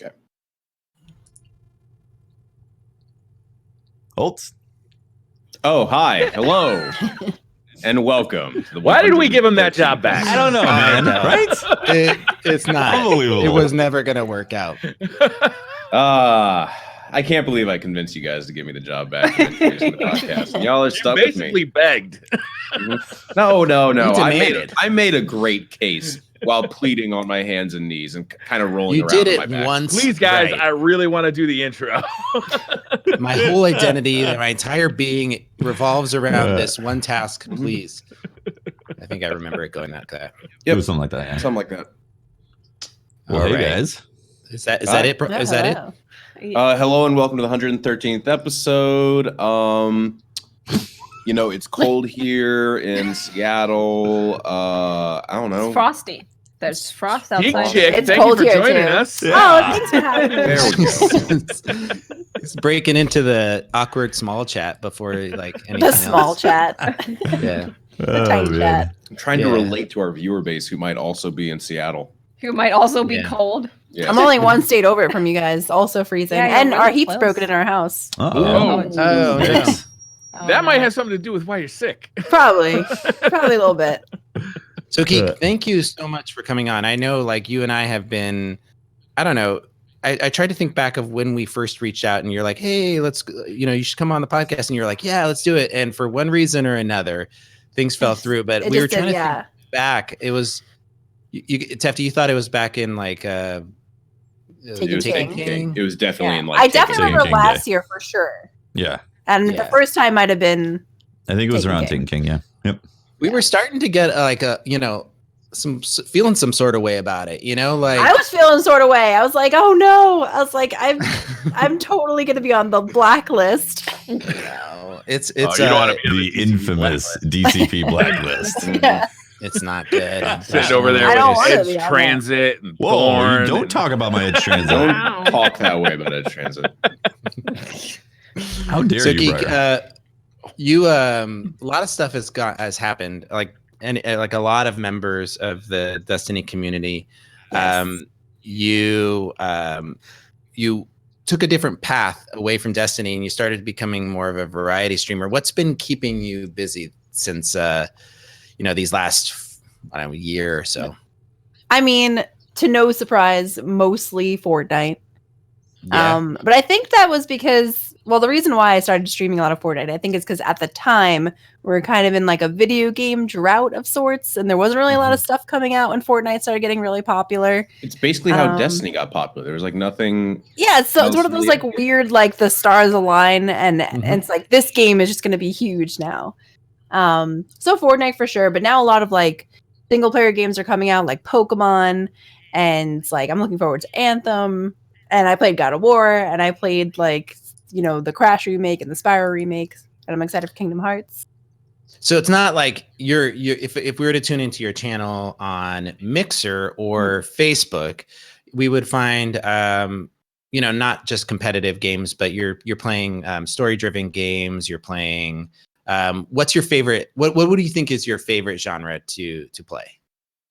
Okay. Holtz. Oh, hi. Hello. And welcome. To the Why did we give him that job back? I don't know, man. Right? It's not. Unbelievable. It was never going to work out. I can't believe I convinced you guys to give me the job back in the podcast. And y'all are stuck with me. Basically begged. No. demanded. I made a great case while pleading on my hands and knees and kind of rolling You around did on it my back. once. Please, guys, right. I really want to do the intro. My whole identity, my entire being revolves around this one task. Please. I think I remember it going that way. It was something like that. Yeah. Something like that. Well, All hey right. guys. Is that it? Bro? Is that it? Hello and welcome to the 113th episode. It's cold here in Seattle. I don't know. It's frosty. There's frost outside. GeekChick, It's thank cold you for here, joining too. us. Oh, thanks for having me. There we go. It's breaking into the awkward small chat before anything The small else. chat. Yeah. The tiny chat. I'm trying to Yeah. relate to our viewer base who might also be in Seattle. Who might also be Yeah. cold. Yeah. I'm only one state over from you guys, also freezing. Yeah, you're and our really heat's close. broken in our house. Oh. Oh, yeah. That might have something to do with why you're sick. Probably. Probably a little bit. So, Geek, thank you so much for coming on. I know, you and I have been, I don't know, I tried to think back of when we first reached out and you're like, hey, let's, you should come on the podcast. And you're like, yeah, let's do it. And for one reason or another, things fell through. But It we were just trying did, to yeah. think back. It was, Tefty, you thought it was back in Taken It was King. Taken King. It was definitely Yeah. in I definitely Taken remember King last Day. year for sure. Yeah. And Yeah. the first time might have been I think it was Taken around King. Taken King. Yeah. Yep. we were starting to get feeling some sort of way about it, I was feeling sort of way. I was like, oh no. I was like, I'm totally gonna be on the blacklist. No, it's you don't want to be The infamous DCP blacklist. Yeah. it's not good. sitting over there I don't with wanna his be Edge on Transit and Whoa! Thorn. Don't talk about my Edge Transit. Don't talk that way about Edge Transit. How dare So, you, Geek, Briar? you a lot of stuff has happened. A lot of members of the Destiny community, Yes. you took a different path away from Destiny and you started becoming more of a variety streamer. What's been keeping you busy since these last year or so? I mean, to no surprise, mostly Fortnite. Yeah. But I think that was because, the reason why I started streaming a lot of Fortnite, I think is because at the time we were kind of in a video game drought of sorts, and there wasn't really a lot of stuff coming out when Fortnite started getting really popular. It's basically how Destiny got popular. There was nothing. Yeah, so it's one of those Mostly. weird, the stars align, and it's this game is just going to be huge now. So Fortnite for sure, but now a lot of single player games are coming out, like Pokemon, and I'm looking forward to Anthem. And I played God of War, and I played the Crash remake and the Sparrow remake, and I'm excited for Kingdom Hearts. So it's not like you're if we were to tune into your channel on Mixer or Facebook, we would find not just competitive games, but you're playing story driven games. You're playing what's your favorite? What do you think is your favorite genre to play?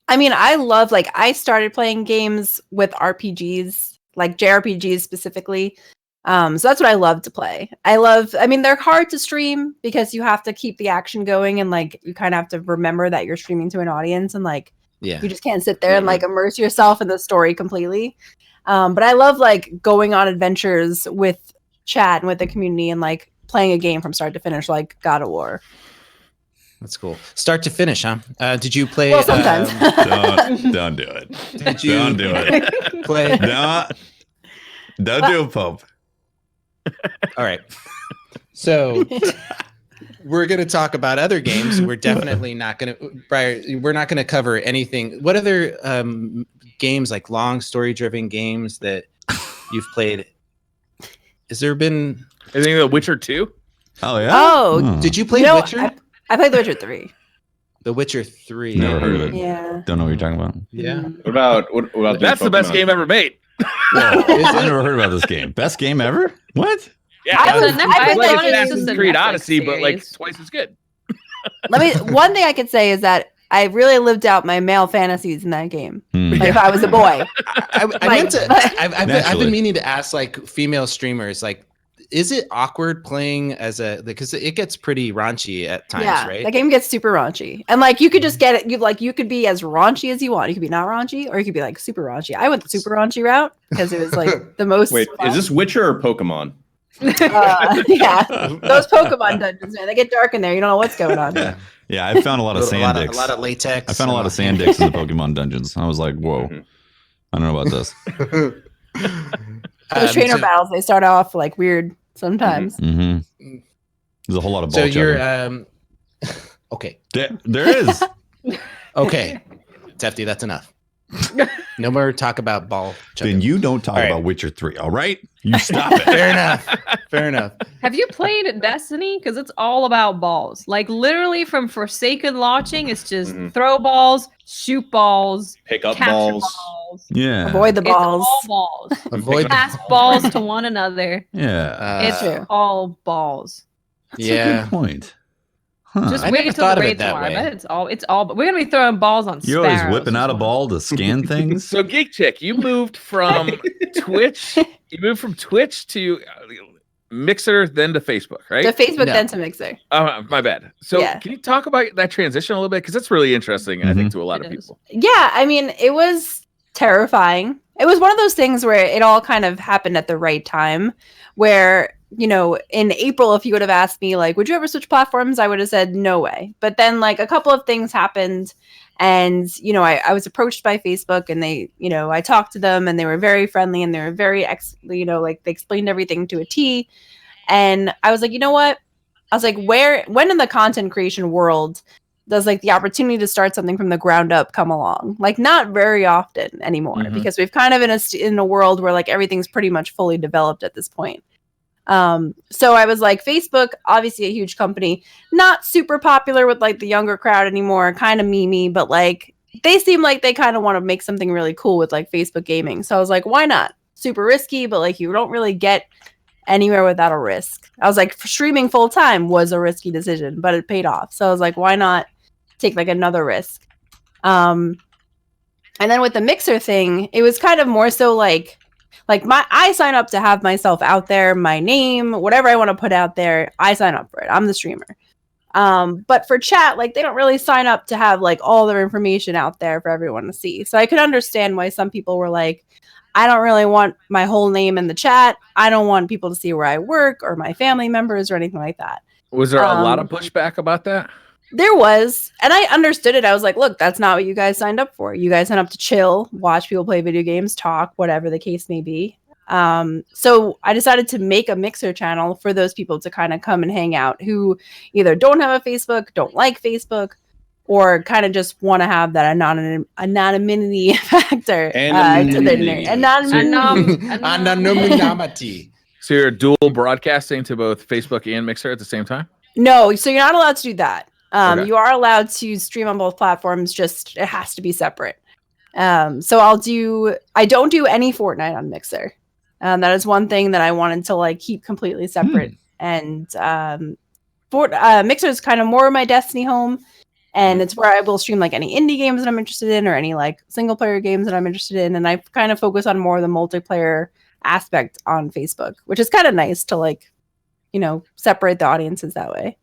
I mean, I love I started playing games with RPGs, JRPGs specifically. So that's what I love to play. They're hard to stream because you have to keep the action going and you kind of have to remember that you're streaming to an audience and Yeah. you just can't sit there and immerse yourself in the story completely. But I love going on adventures with chat and with the community and playing a game from start to finish, like God of War. That's cool. Start to finish, huh? Did you play? Well, sometimes. Don't do it. Did you Don't do it. play? Don't do it, Pope. All right. So we're going to talk about other games. We're definitely not going to, Briar, we're not going to cover anything. What other games, long story-driven games that you've played? Has there been... I think The Witcher 2. Oh, yeah? Oh, Did you play You know, Witcher? I played The Witcher 3. The Witcher 3. Never heard of it. Yeah. Don't know what you're talking about. Yeah. What about That's the best game ever made. Whoa, I've never heard about this game. Best game ever? What? Yeah, I was- it's I like thought it was Assassin's just a Creed Netflix Odyssey, but series. twice as good. One thing I could say is that I really lived out my male fantasies in that game. Hmm. Like if I was a boy. I meant to. I've Naturally. been meaning to ask like female streamers, like, is it awkward playing as a because it gets pretty raunchy at times, Yeah, right? that game gets super raunchy, and like you could just get it. You could be as raunchy as you want. You could be not raunchy, or you could be like super raunchy. I went the super raunchy route because it was like the most. Wait, fun. is this Witcher or Pokemon? Yeah, those Pokemon dungeons, man, they get dark in there. You don't know what's going on. Yeah, I found a lot of a sand lot dicks. of latex. I found a lot of sand dicks in the Pokemon dungeons. I was like, whoa, Mhm. I don't know about this. Those trainer so, battles, they start off like weird sometimes. Hmm. There's a whole lot of ball so you're chugging. okay. There is. Okay, Tefty, that's enough. No more talk about ball. Then chugging. you don't talk All right. about Witcher 3, all right? You stop it. Fair enough. Fair enough. Have you played Destiny? Because it's all about balls. Like literally from Forsaken launching, it's just Mhm. throw balls, shoot balls, Pick up capture balls. balls. Yeah. Avoid the It's balls. all balls. Avoid. Pass balls to one another. Yeah. It's True. all balls. That's a Yeah. good point. Huh. Just I wait never until thought the of it raids that tomorrow. I way. bet it's all. But we're gonna be throwing balls on. You're always Sparrows whipping out a as well. ball to scan things. So GeekChick, you moved from Twitch. You moved from Twitch to Mixer, then to Facebook, right? To Facebook, No. then to Mixer. Oh, my bad. So Yeah. can you talk about that transition a little bit? Because that's really interesting, I think, to a lot It of is. people. Yeah, I mean, it was terrifying. It was one of those things where it all kind of happened at the right time. Where, you know, in April, if you would have asked me, like, would you ever switch platforms? I would have said no way. But then, like, a couple of things happened. And, you know, I was approached by Facebook and they, you know, I talked to them and they were very friendly and they were very, like, they explained everything to a T. And I was like, you know what? I was like, when in the content creation world does like the opportunity to start something from the ground up come along? Like not very often anymore Mhm. because we've kind of in a world where like everything's pretty much fully developed at this point. So I was like, Facebook, obviously a huge company, not super popular with like the younger crowd anymore, kind of memey, but like they seem like they kind of want to make something really cool with like Facebook gaming. So I was like, why not? Super risky, but like you don't really get anywhere without a risk. I was like, streaming full time was a risky decision, but it paid off. So I was like, why not take like another risk? And then with the Mixer thing, it was kind of more so like I sign up to have myself out there, my name, whatever I want to put out there, I sign up for it. I'm the streamer. But for chat, like they don't really sign up to have like all their information out there for everyone to see. So I could understand why some people were like, I don't really want my whole name in the chat. I don't want people to see where I work or my family members or anything like that. Was there a lot of pushback about that? There was, and I understood it. I was like, look, that's not what you guys signed up for. You guys signed up to chill, watch people play video games, talk, whatever the case may be. So I decided to make a Mixer channel for those people to kind of come and hang out who either don't have a Facebook, don't like Facebook, or kind of just want to have that anonymity factor to their Anonymity. So you're dual broadcasting to both Facebook and Mixer at the same time? No, so you're not allowed to do that. Okay. You are allowed to stream on both platforms, just it has to be separate. So I don't do any Fortnite on Mixer. That is one thing that I wanted to like keep completely separate. And Mixer is kind of more of my Destiny home. And it's where I will stream like any indie games that I'm interested in or any like single player games that I'm interested in. And I kind of focus on more of the multiplayer aspect on Facebook, which is kind of nice to like, you know, separate the audiences that way.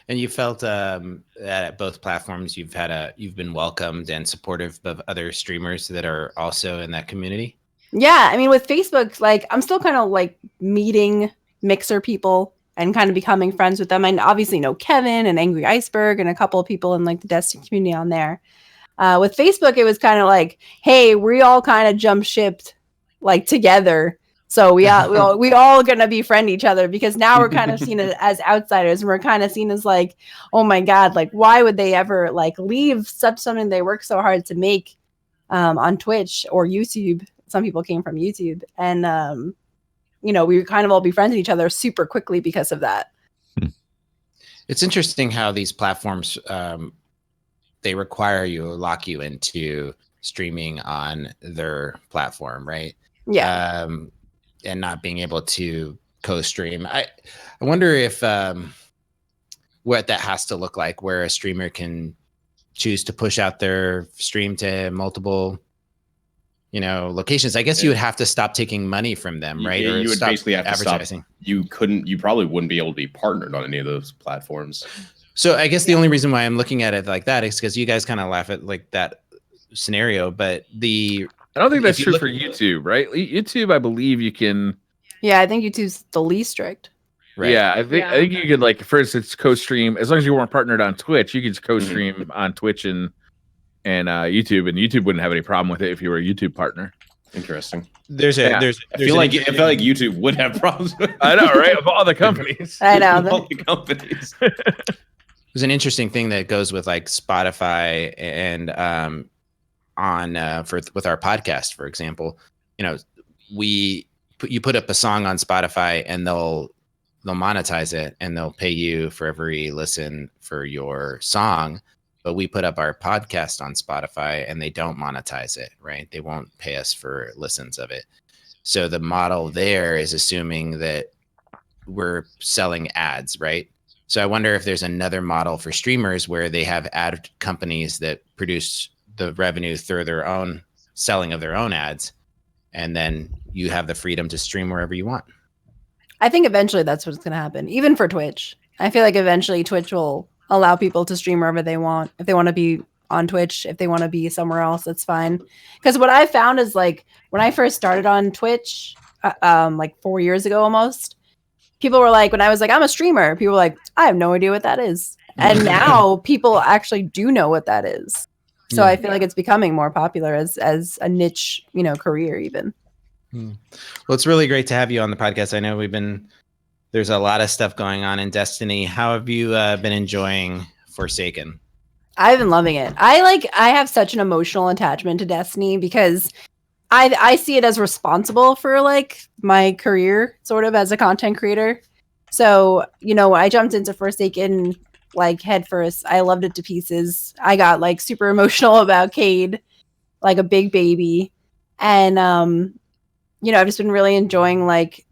And you felt that at both platforms you've been welcomed and supportive of other streamers that are also in that community? Yeah, I mean with Facebook, like I'm still kind of like meeting Mixer people and kind of becoming friends with them. I obviously know Kevin and Angry Iceberg and a couple of people in like the Destiny community on there. With Facebook, it was kind of like, hey, we all kind of jump shipped like together. So we all gonna befriend each other because now we're kind of seen as outsiders and we're kind of seen as like, oh my God, like why would they ever like leave something they work so hard to make on Twitch or YouTube? Some people came from YouTube and you know, we kind of all befriended each other super quickly because of that. It's interesting how these platforms they require you or lock you into streaming on their platform, right? Yeah. And not being able to co-stream. I wonder if what that has to look like, where a streamer can choose to push out their stream to multiple, locations, I guess you would have to stop taking money from them, right? Yeah, or you would stop basically have to stop. advertising. You probably wouldn't be able to be partnered on any of those platforms. So I guess the only reason why I'm looking at it like that is because you guys kind of laugh at like that scenario, but I don't think that's you true look- for YouTube, right? YouTube, I believe you can. Yeah, I think YouTube's the least strict. right. Yeah, I think you could, like, for instance, co-stream as long as you weren't partnered on Twitch. You could just co-stream on Twitch and YouTube, and YouTube wouldn't have any problem with it if you were a YouTube partner. Interesting. I feel like YouTube would have problems. I know, right? Of all the companies. I know. Of all the companies. There's an interesting thing that goes with like Spotify and with our podcast, for example. You put up a song on Spotify and they'll monetize it and they'll pay you for every listen for your song. But we put up our podcast on Spotify and they don't monetize it, right? They won't pay us for listens of it. So the model there is assuming that we're selling ads, right? So I wonder if there's another model for streamers where they have ad companies that produce the revenue through their own selling of their own ads. And then you have the freedom to stream wherever you want. I think eventually that's what's going to happen, even for Twitch. I feel like eventually Twitch will allow people to stream wherever they want. If they want to be on Twitch, if they want to be somewhere else, that's fine. Because what I found is, like, when I first started on Twitch, like 4 years ago almost, people were like, when I was like, I'm a streamer, people were like, I have no idea what that is. And now people actually do know what that is. So I feel like it's becoming more popular as a niche, career even. Well, it's really great to have you on the podcast. I know there's a lot of stuff going on in Destiny. How have you been enjoying Forsaken? I've been loving it. I have such an emotional attachment to Destiny because I see it as responsible for like my career sort of as a content creator. So, I jumped into Forsaken like head first. I loved it to pieces. I got like super emotional about Cade, like a big baby. And I've just been really enjoying like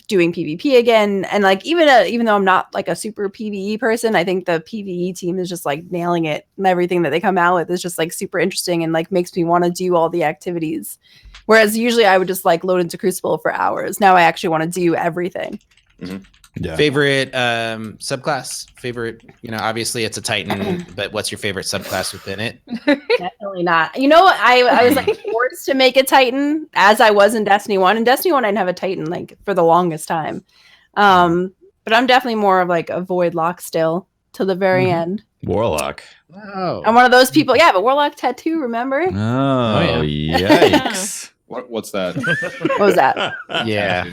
doing PvP again. And like even though I'm not like a super PvE person, I think the PvE team is just like nailing it, and everything that they come out with is just like super interesting and like makes me want to do all the activities. Whereas usually I would just like load into Crucible for hours. Now I actually want to do everything. Mm-hmm. Yeah. Favorite subclass? Favorite, obviously it's a Titan, but what's your favorite subclass within it? Definitely not. I was like forced to make a Titan as I was in Destiny 1. In Destiny 1, I didn't have a Titan like for the longest time. But I'm definitely more of like a Voidlock still to the very end. Warlock. Wow. I'm one of those people. Yeah, but Warlock tattoo, remember? Oh, yeah. yikes. What's that? What was that? Yeah.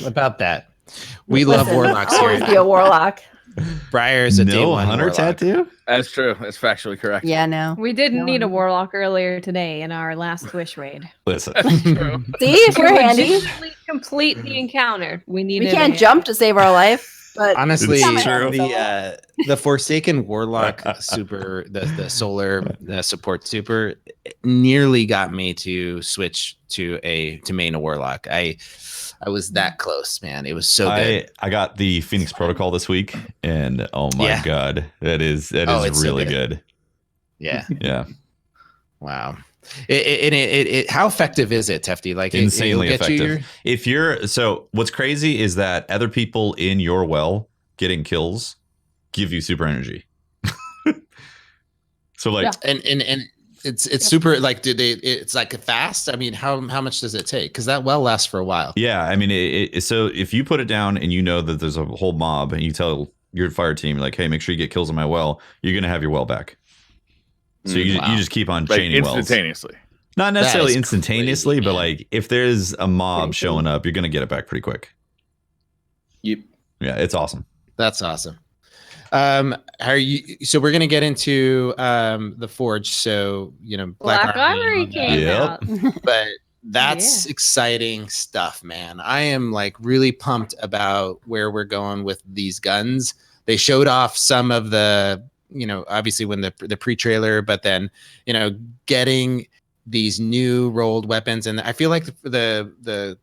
About that. We love Listen, Warlocks I'll always here. be a Warlock. Briar's a day No one hunter Warlock. tattoo? That's true. That's factually correct. Yeah, no. We didn't No. need a warlock earlier today in our last Wish raid. Listen. True. See, if we're To handy, legitimately complete the encounter, we needed. we can't jump to save our life. But Honestly, It's true. the Forsaken Warlock super, the solar support super, nearly got me to switch to main a Warlock. I was that close, man. It was so good. I got the Phoenix Protocol this week, and oh my Yeah. god, that is it's so really good. good. Yeah. Yeah, Wow. How effective is it, Tefty? Like insanely it'll get you effective. What's crazy is that other people in your well getting kills give you super energy. So like, Yeah. and it's super like it's like fast. I mean, how much does it take? Because that well lasts for a while. yeah, I mean, so if you put it down and you know that there's a whole mob, and you tell your fire team like, hey, make sure you get kills on my well, you're gonna have your well back. So you just keep on Like chaining wells. instantaneously. Not necessarily is instantaneously, crazy, but man. like if there's a mob Pretty showing up, you're gonna get it back pretty quick. Yep. Yeah, it's awesome. That's awesome. So we're gonna get into the Forge. So Black Armory came Yep. out. but that's exciting stuff, man. I am like really pumped about where we're going with these guns. They showed off some of the, obviously when the pre-trailer, but then, getting these new rolled weapons. And I feel like the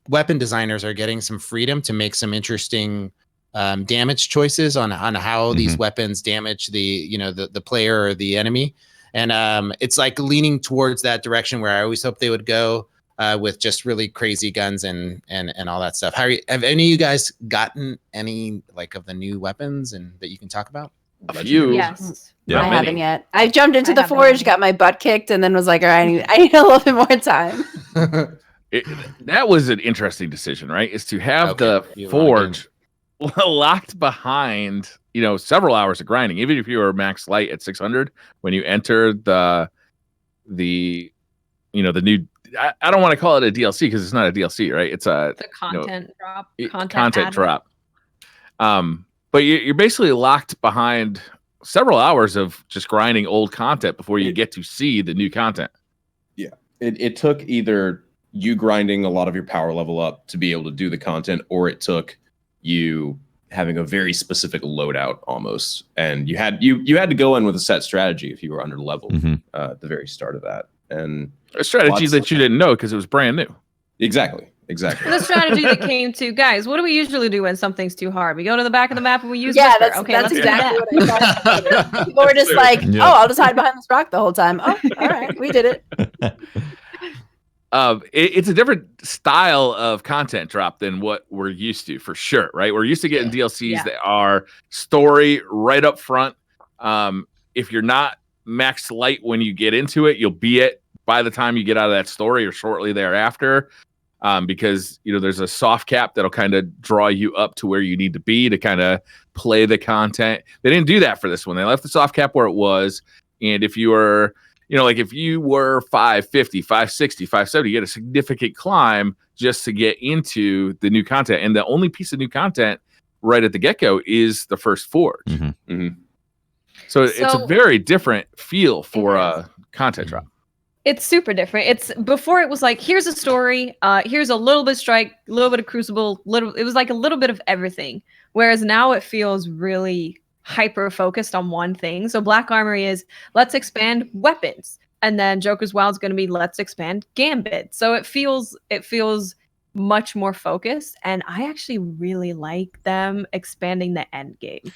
weapon designers are getting some freedom to make some interesting damage choices on how these weapons damage the player or the enemy. And it's like leaning towards that direction where I always hope they would go with just really crazy guns and all that stuff. Have any of you guys gotten any like of the new weapons and that you can talk about? A few. Yes. Yeah. I Not many. haven't yet. I jumped into I the haven't forge, either. got my butt kicked, and then was like, all right, I need a little bit more time. That was an interesting decision, right? Is to have Okay, the you wanna forge locked behind, several hours of grinding. Even if you were max light at 600, when you enter the new, I don't want to call it a DLC because it's not a DLC, right? It's a The content drop. content add-on. drop. But you're basically locked behind several hours of just grinding old content before you get to see the new content. Yeah. It took either you grinding a lot of your power level up to be able to do the content, or it took you having a very specific loadout almost. And you had to go in with a set strategy if you were under level at the very start of that. And A strategy Lots- that you didn't know because it was brand new. exactly. The strategy that came to, guys, what do we usually do when something's too hard? We go to the back of the map and we use Yeah, Whisper. that's Okay, that's let's do exactly that. what I thought. People were just like, Yeah. oh, I'll just hide behind this rock the whole time. Oh, all right, we did it. It's a different style of content drop than what we're used to, for sure, right? We're used to getting DLCs Yeah. that are story right up front. If you're not max light when you get into it, you'll be it by the time you get out of that story or shortly thereafter. Because there's a soft cap that'll kind of draw you up to where you need to be to kind of play the content. They didn't do that for this one. They left the soft cap where it was. And if you were, if you were 550, 560, 570, you get a significant climb just to get into the new content. And the only piece of new content right at the get-go is the first forge. So it's a very different feel for a content drop. It's super different. It's before it was like, here's a story, here's a little bit of strike, a little bit of crucible, it was like a little bit of everything. Whereas now it feels really hyper focused on one thing. So Black Armory is let's expand weapons, and then Joker's Wild is going to be let's expand Gambit. So it feels much more focused, and I actually really like them expanding the end game.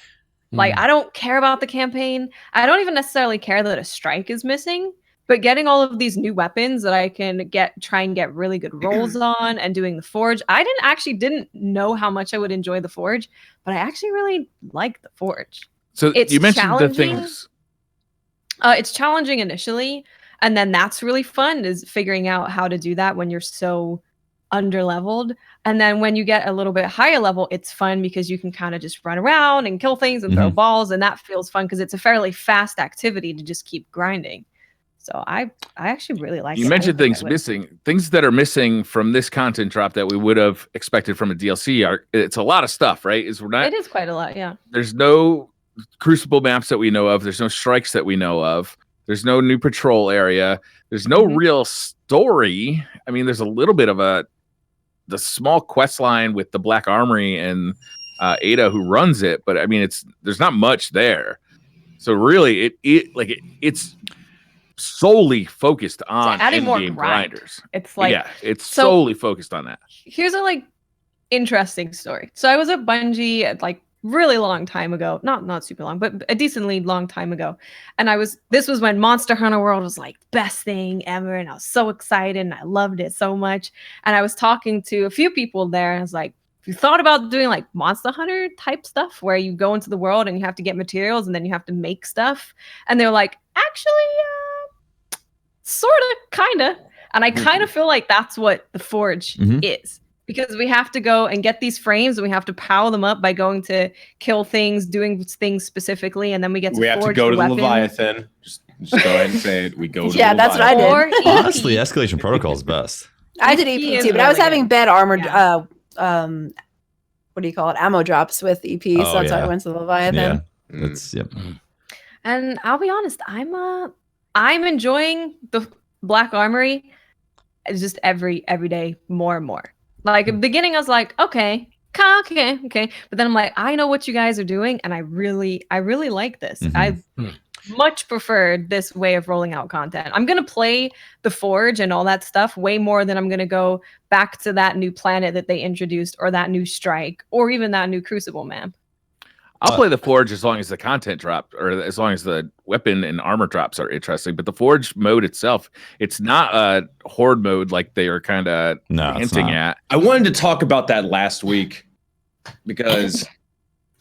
Like, I don't care about the campaign. I don't even necessarily care that a strike is missing. But getting all of these new weapons that I can try and get really good rolls on, and doing the forge. I didn't know how much I would enjoy the forge, but I actually really like the forge. So It's you mentioned the challenging. things. It's challenging initially, and then that's really fun, is figuring out how to do that when you're so underleveled. And then when you get a little bit higher level, it's fun because you can kind of just run around and kill things and throw balls, and that feels fun because it's a fairly fast activity to just keep grinding. So I actually really like it. You I mentioned think I things would. missing. Things that are missing from this content drop that we would have expected from a DLC it's a lot of stuff, right? It is quite a lot, yeah. There's no Crucible maps that we know of. There's no strikes that we know of. There's no new patrol area. There's no real story. I mean, there's a little bit of the small quest line with the Black Armory and Ada who runs it, but I mean, there's not much there. So really, it's solely focused on adding more endgame grind. grinders. It's like, it's so- solely focused on that. here's a interesting story. So I was at Bungie at really long time ago, not super long, but a decently long time ago. And this was when Monster Hunter World was like best thing ever. And I was so excited and I loved it so much. And I was talking to a few people there, and I was like, if you thought about doing like Monster Hunter type stuff where you go into the world and you have to get materials and then you have to make stuff. And they're like, actually, sort of, kind of. And I kind of feel like that's what the Forge is. Because we have to go and get these frames, and we have to power them up by going to kill things, doing things specifically, and then we get to We have to forge go to the weapons. Leviathan. Just go ahead and say it. We go to Yeah, the that's what I Leviathan. did. Or EP. Honestly, escalation protocol is best. I did EP EP is too, but I was really having good. bad armored Yeah. what do you call it? Ammo drops with EP, so Oh, that's why I yeah. went to the Leviathan. Yeah, that's yep. And I'll be honest, I'm enjoying the Black Armory. It's just every day more and more. Like at the beginning, I was like, okay. But then I'm like, I know what you guys are doing, and I really like this. Mhm. much preferred this way of rolling out content. I'm going to play the Forge and all that stuff way more than I'm going to go back to that new planet that they introduced or that new strike or even that new Crucible map. I'll play the Forge as long as the content drop or as long as the weapon and armor drops are interesting. But the Forge mode itself, it's not a horde mode like they are kind of hinting at. I wanted to talk about that last week because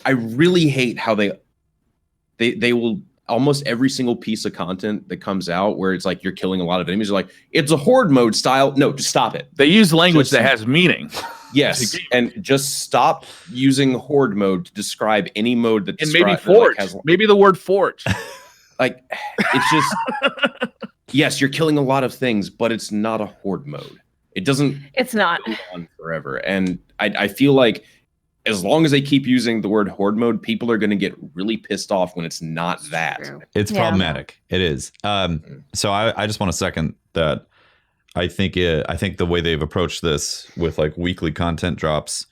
I really hate how they will almost every single piece of content that comes out where it's like you're killing a lot of enemies. Are like, it's a horde mode style. No, just stop it. They use language that has meaning. Yes, and just stop using horde mode to describe any mode that. And maybe Forge. Maybe the word Forge. Like, it's just yes, you're killing a lot of things, but it's not a horde mode. It doesn't. It's not go on forever, and I feel like as long as they keep using the word horde mode, people are going to get really pissed off when it's not that. It's problematic. It is. So I just want to second that. I think the way they've approached this with like weekly content drops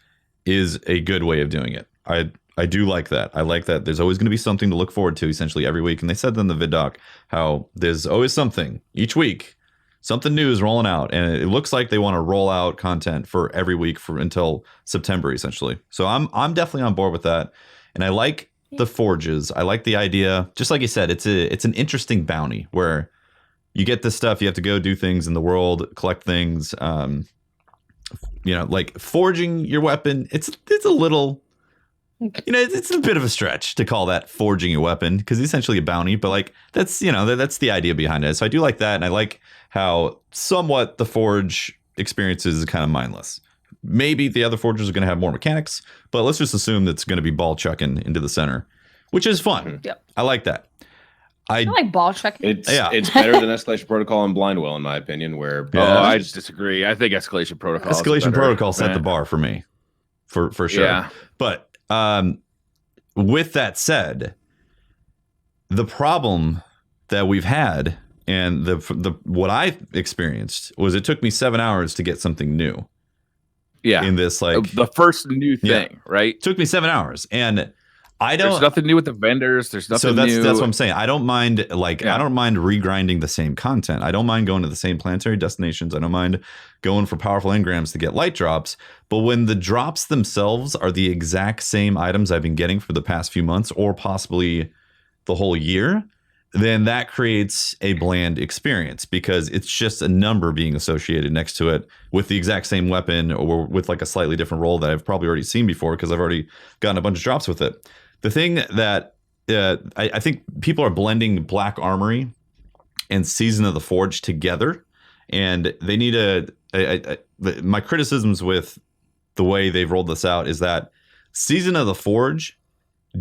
is a good way of doing it. I do like that. I like that there's always going to be something to look forward to essentially every week. And they said in the vid doc how there's always something each week, something new is rolling out. And it looks like they want to roll out content for every week until September essentially. So I'm definitely on board with that. And I like the forges. I like the idea. Just like you said, it's an interesting bounty where you get this stuff, you have to go do things in the world, collect things, like forging your weapon. It's a little, it's a bit of a stretch to call that forging your weapon because it's essentially a bounty, but like that's the idea behind it. So I do like that. And I like how somewhat the forge experience is kind of mindless. Maybe the other forges are going to have more mechanics, but let's just assume that's going to be ball chucking into the center, which is fun. Yep. I like that. I like ball checking. It's better than Escalation Protocol and Blindwell, in my opinion. Where I just disagree. I think Escalation Protocol set the bar for me, for sure. Yeah. But with that said, the problem that we've had and the what I experienced was it took me 7 hours to get something new. Yeah. In this the first new thing, right? It took me 7 hours and. There's nothing new with the vendors. There's nothing new. So that's what I'm saying. I don't mind I don't mind regrinding the same content. I don't mind going to the same planetary destinations. I don't mind going for powerful engrams to get light drops. But when the drops themselves are the exact same items I've been getting for the past few months or possibly the whole year, then that creates a bland experience because it's just a number being associated next to it with the exact same weapon or with like a slightly different role that I've probably already seen before because I've already gotten a bunch of drops with it. The thing that I think people are blending Black Armory and Season of the Forge together, and they need my criticisms with the way they've rolled this out is that Season of the Forge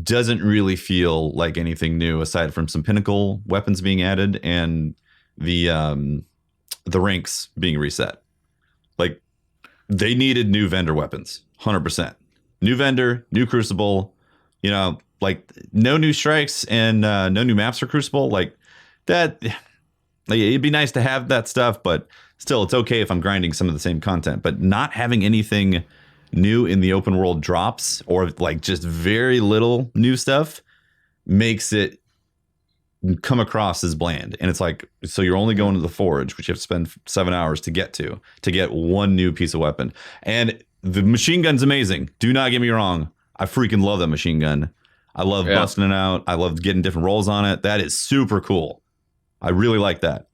doesn't really feel like anything new aside from some pinnacle weapons being added and the ranks being reset. Like they needed new vendor weapons, 100%. New vendor, new Crucible. Like no new strikes and no new maps for Crucible. Like that, it'd be nice to have that stuff, but still, it's okay if I'm grinding some of the same content. But not having anything new in the open world drops or like just very little new stuff makes it come across as bland. And it's like, so you're only going to the Forge, which you have to spend 7 hours to get one new piece of weapon. And the machine gun's amazing. Do not get me wrong. I freaking love that machine gun. I love busting it out. I love getting different rolls on it. That is super cool. I really like that.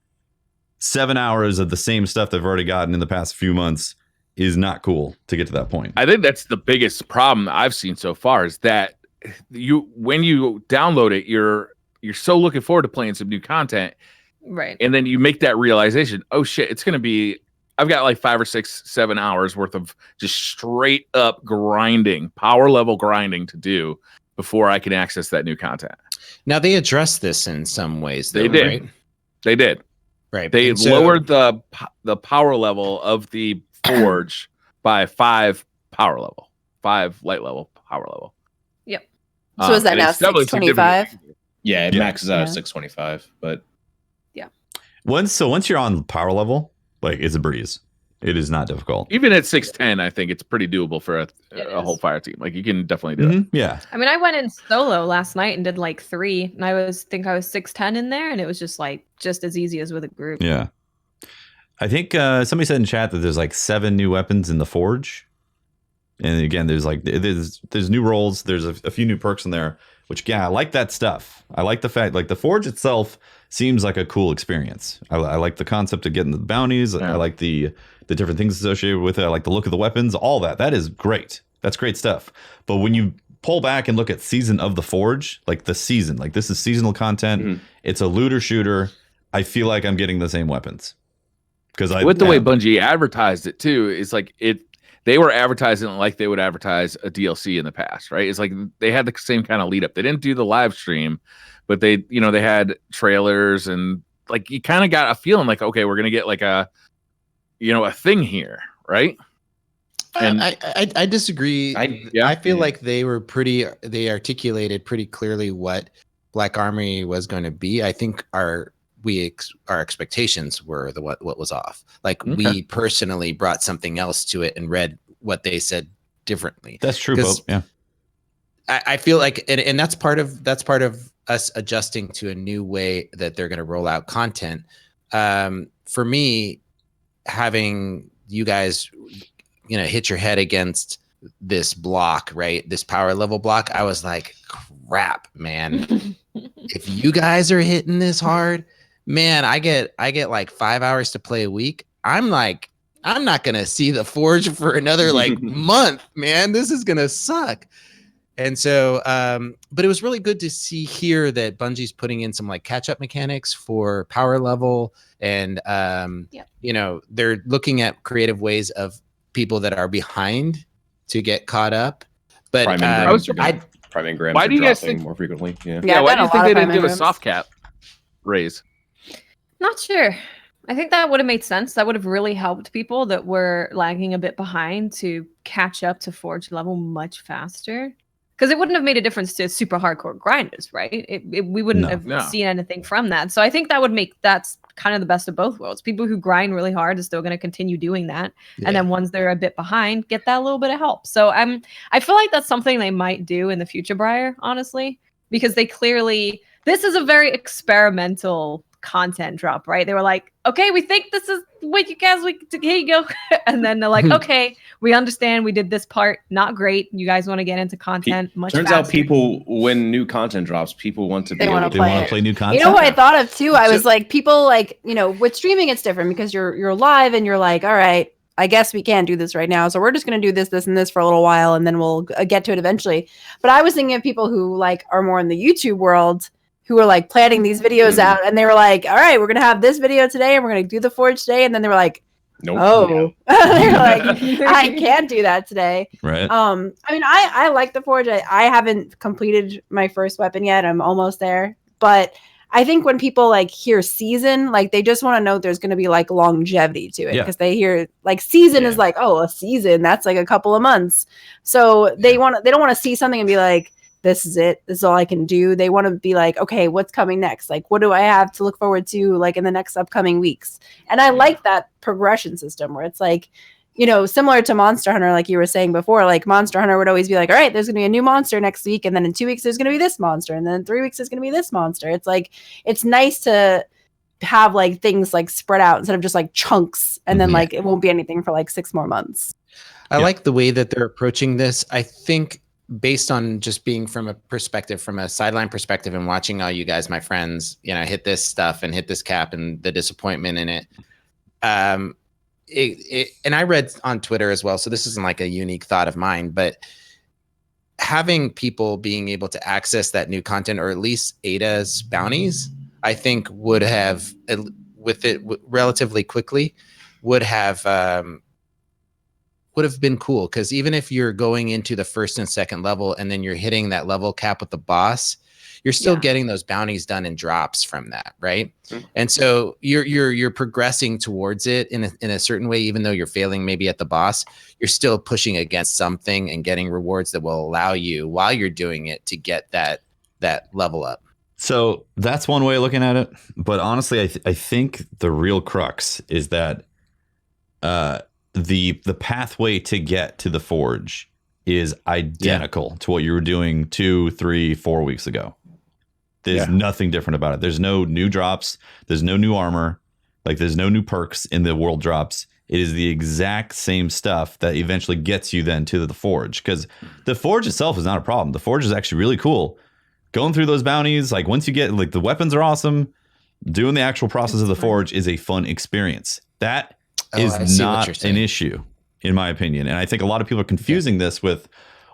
7 hours of the same stuff they've already gotten in the past few months is not cool to get to that point. I think that's the biggest problem I've seen so far is that when you download it, you're so looking forward to playing some new content. Right. And then you make that realization, oh shit, it's going to be I've got like 5 or 6, 7 hours worth of just straight up grinding, power level grinding to do before I can access that new content. Now they addressed this in some ways. Though, they did. Right? They did. Right. They lowered the power level of the Forge by 5 power level, 5 light level power level. Yep. So is that now 625? Yeah, it maxes out at 625, but once you're on power level, like it's a breeze. It is not difficult. Even at 6'10", I think it's pretty doable for a whole fire team. Like you can definitely do it. Yeah. I mean, I went in solo last night and did like 3, and I think I was 6'10" in there, and it was just as easy as with a group. Yeah. I think somebody said in chat that there's like 7 new weapons in the Forge. And again, there's new roles. There's a few new perks in there, which, yeah, I like that stuff. I like the fact, like the Forge itself seems like a cool experience. I like the concept of getting the bounties. Yeah. I like the different things associated with it. I like the look of the weapons, all that. That is great. That's great stuff. But when you pull back and look at Season of the Forge, like the season, like this is seasonal content. It's a looter shooter. I feel like I'm getting the same weapons. Because with the way Bungie advertised it too, it's like they were advertising it like they would advertise a DLC in the past, right? It's like they had the same kind of lead up. They didn't do the live stream, but they had trailers, and like you kind of got a feeling like, okay, we're gonna get like a thing here, right? And I disagree. I feel like they articulated pretty clearly what Black Armory was going to be. I think our expectations were what was off. Like we personally brought something else to it and read what they said differently. That's true, Bob. Yeah. I feel like, and that's part of us adjusting to a new way that they're going to roll out content. For me, having you guys, hit your head against this block, right? This power level block. I was like, crap, man. If you guys are hitting this hard, man, I get like 5 hours to play a week. I'm not going to see the Forge for another like month, man. This is going to suck. And so, but it was really good to see here that Bungie's putting in some like catch up mechanics for power level. And, they're looking at creative ways of people that are behind to get caught up. But priming grams why do you guys think more frequently? Yeah, why do you think they didn't do a soft cap raise? Not sure. I think that would have made sense. That would have really helped people that were lagging a bit behind to catch up to Forge level much faster. Because it wouldn't have made a difference to super hardcore grinders, right? We wouldn't have seen anything from that. So I think that's kind of the best of both worlds. People who grind really hard are still going to continue doing that. Yeah. And then ones that are a bit behind get that little bit of help. So I feel like that's something they might do in the future, Briar, honestly, because this is a very experimental content drop, right? They were like, okay, we think this is what you guys, here you go. And then they're like, okay, we understand we did this part, not great. You guys want to get into content much faster. Turns out people, when new content drops, people want to play new content. You know what I thought of too? I was like, people like, with streaming, it's different because you're live and you're like, all right, I guess we can't do this right now. So we're just going to do this, and this for a little while, and then we'll get to it eventually. But I was thinking of people who like are more in the YouTube world, who were like planning these videos out, and they were like, all right, we're going to have this video today and we're going to do the Forge today. And then they were like, nope. Oh, they're like, I can't do that today. Right. I mean, I like the Forge. I haven't completed my first weapon yet. I'm almost there. But I think when people like hear season, like they just want to know there's going to be like longevity to it, because they hear like season is like, oh, a season, that's like a couple of months. So they don't want to see something and be like, this is it. This is all I can do. They want to be like, okay, what's coming next? Like, what do I have to look forward to like in the next upcoming weeks? And I like that progression system where it's like, similar to Monster Hunter, like you were saying before, like Monster Hunter would always be like, all right, there's going to be a new monster next week. And then in 2 weeks, there's going to be this monster. And then in 3 weeks, there's going to be this monster. It's like, it's nice to have like things like spread out instead of just like chunks. And then like, it won't be anything for like 6 more months. I like the way that they're approaching this. I think based on just being from a sideline perspective and watching all you guys, my friends, hit this stuff and hit this cap and the disappointment in it. And I read on Twitter as well, so this isn't like a unique thought of mine, but having people being able to access that new content, or at least Ada's bounties, I think would have, with it relatively quickly, would have been cool. Because even if you're going into the first and second level and then you're hitting that level cap with the boss, you're still getting those bounties done in drops from that, right? And so you're progressing towards it in a certain way, even though you're failing maybe at the boss, you're still pushing against something and getting rewards that will allow you, while you're doing it, to get that level up. So that's one way of looking at it. But honestly, I think the real crux is that the pathway to get to the forge is identical to what you were doing 2, 3, 4 weeks ago. There's nothing different about it. There's no new drops. There's no new armor. Like, there's no new perks in the world drops. It is the exact same stuff that eventually gets you then to the forge. Because the forge itself is not a problem. The forge is actually really cool. Going through those bounties, like, once you get, like, the weapons are awesome. Doing the actual process of the forge is a fun experience. That is not an issue, in my opinion. And I think a lot of people are confusing this with,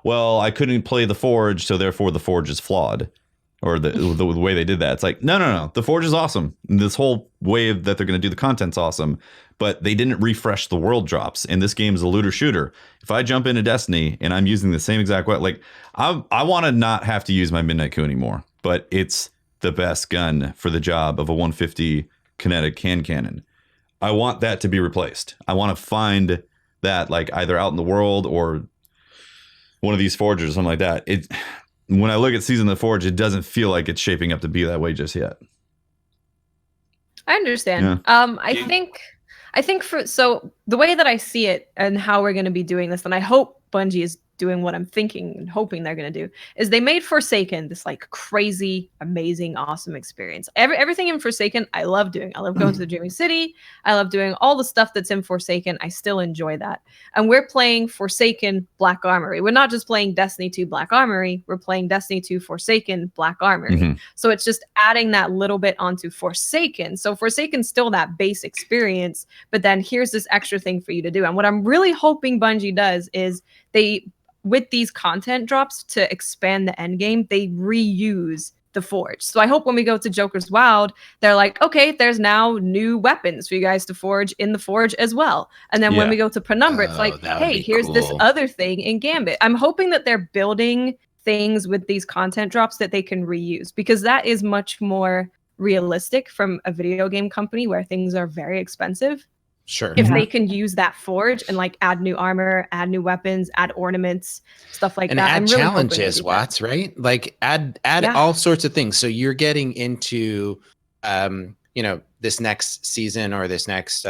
well, I couldn't play the forge, so therefore the forge is flawed. Or the way they did that. It's like, no. The forge is awesome. This whole way that they're going to do the content's awesome. But they didn't refresh the world drops. And this game is a looter shooter. If I jump into Destiny and I'm using the same exact weapon, like, I want to not have to use my Midnight Coup anymore. But it's the best gun for the job of a 150 kinetic hand cannon. I want that to be replaced. I want to find that, like, either out in the world or one of these forges or something like that. When I look at Season of the Forge, it doesn't feel like it's shaping up to be that way just yet. I understand. I think so the way that I see it and how we're going to be doing this, and I hope Bungie is doing what I'm thinking and hoping they're going to do, is they made Forsaken this, like, crazy, amazing, awesome experience. Everything in Forsaken, I love doing. I love going to the Dreaming City. I love doing all the stuff that's in Forsaken. I still enjoy that. And we're playing Forsaken Black Armory. We're not just playing Destiny 2 Black Armory. We're playing Destiny 2 Forsaken Black Armory. Mm-hmm. So it's just adding that little bit onto Forsaken. So Forsaken's still that base experience, but then here's this extra thing for you to do. And what I'm really hoping Bungie does is with these content drops to expand the end game, they reuse the forge. So I hope when we go to Joker's Wild, they're like, okay, there's now new weapons for you guys to forge in the forge as well. And then when we go to Penumbra, it's like, hey, here's this other thing in Gambit. I'm hoping that they're building things with these content drops that they can reuse, because that is much more realistic from a video game company where things are very expensive. Sure. If they can use that forge and, like, add new armor, add new weapons, add ornaments, stuff like and that. And add really challenges, Watts, right? Like, add all sorts of things. So you're getting into, this next season or this next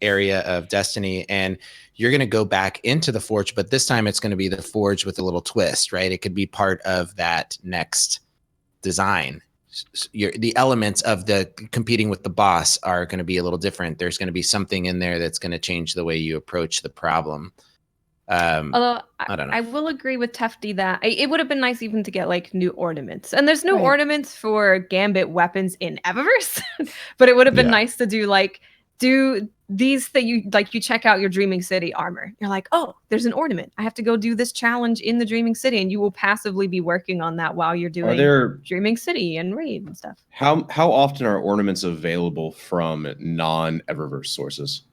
area of Destiny, and you're going to go back into the forge, but this time it's going to be the forge with a little twist, right? It could be part of that next design. The elements of the competing with the boss are going to be a little different. There's going to be something in there that's going to change the way you approach the problem. Although I don't know. I will agree with Tefty that it would have been nice even to get, like, new ornaments. And there's no ornaments for Gambit weapons in Eververse, but it would have been nice to do these that you check out your Dreaming City armor. You're like, oh, there's an ornament. I have to go do this challenge in the Dreaming City, and you will passively be working on that while you're doing Dreaming City and raid and stuff. How often are ornaments available from non-Eververse sources?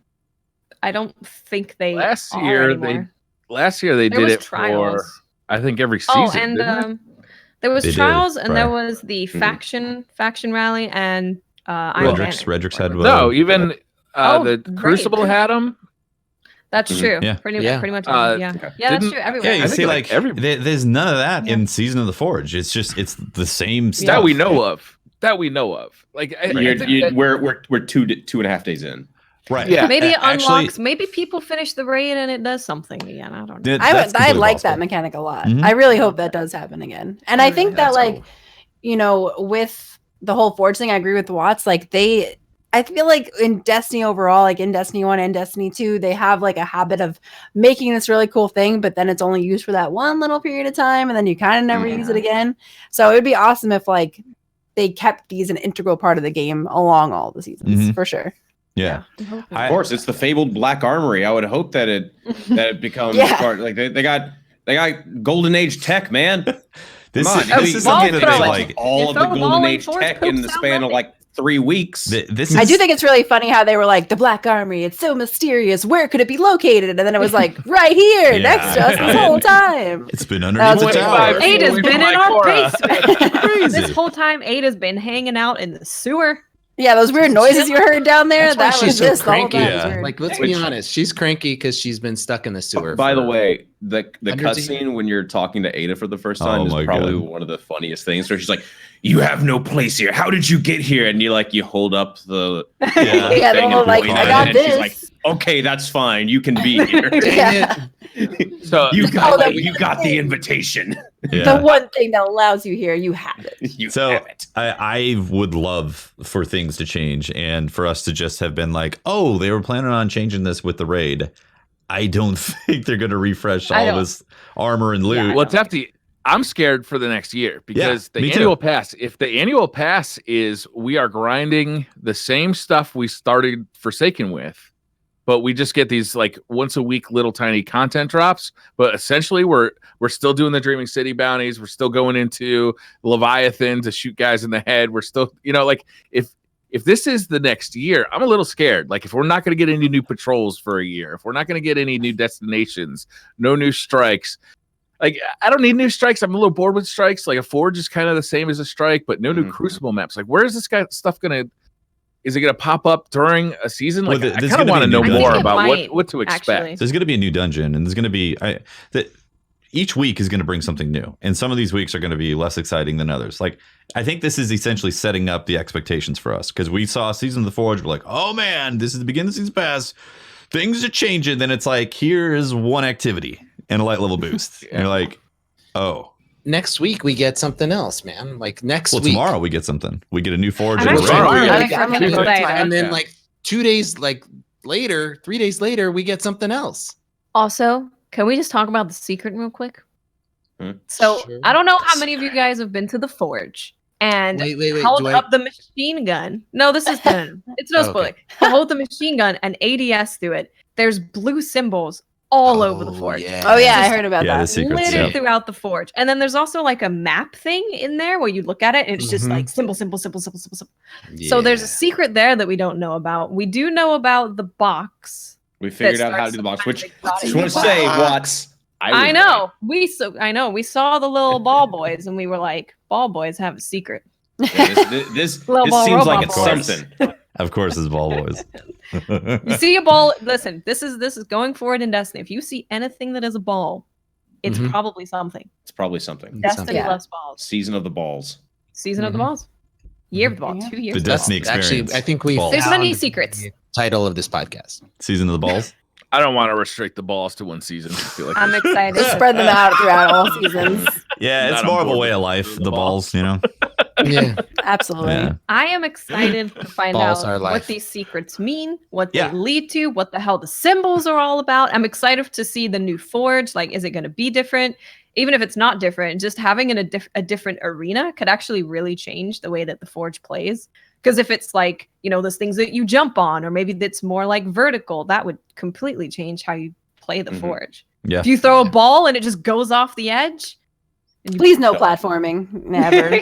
I don't think they last are year anymore. They did it for, I think, every season. There was trials, and there was the faction rally, and Redrick's had even the Crucible had them. That's true. Yeah. Pretty much. Yeah, that's true. Everywhere. Yeah, you see, like, there's none of that in Season of the Forge. It's the same stuff that we know of. Like, we're 2.5 days in. Right. Yeah. Maybe it unlocks. Maybe people finish the raid and it does something again. I don't know. I like that mechanic a lot. Mm-hmm. I really hope that does happen again. And I think that, like, with the whole Forge thing, I agree with Watts. Like, I feel like in Destiny overall, like in Destiny 1 and Destiny 2, they have, like, a habit of making this really cool thing, but then it's only used for that one little period of time, and then you kind of never use it again. So it would be awesome if, like, they kept these an integral part of the game along all the seasons, for sure. Yeah. Of course, it's the fabled Black Armory. I would hope that it becomes part. Like, they got Golden Age tech, man. This is something that they, like, all of the Golden Age tech in the span of, like, 3 weeks. I do think it's really funny how they were like, the Black Armory, it's so mysterious. Where could it be located? And then it was like, right here, next to us this whole time. It's been underneath the tower. Ada's been in our basement. This whole time, Ada's been hanging out in the sewer. Yeah, those weird noises you heard down there. That was so cranky. Like, let's be honest, she's cranky because she's been stuck in the sewer. By the way, the cutscene when you're talking to Ada for the first time is probably one of the funniest things. Where she's like, "You have no place here. How did you get here?" And you hold up the thing, like, I got this. She's like, okay, that's fine. You can be here. Dang So You Oh, that- got the invitation. The one thing that allows you here, you have it. You So have it. I would love for things to change and for us to just have been like, oh, they were planning on changing this with the raid. I don't think they're going to refresh all this armor and loot. well, it's empty. I'm scared for the next year because me the too. annual pass, if the annual pass is we are grinding the same stuff we started Forsaken with, but we just get these like once a week little tiny content drops. But essentially we're still doing the Dreaming City bounties. We're still going into Leviathan to shoot guys in the head. We're still, like if this is the next year, I'm a little scared. Like if we're not going to get any new patrols for a year, if we're not going to get any new destinations, no new strikes, like I don't need new strikes. I'm a little bored with strikes. Like a forge is kind of the same as a strike, but no new Crucible maps. Like where is this stuff going to? Is it going to pop up during a season? Like Well, I there's kind of gonna want to be a know new more dungeon. about what to expect. Actually. There's going to be a new dungeon, and there's going to be that each week is going to bring something new, and some of these weeks are going to be less exciting than others. Like I think this is essentially setting up the expectations for us because we saw Season of the Forge. We're like, oh man, this is the beginning of the season pass. Things are changing. Then it's like here is one activity and a light level boost. And you're like, oh. Next week we get something else, man. Like next week. Tomorrow we get something. We get a new forge. I'm and actually Tomorrow we really get excited Tuesday. for that. And then Yeah. like 2 days later, 3 days later, we get something else. Also, can we just talk about the secret real quick? So Sure. I don't know how many of you guys have been to the Forge and Wait. held Do I- up the machine gun. No, this is it's no Oh, okay. spoiler. Hold the machine gun and ADS through it. There's blue symbols all over the Forge. Oh yeah, I heard about Yeah, the that. secrets. Littered Yeah. throughout the Forge. And then there's also like a map thing in there where you look at it and it's just Mhm. like symbol. So there's a secret there that we don't know about. We do know about the box. We figured out how to do the box, which I just want to say, Watts. I know. We saw the little ball boys and we were like, ball boys have a secret. This Little ball seems like robot it's boys. something. Of course, it's ball boys. You see a ball. Listen, this is going forward in Destiny. If you see anything that is a ball, it's Mhm. probably something. It's probably something. Destiny Yeah. loves balls. Season of the balls. Season of the Mhm. balls. Year of the ball. Yeah. 2 years. The of the Destiny balls. experience. Actually, I think we Balls. There's found many secrets. the title of this podcast. Season of the balls. I don't want to restrict the balls to one season. I feel like I'm we should- excited. Just spread them out throughout all seasons. Yeah, it's Not more on of a board way with of life. the The balls, you know. Yeah. Absolutely. Yeah. I am excited to find Balls out are what life. these secrets mean, what Yeah. they lead to, what the hell the symbols are all about. I'm excited to see the new Forge. Like, is it going to be different? Even if it's not different, just having a different arena could actually really change the way that the Forge plays. Because if it's like, those things that you jump on, or maybe that's more like vertical, that would completely change how you play the Mhm. Forge. Yeah. If you throw a ball and it just goes off the edge, and you Please no platforming. Never.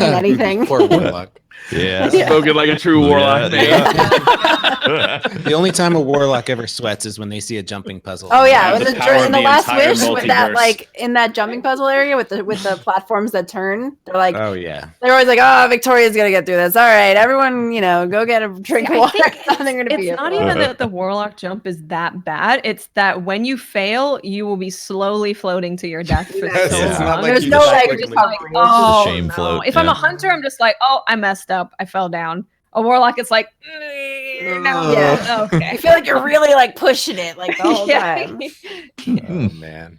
Anything. Poor Warlock. Yeah. Spoken like a true warlock. man. Yeah. The only time a Warlock ever sweats is when they see a jumping puzzle. Oh yeah, The with the, power of in the the last entire wish with that multiverse. in that jumping puzzle area with the platforms that turn. They're like Oh yeah. they're always like, oh, Victoria's gonna get through this. All right, everyone, go get a drink See, of I water. think Something gonna be It's a not while. even that the Warlock jump is that bad. It's that when you fail, you will be slowly floating to your death for Yes, so it's long. not like There's you no just like quickly- Just like, recovery. oh, shame no. float, If I'm yeah. a hunter, I'm just like, oh, I messed up. I fell down. A Warlock, it's like, no, Yeah. okay. I feel like you're really like pushing it like the whole Yeah. time. Oh man.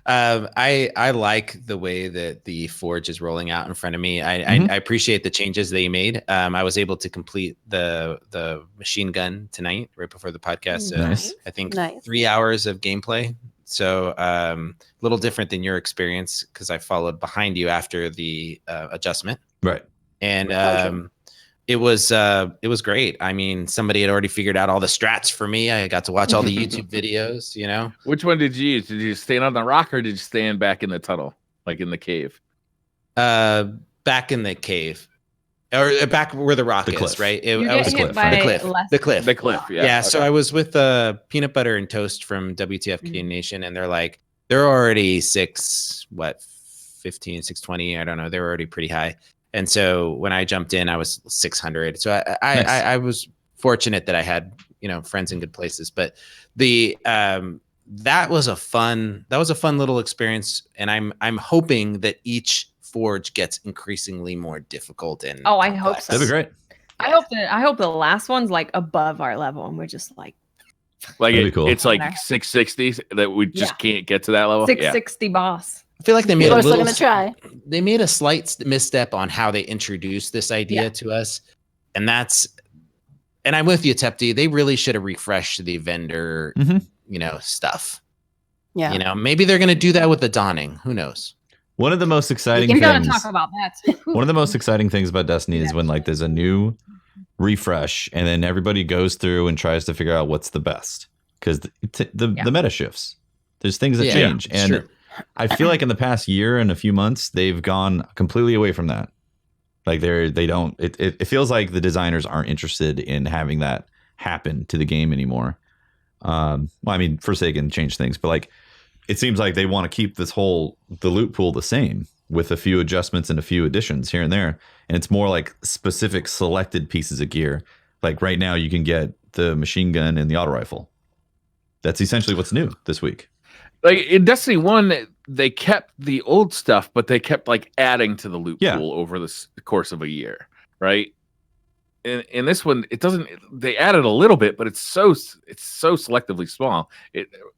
I like the way that the Forge is rolling out in front of me. I appreciate the changes they made. I was able to complete the machine gun tonight right before the podcast. So Nice. I think Nice. 3 hours of gameplay. So a little different than your experience because I followed behind you after the adjustment. Right. And Gotcha. it was great. I mean, somebody had already figured out all the strats for me. I got to watch all the YouTube videos, Which one did you use? Did you stand on the rock or did you stand back in the tunnel, like in the cave? Back in the cave or back where the rock The is, cliff. right? You I get was hit cliff, by right? the cliff. less- The cliff. The cliff, yeah. Yeah. So okay. I was with Peanut Butter and Toast from WTF Mhm. Nation, and they're like, they're already 620. I don't know. They were already pretty high. And so when I jumped in, I was 600. So Nice. I was fortunate that I had, friends in good places, but the, that was a fun little experience. And I'm hoping that each forge gets increasingly more difficult and Oh, I hope so. That'd be great. I hope the last one's like above our level and we're just like Like That'd be cool. it's like 660 that we just can't get to that level. 660 boss. I feel like they made People a are still little. gonna try. They made a slight misstep on how they introduced this idea to us, and I'm with you, Tepti. They really should have refreshed the vendor, stuff. Yeah. Maybe they're gonna do that with the Dawning. Who knows? One of the most exciting We gotta things. talk about that too. One of the most exciting things about Destiny is when like there's a new refresh, and then everybody goes through and tries to figure out what's the best because the meta shifts. There's things that change, and true. I feel like in the past year and a few months they've gone completely away from that. Like they don't. It feels like the designers aren't interested in having that happen to the game anymore. Well, I mean, Forsaken changed things, but like it seems like they want to keep the loot pool the same with a few adjustments and a few additions here and there, and it's more like specific selected pieces of gear. Like right now, you can get the machine gun and the auto rifle. That's essentially what's new this week. Like in Destiny 1, they kept the old stuff, but they kept like adding to the loot pool over the course of a year, right? In this one, it doesn't. They added a little bit, but it's so selectively small.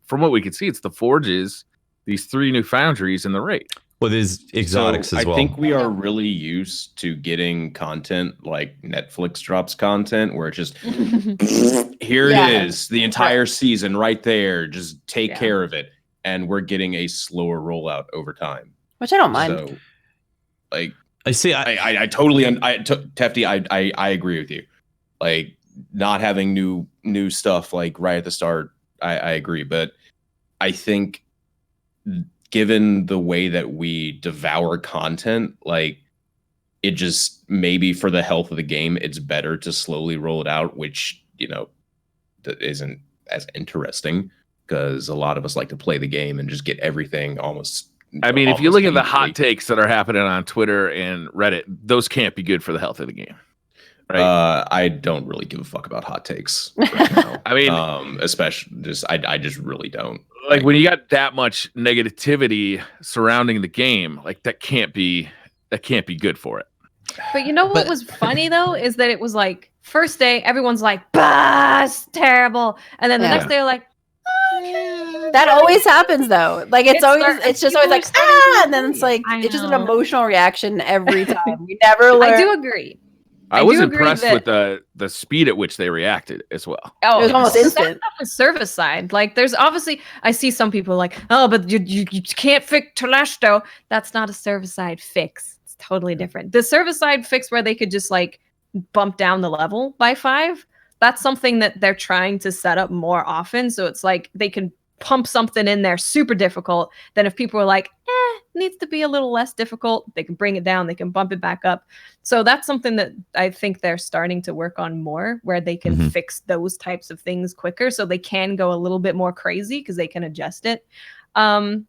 From what we can see, it's the forges, these 3 new foundries, and the raid. Well, there's exotics as well. I think we are really used to getting content like Netflix drops content where it's just here it is, the entire season right there. Just take care of it. And we're getting a slower rollout over time, which I don't mind. So, like, I see. I totally, Tefty, I agree with you. Like, not having new stuff like right at the start, I agree. But I think, given the way that we devour content, like, it just maybe for the health of the game, it's better to slowly roll it out, which that isn't as interesting. Because a lot of us like to play the game and just get everything almost. I mean, if you look at the hot takes that are happening on Twitter and Reddit, those can't be good for the health of the game. Right? I don't really give a fuck about hot takes right now. I mean, especially I just really don't. Like when you got that much negativity surrounding the game, like that can't be good for it. But you know what was funny though is that it was like first day everyone's like, "Bah, it's terrible," and then the next day they're like. That always happens though. Like it's just always like and then it's like it's just an emotional reaction every time. We never learn. I do agree. I was impressed with the speed at which they reacted as well. Oh, it was almost instant. That's the service side. Like there's obviously I see some people like, oh, but you can't fix Telesto. That's not a service side fix. It's totally different. The service side fix where they could just like bump down the level by 5. That's something that they're trying to set up more often. So it's like they can pump something in there super difficult. Then if people are like, needs to be a little less difficult, they can bring it down. They can bump it back up. So that's something that I think they're starting to work on more, where they can fix those types of things quicker. So they can go a little bit more crazy because they can adjust it. I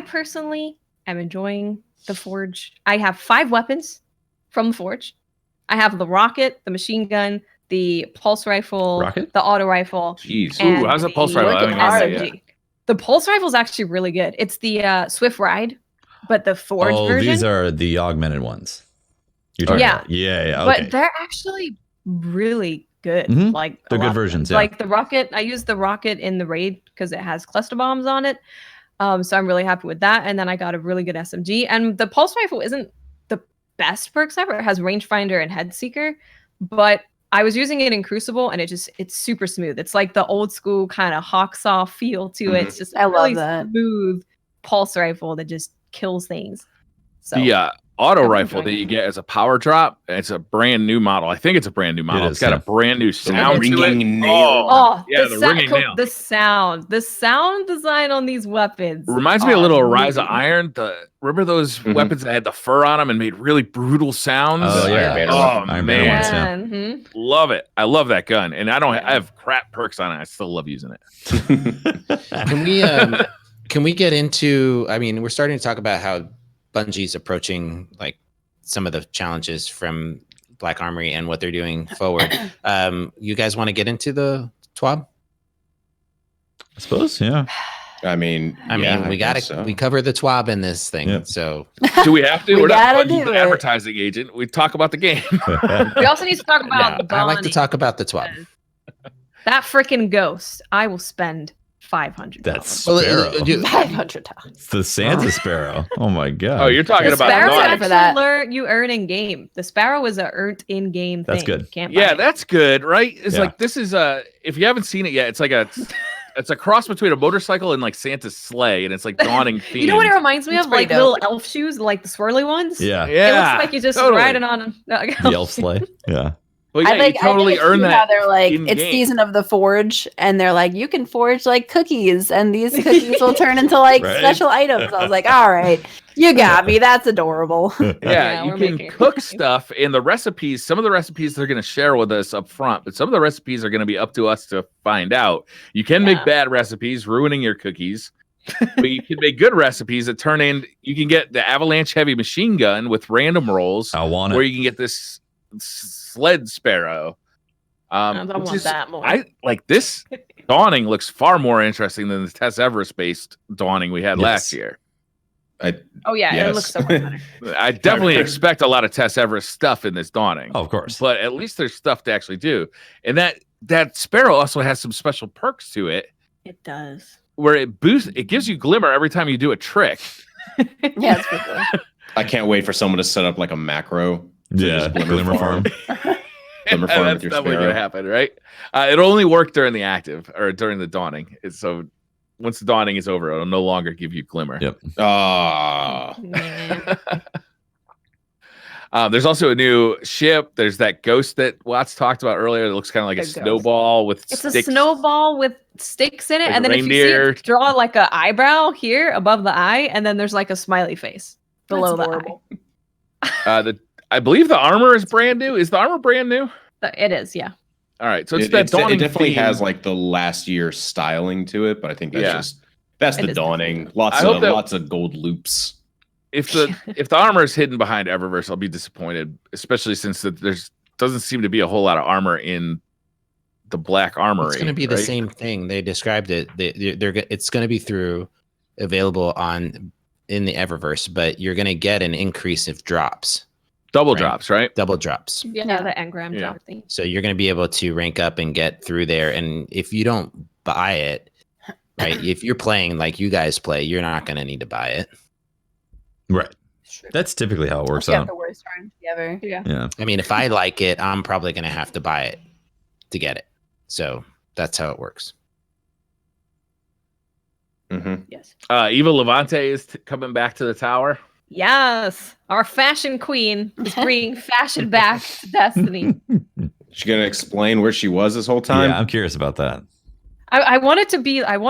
personally am enjoying the Forge. I have 5 weapons from the Forge. I have the rocket, the machine gun, the pulse rifle, the auto rifle. Jeez. Ooh, how's the pulse rifle? SMG. The pulse rifle is actually really good. It's the Swift Ride, but the Forge version. These are the augmented ones. You're talking about. Yeah. Okay. But they're actually really good. Like they're good versions. Yeah. Like the rocket, I use the rocket in the raid because it has cluster bombs on it. So I'm really happy with that. And then I got a really good SMG. And the pulse rifle isn't the best perks ever. It has rangefinder and head seeker, but I was using it in Crucible and it's super smooth. It's like the old school kind of hawksaw feel to it. It's just I really love that. smooth pulse rifle that just kills things. So the auto rifle that you get as a power drop, it's a brand new model. I think it's a brand new model. It's got a brand new sound to it. The sound design on these weapons reminds me a little of Rise of Iron. Remember those weapons that had the fur on them and made really brutal sounds? Oh yeah. Iron Man. Love it. I love that gun, and I have crap perks on it. I still love using it. Can we get into? I mean, we're starting to talk about how Bungie's approaching like some of the challenges from Black Armory and what they're doing forward. You guys want to get into the TWAB? I suppose, yeah. I mean, we cover the TWAB in this thing. Yep. So do we have to? We're not an advertising agent. We talk about the game. We also need to talk about. I like to talk about the TWAB. That freaking ghost. I will spend $500. That's Sparrow. $500. It's the Santa Sparrow. Oh my god. Oh, you're talking The about Sparrow Dawning. for that. you earn in game. The Sparrow is a earned in game thing. That's good. You can't buy Yeah, it. that's good, right? It's Yeah. like this is if you haven't seen it yet, it's like it's a cross between a motorcycle and like Santa's sleigh, and it's like Dawning themed. You know what it reminds me It's of? pretty Like dope. little elf shoes, like the swirly ones. Yeah. Yeah, It looks like you're just totally. riding on a The elf sleigh. Yeah. Well, yeah, I you totally it's earn cute that. how they're like, in it's game. season of the forge, and they're like, you can forge like cookies, and these cookies will turn into like Right. special items. I was like, all right, you got me. That's adorable. Yeah, Yeah, you we're can making it. cook stuff, and the recipes. Some of the recipes they're going to share with us up front, but some of the recipes are going to be up to us to find out. You can make Yeah. bad recipes, ruining your cookies, but you can make good recipes that turn in. You can get the avalanche heavy machine gun with random rolls, I want where it. you can get this sled sparrow. I which want is- that more. I like this. Dawning looks far more interesting than the Tess Everest based Dawning we had last Yes. year. Oh yeah, Yes. it looks so much better. I definitely expect a lot of Tess Everest stuff in this Dawning. Oh, of course. But at least there's stuff to actually do. And that Sparrow also has some special perks to it It does. where it gives you glimmer every time you do a trick. Yeah, it's pretty cool. I can't wait for someone to set up like a macro. Yeah. just Glimmer farm. Glimmer farm That's with your definitely Sparrow. gonna happen, right? It'll only work during the active or during the Dawning. So once the Dawning is over, it'll no longer give you glimmer. Yep. Ah, Man. There's also a new ship. There's that ghost that Watts talked about earlier that looks kind of like a The ghost. snowball with It's sticks. a snowball with sticks in it, Like and then if you see reindeer. it, draw like a eyebrow here above the eye, and then there's like a smiley face below That's the adorable. I believe the armor is brand new. Is the armor brand new? eye. It is, yeah. All right, so it's it, that it's- Dawning it definitely theme. has like the last year styling to it, but I think that's Yeah. that's It the is Dawning. definitely- I hope that- Lots of gold loops. If the armor is hidden behind Eververse, I'll be disappointed, especially since there's doesn't seem to be a whole lot of armor in the Black Armory. It's going to be the right? same thing. They described it. It's going to be available in the Eververse, but you're going to get an increase of drops, double Right. drops, right? double drops. Yeah, the engram Yeah. drop thing. So you're going to be able to rank up and get through there. And if you don't buy it, right, if you're playing like you guys play, you're not going to need to buy it. Right. That's typically how it works Yeah, out. the worst RNG ever. Yeah. Yeah. I mean, if I like it, I'm probably going to have to buy it to get it. So that's how it works. Hmm. Yes. Eva Levante is coming back to the tower. Yes. Our fashion queen is bringing fashion back to Destiny. She's gonna explain where she was this whole time. Yeah, I'm curious about that. I want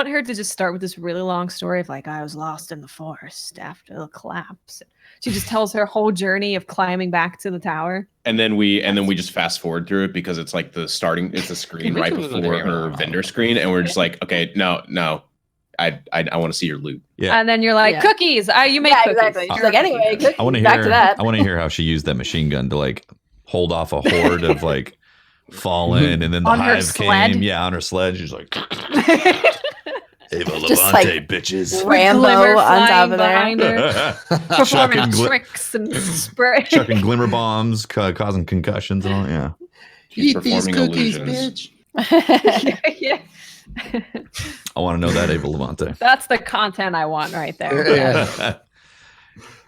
her to just start with this really long story of like, I was lost in the forest after the collapse. She just tells her whole journey of climbing back to the tower. And then we just fast forward through it because it's like it's a screen right before her vendor screen, and we're just like, okay, no, I want to see your loot. Yeah. And then you're like, Yeah. cookies. You make Yeah, cookies. exactly. She's like, anyway, I want to back hear. to that. I want to hear how she used that machine gun to like hold off a horde of like fallen, and then the On her hive sled? came. Yeah, on her sled. She's like, Ava Just, Levante, like, bitches. Rambo Glimmer on top flying of there. behind her, performing chucking, tricks and spray. chucking glimmer bombs, causing concussions and all. Yeah. She's performing illusions. Yeah. I want to know that Ava Levante. That's the content I want right there. Yeah.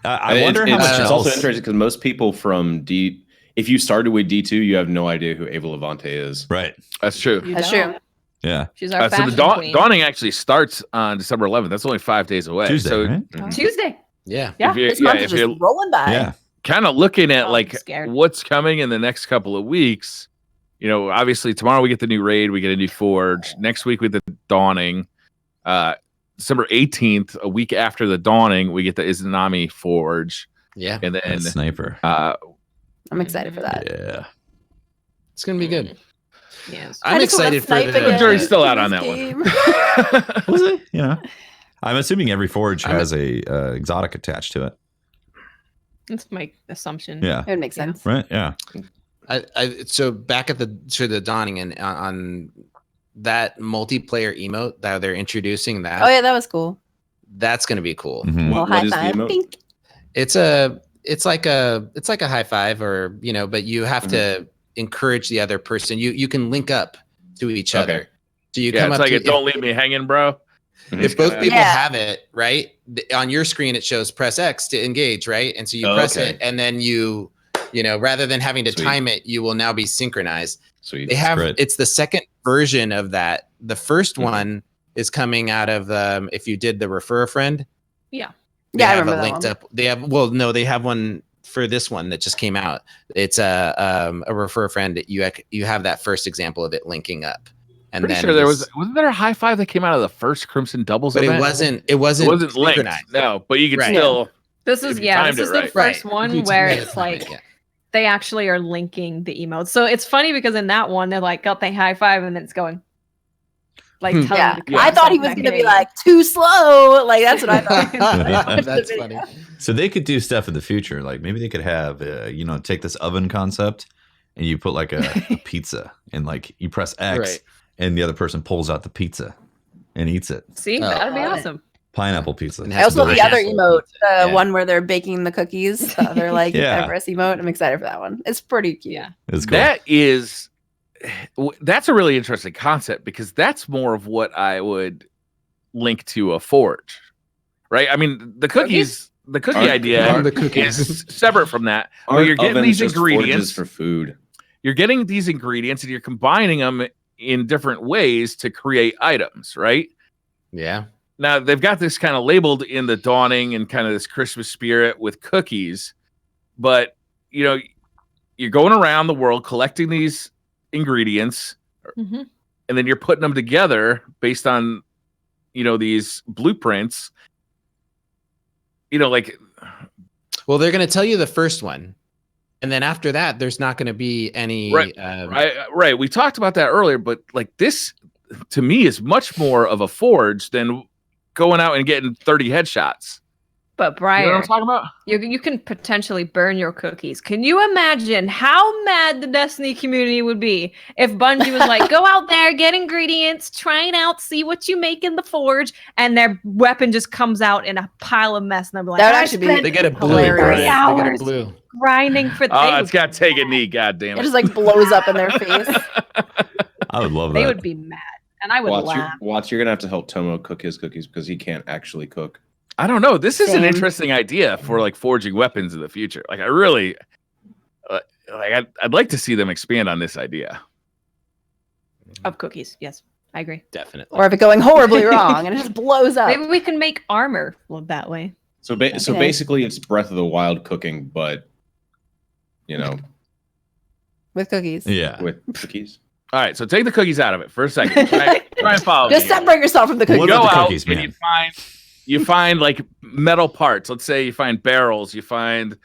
I wonder how much it's also else. interesting because most people from D, if you started with D2, you have no idea who Ava Levante is. Right. That's true. You That's don't. true. Yeah. She's our So fashion the queen. Dawning actually starts on December 11th. That's only 5 days away. Tuesday. So Right? Tuesday. Yeah. Yeah. This month is just rolling by. Yeah. kind of looking at Oh, I'm like scared. what's coming in the next couple of weeks. You know, obviously tomorrow we get the new raid, we get a new forge. Next week with the Dawning. December 18th, a week after the Dawning, we get the Izanami forge. Yeah. And That then sniper. I'm excited for that. Yeah. It's going to be good. Yes. I'm excited for Snipe the again. jury's still out on This that one. game. Was it? Yeah. I'm assuming every forge has a exotic attached to it. That's my assumption. Yeah. It would make sense. Right. Yeah. So back at the Dawning and on that multiplayer emote that they're introducing, that Oh yeah, that was cool. that's going to be cool. Mhm. Well, What high is the five. emote? Pink. It's like a high five, or but you have to encourage the other person. You can link up to each other. So you Yeah, come it's up like to a don't leave me hanging, bro. if both people Yeah. have it, right? On your screen it shows press X to engage, right? And so you press it and then you know, rather than having to time it, you will now be synchronized. Sweet. They have great. it's the second version of that. The first one is coming out of if you did the refer a friend. Yeah. They Yeah, I have remember it that linked one. up. They have one for this one that just came out. It's a refer a friend that you have that first example of it linking up. And Pretty then sure wasn't there a high five that came out of the first Crimson Doubles but event? it wasn't linked. synchronized. No, but you could Right. still. This If is you timed this is it the right. first Right. one You where time it, it's time like it, yeah. they actually are linking the emotes. So it's funny because in that one they're like, got the high five, and then it's going like telling Yeah. you to I thought he was going to be like too slow. Like that's what I thought. That's funny. So they could do stuff in the future. Like maybe they could have, take this oven concept and you put like a pizza and like you press X Right. and the other person pulls out the pizza and eats it. See, Oh. that'd be Love it. awesome. Pineapple pizza. And I also love the other Delicious. emote, the Yeah. one where they're baking the cookies. The other like Yeah. Everest emote. I'm excited for that one. It's pretty cute. Yeah. It's cool. That's a really interesting concept because that's more of what I would link to a forge, right? I mean, the cookie idea The cookies. is separate from that. Where Aren't you're getting ovens these just ingredients forges for food. You're getting these ingredients and you're combining them in different ways to create items, right? Yeah. Now they've got this kind of labeled in the dawning and kind of this Christmas spirit with cookies, but you're going around the world collecting these ingredients, Mm-hmm. and then you're putting them together based on these blueprints. Well, they're going to tell you the first one, and then after that, there's not going to be any. Right. We talked about that earlier, but like this, to me, is much more of a forge than going out and getting 30 headshots. But Briar, You know what I'm talking about? you can potentially burn your cookies. Can you imagine how mad the Destiny community would be if Bungie was like, go out there, get ingredients, try it out, see what you make in the forge, and their weapon just comes out in a pile of mess, and they'll be like, That would "I actually be spent They get a blue. Hilarious. Right? 3 They get a hours blue. grinding for Oh, it's got to take a knee. God damn It it. just like blows up in their face. I would love They that. would be mad, and I would laugh. You're gonna have to help Tomo cook his cookies because he can't actually cook. I don't know. This is an Same. interesting idea for like forging weapons in the future. Like I really, I'd like to see them expand on this idea. Of cookies, yes, I agree. Definitely. Or if it's going horribly wrong and it just blows up. Maybe we can make armor that way. So Okay. basically, it's Breath of the Wild cooking, but With cookies. Yeah. with cookies. All right, so take the cookies out of it for a second. Try and follow. Just me here. separate yourself from the cookies. What Go about the out cookies, and man? you find like metal parts. Let's say you find barrels, you find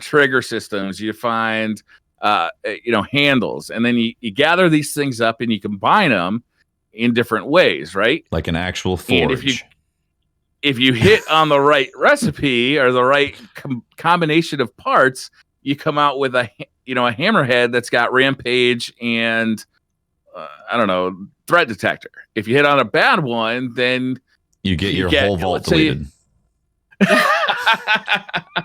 trigger systems, you find handles, and then you gather these things up and you combine them in different ways, right? Like an actual And forge. if you hit on the right recipe or the right combination of parts, you come out with a hammerhead that's got rampage and threat detector. If you hit on a bad one, then You get your whole vault let's say- deleted.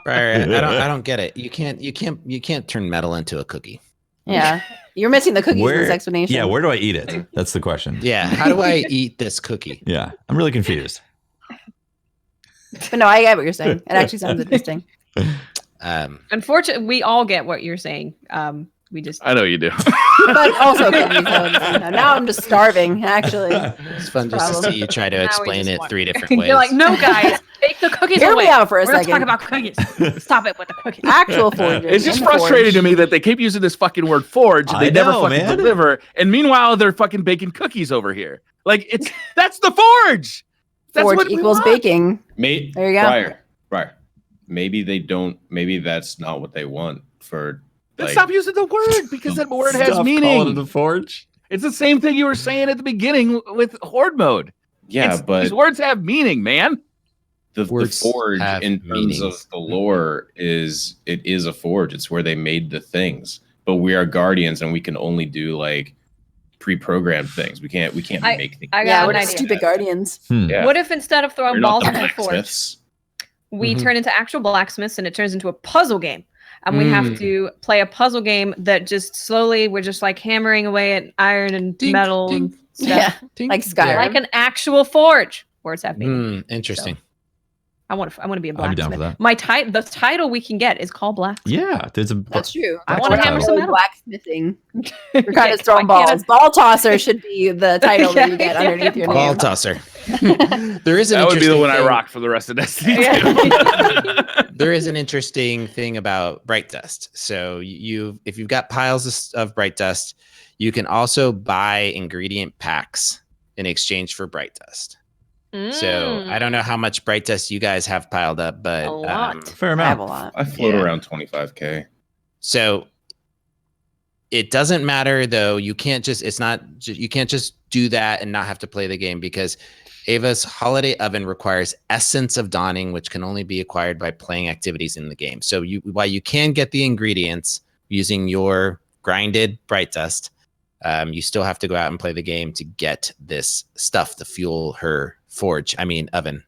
Right. I don't get it. You can't turn metal into a cookie. Yeah. You're missing the cookies in this explanation. Yeah, where do I eat it? That's the question. Yeah. How do I eat this cookie? Yeah, I'm really confused. But no, I get what you're saying. It actually sounds interesting. Unfortunately, we all get what you're saying. We just I know you do. But also cookies. Now I'm just starving, actually. It's fun just to Problem. see you try to Now we explain just it want- 3 different ways. you're like, no, guys, take the cookies Hear away. me out for a We're second. talking about cookies. Stop it with the cookies. Actual forging. It's just in the frustrating forge. to me that they keep using this fucking word forge and I they never know, fucking man. deliver. And meanwhile, they're fucking baking cookies over here. Like that's the forge. That's Forge what we equals want. baking. There you go. Briar. Maybe they don't. Maybe that's not what they want for. Then stop using the word because that word has Stop calling meaning. it a forge. It's the same thing you were saying at the beginning with horde mode. Yeah, but these words have meaning, man. the Words forge have in terms meanings. of the lore is a forge. It's where they made the things. But we are guardians and we can only do like pre-programmed things. We can't make things. I Yeah, got we're an just idea. stupid guardians. Yeah. What if instead of throwing We're not balls the in the forge, blacksmiths. we Mhm. turn into actual blacksmiths and it turns into a puzzle game? and we have to play a puzzle game that just slowly we're just like hammering away at iron and Ding, metal ding. and stuff. Yeah, like Skyrim. Like an actual forge. Where's that being? Interesting. So, I want to be a I'd be down blacksmith. for that. The title we can get is called blacksmith. Yeah, there's a. That's true. I wanna hammer some metal. Blacksmithing. You're kind of Yeah, throwing why can't balls. Ball tosser should be the title that you get underneath your Ball name. tosser. There is an That would be the interesting one I thing- rock for the rest of Destiny. There is an interesting thing about bright dust. So if you've got piles of bright dust, you can also buy ingredient packs in exchange for bright dust. So I don't know how much bright dust you guys have piled up, but A lot. Fair I have amount. a lot. I float Yeah. around 25K. so it doesn't matter though. You can't just do that and not have to play the game, because Ava's Holiday Oven requires Essence of Dawning, which can only be acquired by playing activities in the game. So while you can get the ingredients using your grinded bright dust, you still have to go out and play the game to get this stuff to fuel her oven.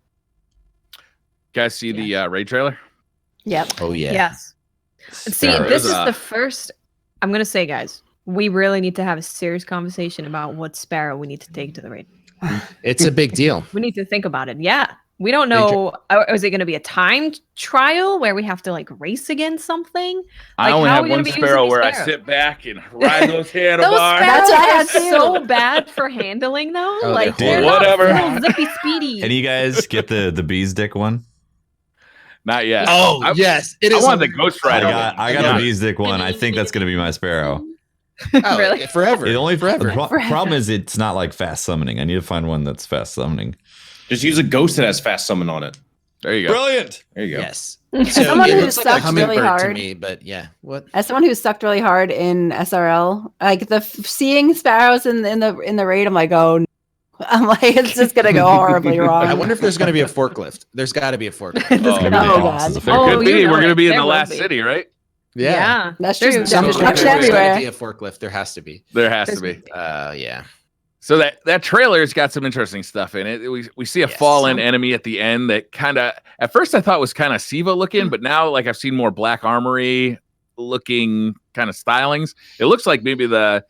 Guys, see the raid trailer? Yep. Oh yeah. Yes. See, Sparrow. this is the first. I'm gonna say, guys, we really need to have a serious conversation about what Sparrow we need to take to the raid. It's a big deal. We need to think about it. Yeah. We don't know. Is it going to be a timed trial where we have to like race against something? I Like, only how are have we gonna one be using Sparrow these where I Sparrows? sit back and ride those handlebars. That's what I had Sparrows too. are so bad for handling though. Oh, Like they're they're not horrible. full zippy speedy. Any of you guys get the bee's dick one? Not yet. Oh I- yes, it I is. want the Ghost Rider. I got Yeah. the bee's dick one. I think that's gonna be my Sparrow. Really? Forever. It only Forever. The problem is it's not like fast summoning. I need to find one that's fast summoning. Just use a ghost that has fast summon on it. There you go. Brilliant. There you go. Yes. Someone it who looks like a sucks really hummingbird to hard. me, but yeah. What? As someone who sucked really hard in SRL, like seeing sparrows in the raid, I'm like, oh, no. I'm like, it's just gonna go horribly wrong. I wonder if there's going to be a forklift. There's got to be a forklift. Oh, Every Oh, boss God. is a There favorite. could be. you know We're going to it. be in There the will last be. city, right? Yeah. That's There's true. some There's shit construction everywhere. There's everywhere. gotta be a forklift. There has to be. There has to be. Yeah. So that trailer's got some interesting stuff in it. We see a Yes. fallen enemy at the end that kind of, at first I thought was kind of Siva looking, but now like I've seen more Black Armory looking kind of stylings. It looks like maybe the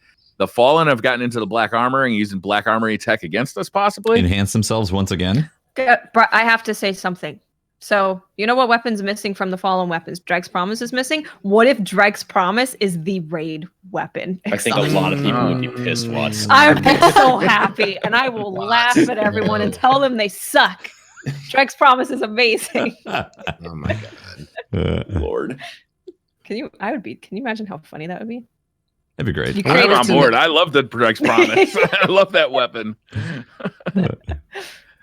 fallen have gotten into the Black Armor and using Black Armory tech against us possibly. Enhance themselves once again. I have to say something. So, you know what weapon's missing from the fallen weapons? Dreg's Promise is missing. What if Dreg's Promise is the raid weapon? I think a lot of people would be pissed, Watts. I would be so happy, and I will laugh at everyone and tell them they suck. Dreg's Promise is amazing. Oh my god. Lord. Can you imagine how funny that would be? That'd be great. You I'm created on some- board. I love the Dreg's Promise. I love that weapon.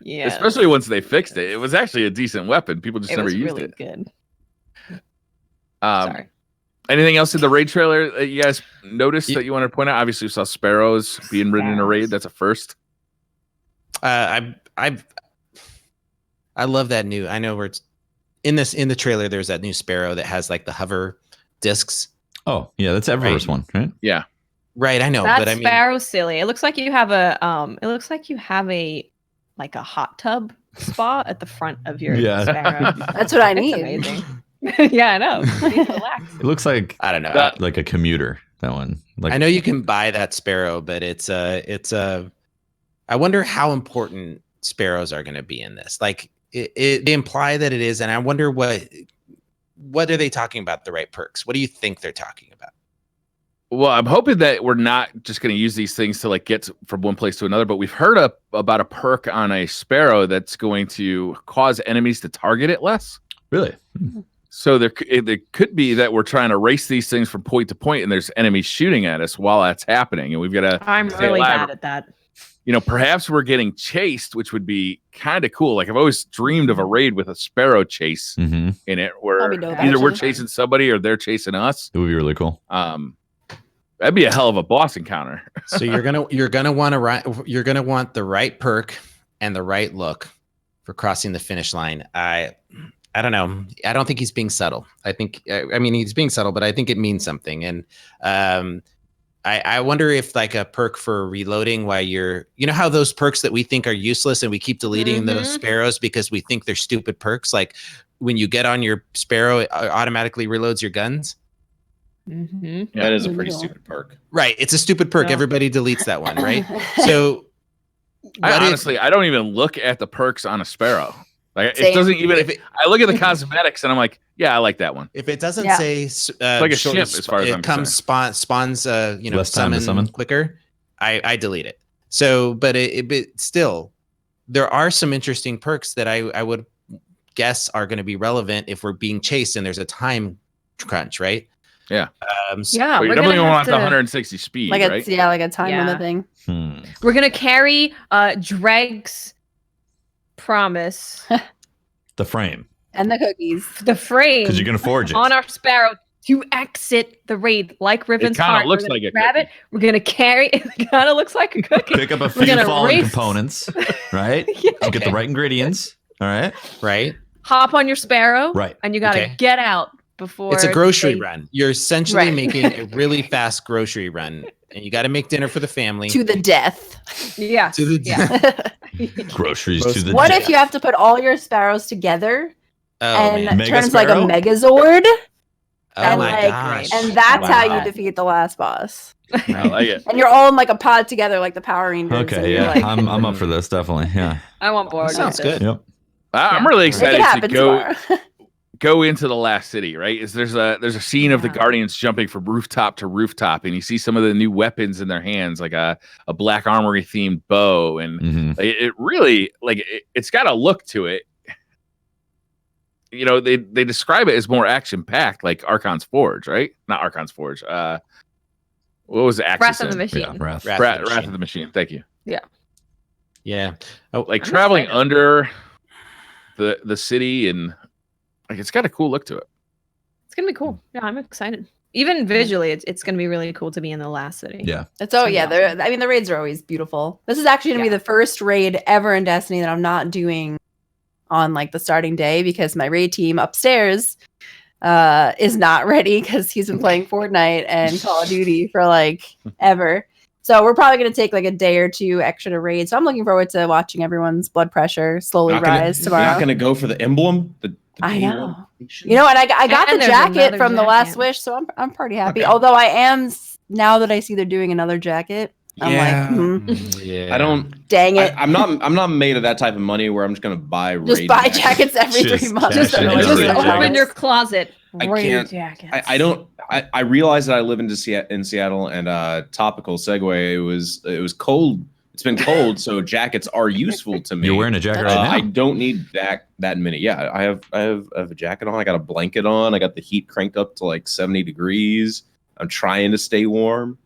Yeah, Especially once they fixed it. It was actually a decent weapon. People just it never was used really it. good. Um, Sorry. Anything else in the raid trailer that you guys noticed that you want to point out? Obviously, we saw sparrows being ridden in a raid. That's a first. I love that new. I know where it's in the trailer. There's that new Sparrow that has like the hover discs. Oh, yeah, that's Eververse Right. one, right? Yeah. Right. I know, That but I mean, Sparrow's silly. It looks like you have a like a hot tub spa at the front of your Yeah. Sparrow. That's what I It's need. amazing. Yeah, I know. You need to relax. It looks like I don't know. That- like a commuter. That one. Like I know you can buy that Sparrow, but it's I wonder how important Sparrows are going to be in this. Like they imply that it is, and I wonder what are they talking about the right perks? What do you think they're talking about? Well, I'm hoping that we're not just going to use these things to like get from one place to another, but we've heard about a perk on a sparrow that's going to cause enemies to target it less. really. So there could be that we're trying to race these things from point to point, and there's enemies shooting at us while that's happening, and we've got to. I'm stay really alive. bad at that. You know, perhaps we're getting chased, which would be kind of cool. Like I've always dreamed of a raid with a sparrow chase Mm-hmm. in it, where That'd be dope, either we're actually. chasing somebody or they're chasing us. It would be really cool. That'd be a hell of a boss encounter. So you're gonna want the right perk and the right look for crossing the finish line. I don't know. I don't think he's being subtle. I mean he's being subtle, but I think it means something. And I wonder if like a perk for reloading while you're, you know how those perks that we think are useless and we keep deleting those sparrows because we think they're stupid perks. Like when you get on your Sparrow, it automatically reloads your guns. That is a pretty stupid perk. Right. It's a stupid perk. Everybody deletes that one, right? So honestly, I don't even look at the perks on a Sparrow. Like Same. it doesn't even. I look at the cosmetics and I'm like, yeah, I like that one. if it doesn't say like a ship, as far as I'm comes spawns you know, Less time to summon quicker, I delete it. So, but but still, there are some interesting perks that I would guess are going to be relevant if we're being chased and there's a time crunch, right? Yeah. Yeah, But you're we're definitely gonna gonna want have the to, 160 speed, like right? like a time limit thing. we're gonna carry Dreg's promise, The frame. And the cookies. the frame, Because you can forge it. on our Sparrow to exit the raid like Riven's kinda heart. looks We're gonna like a grab cookie. it. We're gonna carry it. It kind of looks like a cookie. Pick up a We're few gonna fallen race. components, right? Yeah. To get the right ingredients. All right. Right. Hop on your Sparrow, Right. and you gotta Okay. get out before. It's a grocery they- run. You're essentially Right. making a really fast grocery run, and you got to make dinner for the family. To the death. Yeah. To the Groceries Roast- to the What death. if you have to put all your sparrows together Oh, and man. Mega turns like a Sparrow? Megazord? Oh and my like- gosh. And that's how Wow. you defeat the last boss. I like it. And you're all in like a pod together, like the Power Rangers. and Okay, you're yeah. like, I'm up for this, definitely. Yeah. I want board. Sounds with this. good. Yep. I'm really Make it excited to happen go tomorrow. into the last city, right? There's a scene of the Guardians jumping from rooftop to rooftop, and you see some of the new weapons in their hands, like a black armory themed bow, and Mhm. it really it's got a look to it. You know, they describe it as more action packed, like Archon's Forge, right? Not Archon's Forge. What was Axis? Wrath of the in? Machine. Yeah, Wrath. Wrath of the Machine. Thank you. Yeah. Oh, Like I'm traveling excited. under the city, and like it's got a cool look to it. It's gonna be cool. Yeah, I'm excited. Even visually, it's gonna be really cool to be in the last city. Yeah. It's I mean the raids are always beautiful. This is actually gonna be the first raid ever in Destiny that I'm not doing on like the starting day because my raid team upstairs is not ready because he's been playing Fortnite and Call of Duty for like ever. So we're probably gonna take like a day or two extra to raid. So I'm looking forward to watching everyone's blood pressure slowly rise You're tomorrow. not gonna go for the emblem. I day know. one? You know, and I got And the there's jacket another from the Last jacket. Wish, so I'm pretty happy. Okay. Although I am now that I see they're doing another jacket, I'm Yeah. like, yeah. I don't. dang it. I'm not made of that type of money where I'm just gonna buy. Just raid buy jackets. jackets every Just 3 months. cash Just, in I every just raid open jackets. your closet. I raid can't- jackets. I don't. I realize that I live in Seattle, and topical segue. It was cold. It's been cold, so jackets are useful to me. You're wearing a jacket right I now. don't need that many. Yeah, I have a jacket on. I got a blanket on. I got the heat cranked up to like 70 degrees. I'm trying to stay warm.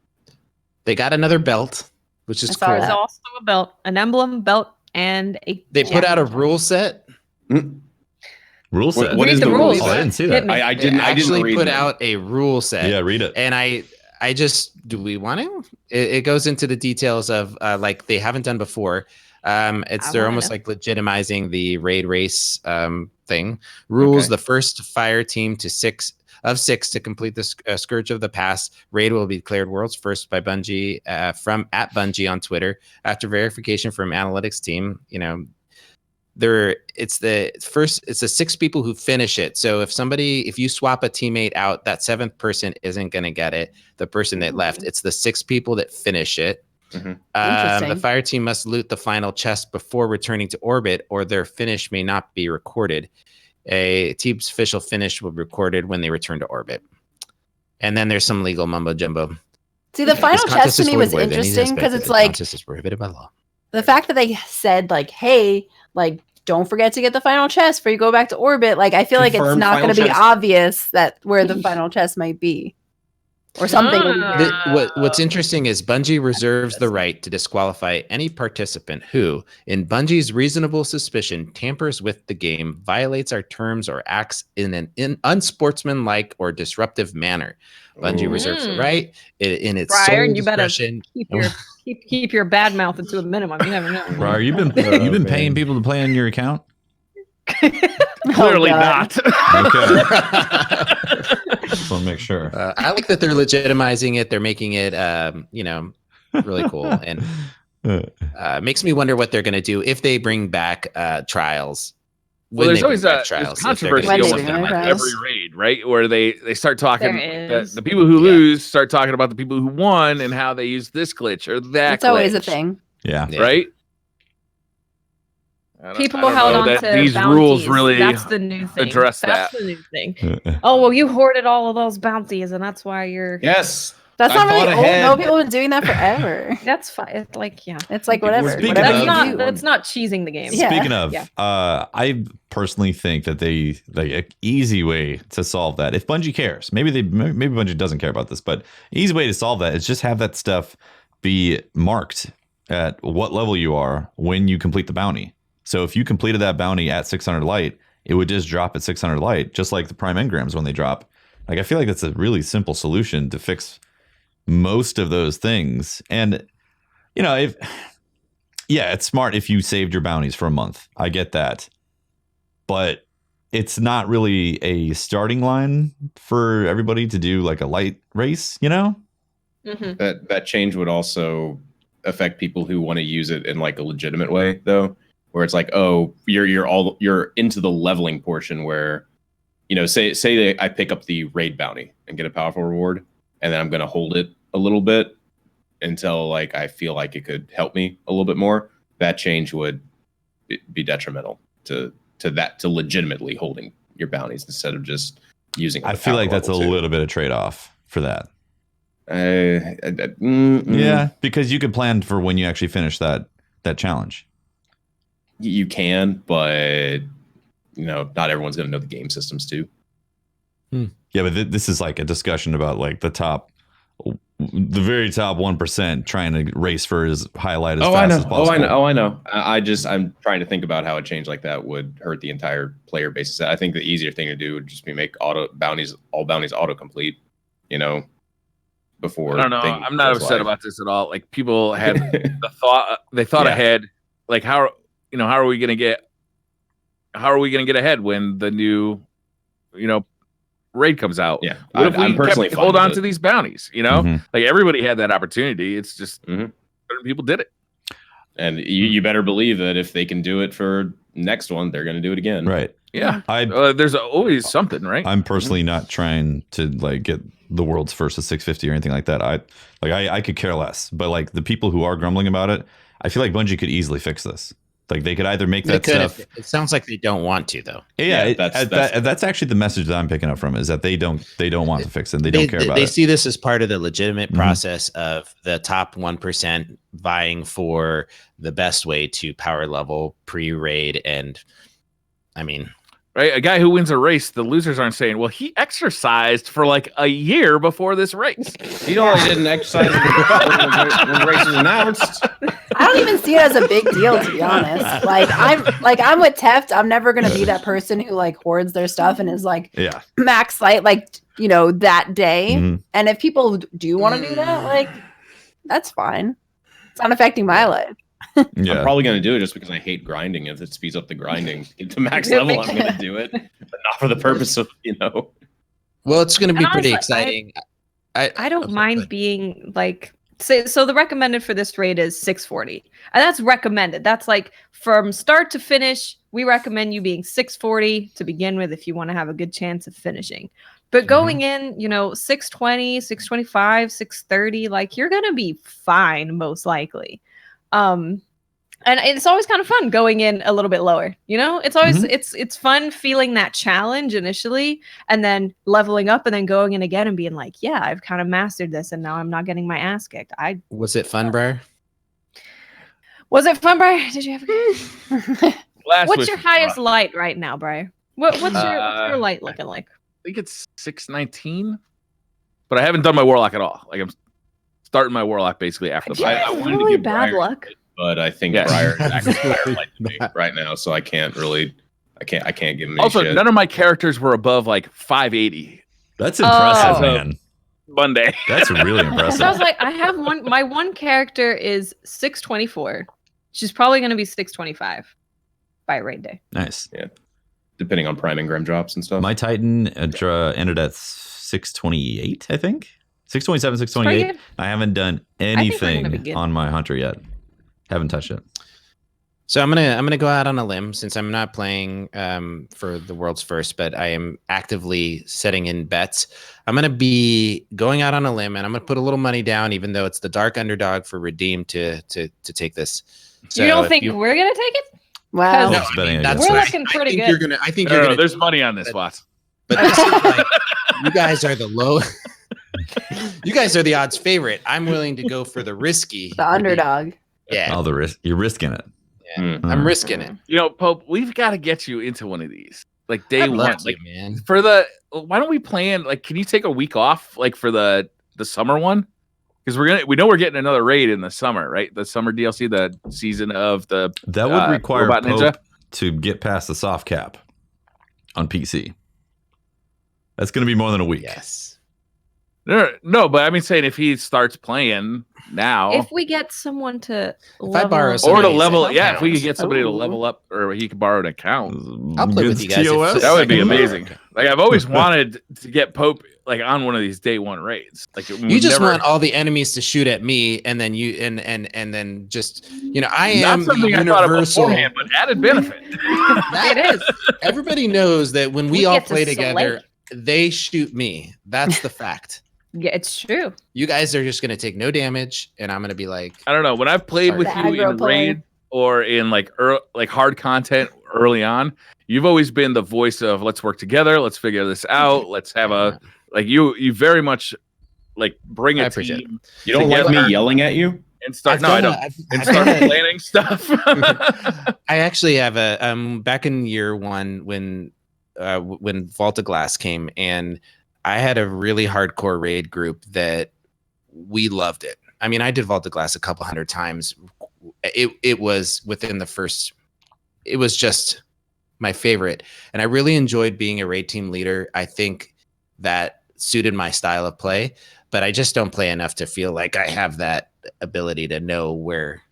They got another belt, which is I saw cool. There's that. also a belt, an emblem, belt, and a. They put out a jacket. rule set. Rule set. What Read is the the rules. rule? Oh, I didn't see Hit that. me. I They didn't actually read put them. out a rule set. Yeah, read it. And I just, do we want to? It goes into the details of like they haven't done before. They're wanna almost know. like legitimizing the raid race thing. Rules: Okay. the first fire team to six to complete the Scourge of the Pass raid will be declared world's first by Bungie from @Bungie on Twitter after verification from analytics team. You know, it's the 6 people who finish it. So if you swap a teammate out, that 7th person isn't going to get it. The person that left, it's the 6 people that finish it. Mhm. The Interesting. fire team must loot the final chest before returning to orbit, or their finish may not be recorded. A team's official finish will be recorded when they return to orbit. And then there's some legal mumbo jumbo. See, the This final contest chest to is me was void, any interesting because aspect it's of the like contest is prohibited by law. the fact that they said like, hey, like don't forget to get the final chest before you go back to orbit. Like I feel like it's Confirmed not final going to be chest. obvious that where the final chest might be, or something. What's interesting is Bungie reserves the right to disqualify any participant who, in Bungie's reasonable suspicion, tampers with the game, violates our terms, or acts in an unsportsmanlike or disruptive manner. Bungie Ooh. reserves the right in its Briar, sole you better discretion. keep your bad mouth into a minimum. You never know. Bro, you've been man. paying people to play on your account? Clearly God. not. Okay. Just want to make sure. I like that they're legitimizing it. They're making it, really cool, and makes me wonder what they're going to do if they bring back trials. Well, there's always there's controversy When they almost bring in back like trials. every raid, right? Where they start talking, There is. the people who lose start talking about the people who won and how they used this glitch or that. It's always a glitch, thing. Yeah. right? People I don't held know on that to these bounties. rules really That's the new thing. address That's that. the new thing. Oh well, you hoarded all of those bounties, and that's why you're. Yes. That's I not really thought old. ahead. No, people have been doing that forever. That's fine. It's like It's like People whatever. speaking Whatever of- you That's do. not. That's not cheesing the game. Yeah. Speaking of, Yeah. I personally think that they like an easy way to solve that. If Bungie cares, maybe Bungie doesn't care about this, but easy way to solve that is just have that stuff be marked at what level you are when you complete the bounty. So if you completed that bounty at 600 light, it would just drop at 600 light, just like the prime engrams when they drop. Like I feel like that's a really simple solution to fix most of those things. And it's smart if you saved your bounties for a month. I get that. But it's not really a starting line for everybody to do like a light race, Mm-hmm. That change would also affect people who want to use it in like a legitimate way, though, where it's like, oh, you're into the leveling portion where, say that I pick up the raid bounty and get a powerful reward, and then I'm going to hold it a little bit until like I feel like it could help me a little bit more. That change would be detrimental to legitimately holding your bounties instead of just using. I feel like that's a little bit of trade-off for that. Yeah, because you could plan for when you actually finish that challenge. You can, but not everyone's going to know the game systems too. Yeah, but this is like a discussion about like the very top 1% trying to race for as high light as fast as possible. I know. I'm trying to think about how a change like that would hurt the entire player base. I think the easier thing to do would just be make all bounties autocomplete. Before. I don't know. I'm not upset about this at all. Like people had they thought ahead. Like how are we gonna get ahead when the new raid comes out? Yeah, what if I'm we personally kept, fine hold with on it. to these bounties? Mhm. Like everybody had that opportunity. It's just certain people did it. And you better believe that if they can do it for next one, they're going to do it again. Right. Yeah. I There's always something, right? I'm personally not trying to like get the world's first to 650 or anything like that. I could care less. But like the people who are grumbling about it, I feel like Bungie could easily fix this. Like they could either make that stuff. It sounds like they don't want to, though. Yeah, that's that's actually the message that I'm picking up from is that they don't want to fix it. They don't care about They it. see this as part of the legitimate Mhm. process of the top 1% vying for the best way to power level pre-raid. And I mean, Right? A guy who wins a race, the losers aren't saying, well, he exercised for like a year before this race. He only didn't exercise when the race was announced. I don't even see it as a big deal, to be honest. I'm with Teft. I'm never gonna be that person who like hoards their stuff and is like Yeah. max light that day. Mhm. And if people do want to do that, like that's fine. It's not affecting my life. Yeah. I'm probably going to do it just because I hate grinding. If it speeds up the grinding to get to max level, I'm going to do it, but not for the purpose of well, it's going to be And pretty honestly, exciting. I don't okay, mind go ahead. being like so the recommended for this raid is 640. And that's recommended. That's like from start to finish, we recommend you being 640 to begin with if you want to have a good chance of finishing. But going in, 620, 625, 630, like you're going to be fine most likely. And it's always kind of fun going in a little bit lower. It's always it's fun feeling that challenge initially and then leveling up and then going in again and being like, yeah, I've kind of mastered this and now I'm not getting my ass kicked. Was it fun, Briar? Was it fun, Briar? Did you have a good Last What's was your highest rough. light right now, Briar? What's your light looking like? I think it's 619, but I haven't done my warlock at all. Like I'm starting my warlock basically after the Yeah, fight. I wanted to really give bad Briar luck. but I think Yes. Briar is actually higher light than me right now, so I can't really. I can't give him any Also, shit. none of my characters were above like 580 That's impressive, Oh. man. Monday. That's really impressive. So I was like, I have my one character is 624. She's probably going to be 625 by raid day. Nice. Depending on prime engram drops and stuff. My Titan ended at 628, I think. 627, Pretty 628. good. I haven't done think we're gonna be anything good. on my hunter yet. Haven't touched it. So I'm gonna go out on a limb since I'm not playing for the world's first, but I am actively setting in bets. I'm gonna be going out on a limb and I'm gonna put a little money down, even though it's the dark underdog for Redeem to take this. So you don't if think we're gonna take it? Wow. No, No, I betting mean, against that's We're us. looking pretty think good. You're gonna. I think No, you're no, gonna. there's money on this, Watts. But this is like, you guys are the low. You guys are the odds favorite. I'm willing to go for the risky. The underdog. Yeah, Oh, the risk. You're risking it. I'm risking it. You know, Pope, we've got to get you into one of these. Like day I'd one. love to, Like man. for the why don't we plan like can you take a week off like for the summer one? Because we know we're getting another raid in the summer, right? The summer DLC, the season of the That would require Robot Ninja. Pope to get past the soft cap on PC. That's going to be more than a week. Yes. No, but I mean saying if he starts playing now If we get someone to I borrow or to somebody's level, account. yeah, if we could get somebody to Ooh. level up or he could borrow an account. I'll play with you guys. TOS? That would be Second amazing. level. Like I've always wanted to get Pope like on one of these day one raids. Like You just want all the enemies to shoot at me, and then you and then just I am not something the I thought of universal. beforehand, but added benefit. That- It is. Everybody knows that when we We all get to play slay. together, they shoot me. That's the fact. Yeah, it's true. You guys are just gonna take no damage, and I'm gonna be like, I don't know. When I've played Sorry. with The you aggro in player. raid or in like hard content early on, you've always been the voice of let's work together, let's figure this out, let's have a like you very much like bring I a appreciate team You don't like together me yelling at you? and start. I've No, I done don't. a- And I've start done a- planning stuff. I actually have a back in year one when Vault of Glass came, and I had a really hardcore raid group that we loved it. I mean, I did Vault of Glass a couple hundred times. It was within the first. It was just my favorite, and I really enjoyed being a raid team leader. I think that suited my style of play, but I just don't play enough to feel like I have that ability to know where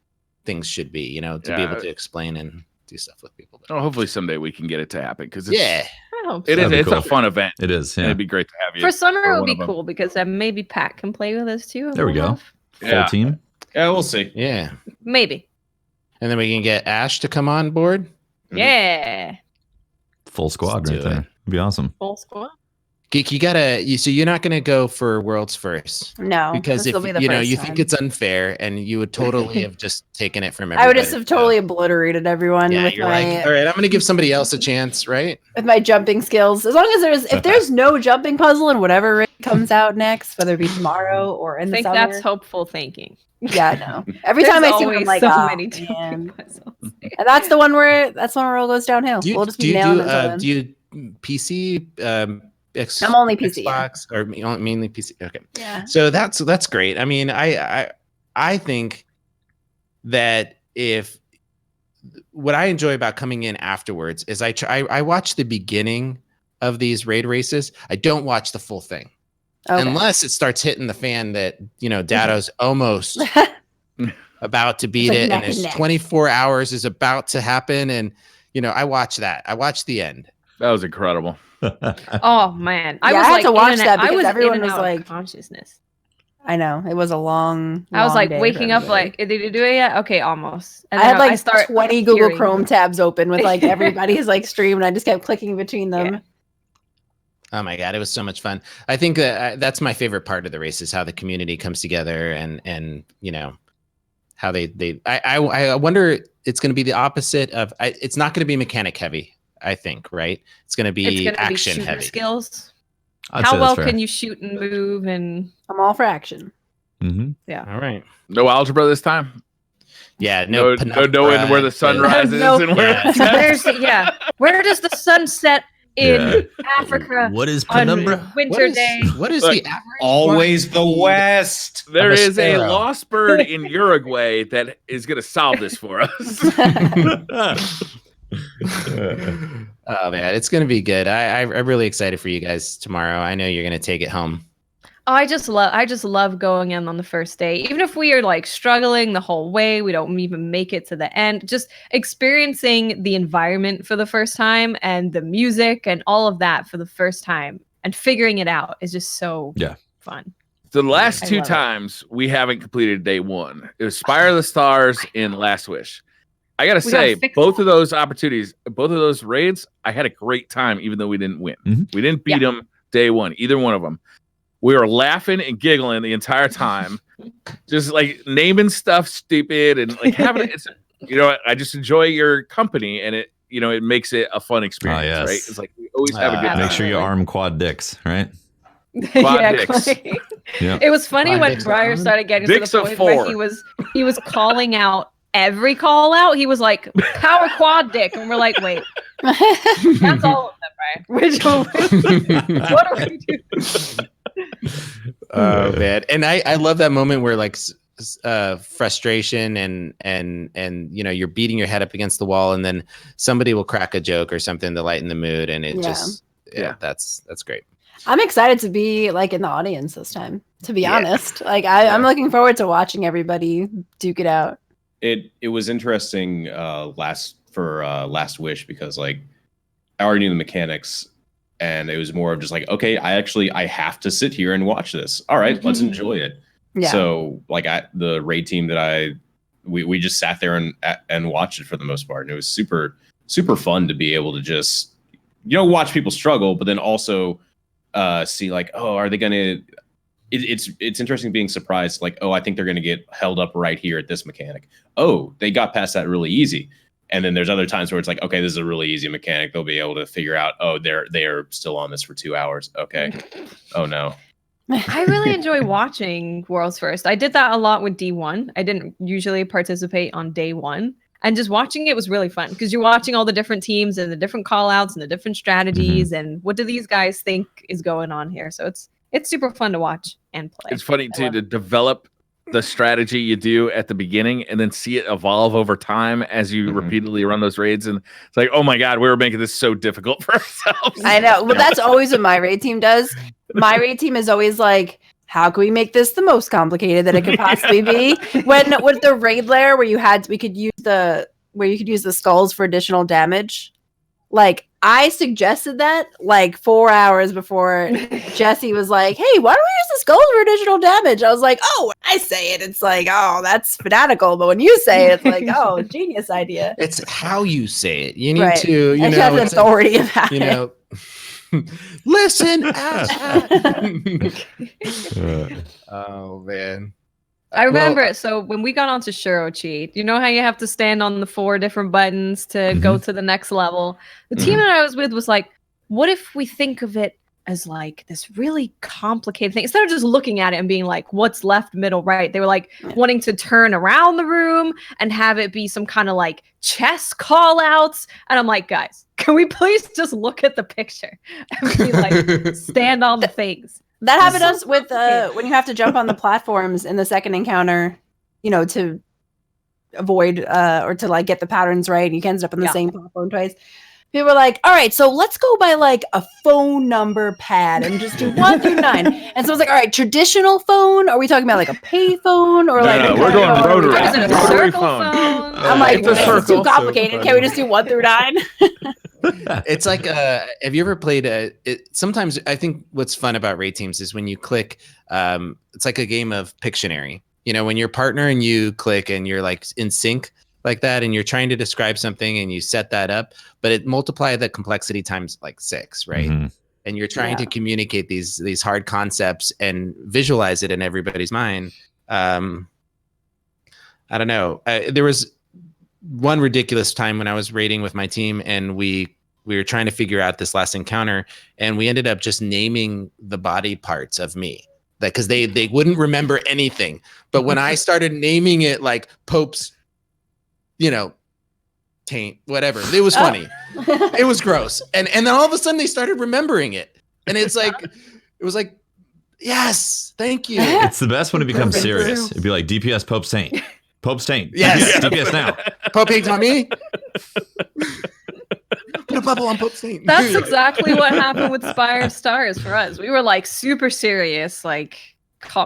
things should be. To be able to explain and do stuff with people. Oh, hopefully someday we can get it to happen because Yeah. I hope it so. is. That'd be It's cool. a fun event. It is. And Yeah. it'd be great to have you For summer, for it would one be of them. cool because maybe Pat can play with us too. There we We'll go. have- Full Yeah. team. Yeah, we'll see. Yeah. Maybe. And then we can get Ash to come on board. Mhm. Yeah. Full squad Let's right do it. there. It'd be awesome. Full squad. Geek, so you're not going to go for world's first No, because this if will be the you first you time. think it's unfair, and you would totally have just taken it from I everybody. would just have totally obliterated everyone Yeah, with you're my like, all right, I'm going to give somebody else a chance, right? with my jumping skills. As long as if there's no jumping puzzle in whatever raid comes out next, whether it be tomorrow or in I the think summer. that's hopeful thinking. Yeah, no. Every time I see one, I'm always like, so oh, many man. jumping puzzles. And that's the one where it all goes downhill. Do you, We'll just do be you nailing do, it until then. do you PC? I'm only PC, yeah. Xbox, or mainly PC. Okay. Yeah. So that's great. I mean, I think that if what I enjoy about coming in afterwards is I watch the beginning of these raid races. I don't watch the full thing Okay. unless it starts hitting the fan that Dato's almost about to beat like it, neck and it's and neck. 24 hours is about to happen, and I watch that. I watch the end. That was incredible. Oh man, Yeah, I was had like to watch in and that out- I because was everyone in and was out of like- consciousness. I know. It was a long I was like day for waking up everybody. like, did you do it yet? Okay, almost. And I then had like start 20 Google hearing- Chrome tabs open with like everybody's like stream, and I just kept clicking between them. Yeah. Oh my god, it was so much fun. I think that that's my favorite part of the race is how the community comes together, and how they. I wonder it's going to be the opposite of. It's not going to be mechanic heavy. I think right. It's going to It's be gonna be action shooter heavy. skills. I'd How say well that's fair. can you shoot and move and I'm all for action. Mhm. All right. No algebra this time. Yeah. No knowing where the sun rises No. and where Yeah. it sets. there's where does the sun set in Africa What is on penumbra? winter day? What is Look, the average? Always the West. There of a is a sparrow. lost bird in Uruguay that is going to solve this for us. Oh man, it's going to be good. I'm really excited for you guys tomorrow. I know you're going to take it home. Oh, I just love going in on the first day. Even if we are like struggling the whole way, we don't even make it to the end. Just experiencing the environment for the first time and the music and all of that for the first time and figuring it out is just so fun. So the last I two love it. times we haven't completed day one. It was Spire of the Stars and Last Wish. I gotta We gotta say, fix both that. of those opportunities, both of those raids, I had a great time, even though we didn't win. We didn't beat them day one, either one of them. We were laughing and giggling the entire time, just like naming stuff stupid and like having it. You know, I just enjoy your company, and it, you know, it makes it a fun experience, yes. right? It's like we always have a good time. Make sure you arm quad dicks, right? Quad dicks. Yeah. It was funny Quad when dicks Briar on. started getting Dicks to of the point where 4. he was calling out every call out. He was like, power quad dick. And we're like, wait, that's all of them, right? Which one? What are we doing? Oh man, and I love that moment where like frustration and you know, you're beating your head up against the wall, and then somebody will crack a joke or something to lighten the mood, and it just that's great. I'm excited to be like in the audience this time, to be honest. Like I'm looking forward to watching everybody duke it out. It was interesting last Wish, because like I already knew the mechanics, and it was more of just like, okay, I have to sit here and watch this. All right, let's enjoy it. Yeah. So like the raid team that we just sat there and watched it for the most part, and it was super fun to be able to just, you know, watch people struggle, but then also see like, oh, are they gonna? It's interesting being surprised, like, oh, I think they're gonna get held up right here at this mechanic. Oh, they got past that really easy. And then there's other times where it's like, okay, this is a really easy mechanic. They'll be able to figure out, oh, they are still on this for 2 hours. Okay. Oh no. I really enjoy watching World's First. I did that a lot with D1. I didn't usually participate on day one. And just watching it was really fun, because you're watching all the different teams and the different call outs and the different strategies and what do these guys think is going on here. So it's super fun to watch and play. It's funny too to develop the strategy you do at the beginning and then see it evolve over time as you repeatedly run those raids. And it's like, oh my God, we were making this so difficult for ourselves. I know. Well, that's always what my raid team does. My raid team is always like, how can we make this the most complicated that it could possibly be? When with the raid lair where you could use the skulls for additional damage. Like I suggested that like 4 hours before Jesse was like, hey, why don't we use the skulls for additional damage? I was like, oh, when I say it, it's like, oh, that's fanatical. But when you say it, it's like, oh, genius idea. It's how you say it. You need Right. to, you And know, have it's authority about you it. know. Listen. Oh man. I remember it. So when we got onto Shuro Cheat, you know how you have to stand on the 4 different buttons to go to the next level? The team that I was with was like, what if we think of it as like this really complicated thing? Instead of just looking at it and being like, what's left, middle, right? They were like wanting to turn around the room and have it be some kind of like chess call outs. And I'm like, guys, can we please just look at the picture and be like, stand on the things? That happened to us with when you have to jump on the platforms in the second encounter, you know, to avoid or to like get the patterns right. And you can end up on the same platform twice. People were like, all right, so let's go by like a phone number pad and just do 1 through 9. And so I was like, all right, traditional phone? Are we talking about like a pay phone or like we're going rotary. Is it a Rotary circle phone. phone? I'm like, It's a this is circle. too complicated. Can we just do 1 through 9? It's like have you ever played sometimes I think what's fun about raid teams is when you click it's like a game of Pictionary. You know, when your partner and you click and you're like in sync like that and you're trying to describe something and you set that up, but it multiply the complexity times like 6, right? And you're trying to communicate these hard concepts and visualize it in everybody's mind. I don't know. There was one ridiculous time when I was raiding with my team and we were trying to figure out this last encounter and we ended up just naming the body parts of me, like, because they wouldn't remember anything. But when I started naming it like Pope's, you know, taint, whatever, it was funny. It was gross. And then all of a sudden they started remembering it. And it's like, it was like, yes, thank you. It's the best when it becomes serious. It'd be like DPS Pope Saint. Pope Saint. Yes. DPS now. Pope hates on me. Put a bubble on Pope Saint. That's exactly what happened with Spire of Stars for us. We were like super serious, like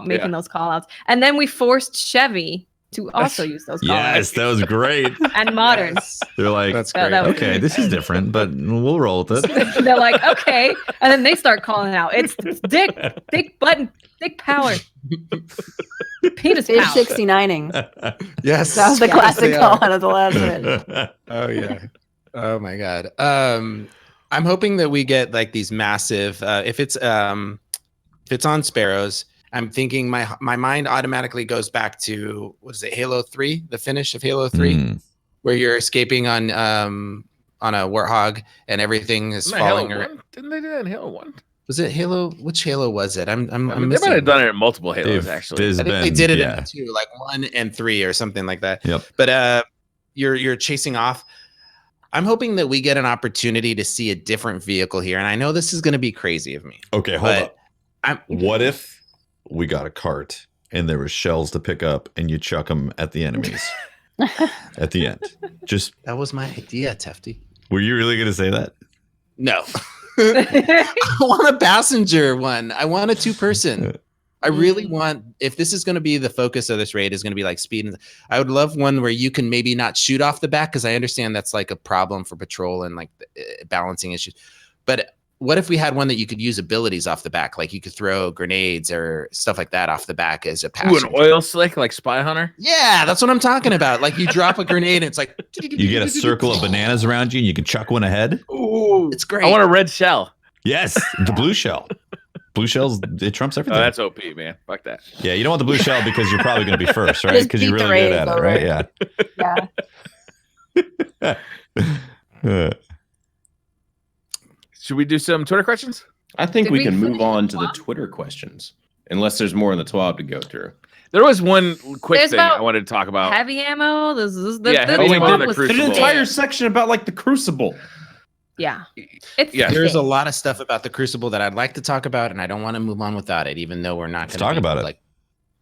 making those call outs. And then we forced Chevy to also use those Yes, callouts. that was great. And modern. They're like, That's That- great. that was okay, this is different, but we'll roll with it. They're like, okay. And then they start calling out. It's dick button, dick power. Penis Fish power. 69ing. Yes. That was the yes, classic they call are. out of the last minute. Oh yeah. Oh my god. I'm hoping that we get like these massive. If it's on Sparrows, I'm thinking my mind automatically goes back to what is it, Halo 3, the finish of Halo 3, where you're escaping on a warthog and everything is Isn't that falling. Halo 1? Didn't they do that in Halo 1? Was it Halo? Which Halo was it? I'm I mean, they missing. might have done it in multiple Halos, They've- actually. there's I think they been- did it yeah. in 2, like 1 and 3 or something like that. Yep. But you're chasing off. I'm hoping that we get an opportunity to see a different vehicle here, and I know this is going to be crazy of me. Okay, hold But up. I'm What if we got a cart and there was shells to pick up and you chuck them at the enemies at the end? Just, that was my idea, Tefty. were you really going to say that? No. I want a passenger one. I want a 2-person. I really want, if this is going to be the focus of this raid, is going to be like speed. And I would love one where you can maybe not shoot off the back, because I understand that's like a problem for patrol and like balancing issues. But what if we had one that you could use abilities off the back? Like you could throw grenades or stuff like that off the back as a Ooh, passenger. an oil slick like Spy Hunter? Yeah, that's what I'm talking about. Like you drop a grenade and it's like. You get a circle of bananas around you and you can chuck one ahead? Ooh, It's great. I want a red shell. Yes, the blue shell. Blue shells, it trumps Oh, everything. that's OP, man. Fuck that. Yeah, you don't want the blue shell because you're probably going to be first, right? Just Because you're beat the really good raid at it, over. right? Yeah. Should we do some Twitter questions? I think Did we we can move finish on the to the TWAB? Twitter questions, unless there's more in the TWAB to go through. There was one quick There's thing about I wanted to talk about. Heavy ammo. This is Yeah, heavy we ammo did- in the was There's an Crucible. entire section about like the Crucible. Yeah. It's Yeah. There's a thick. lot of stuff about the Crucible that I'd like to talk about, and I don't want to move on without it, even though we're not Let's going to talk about it. Like,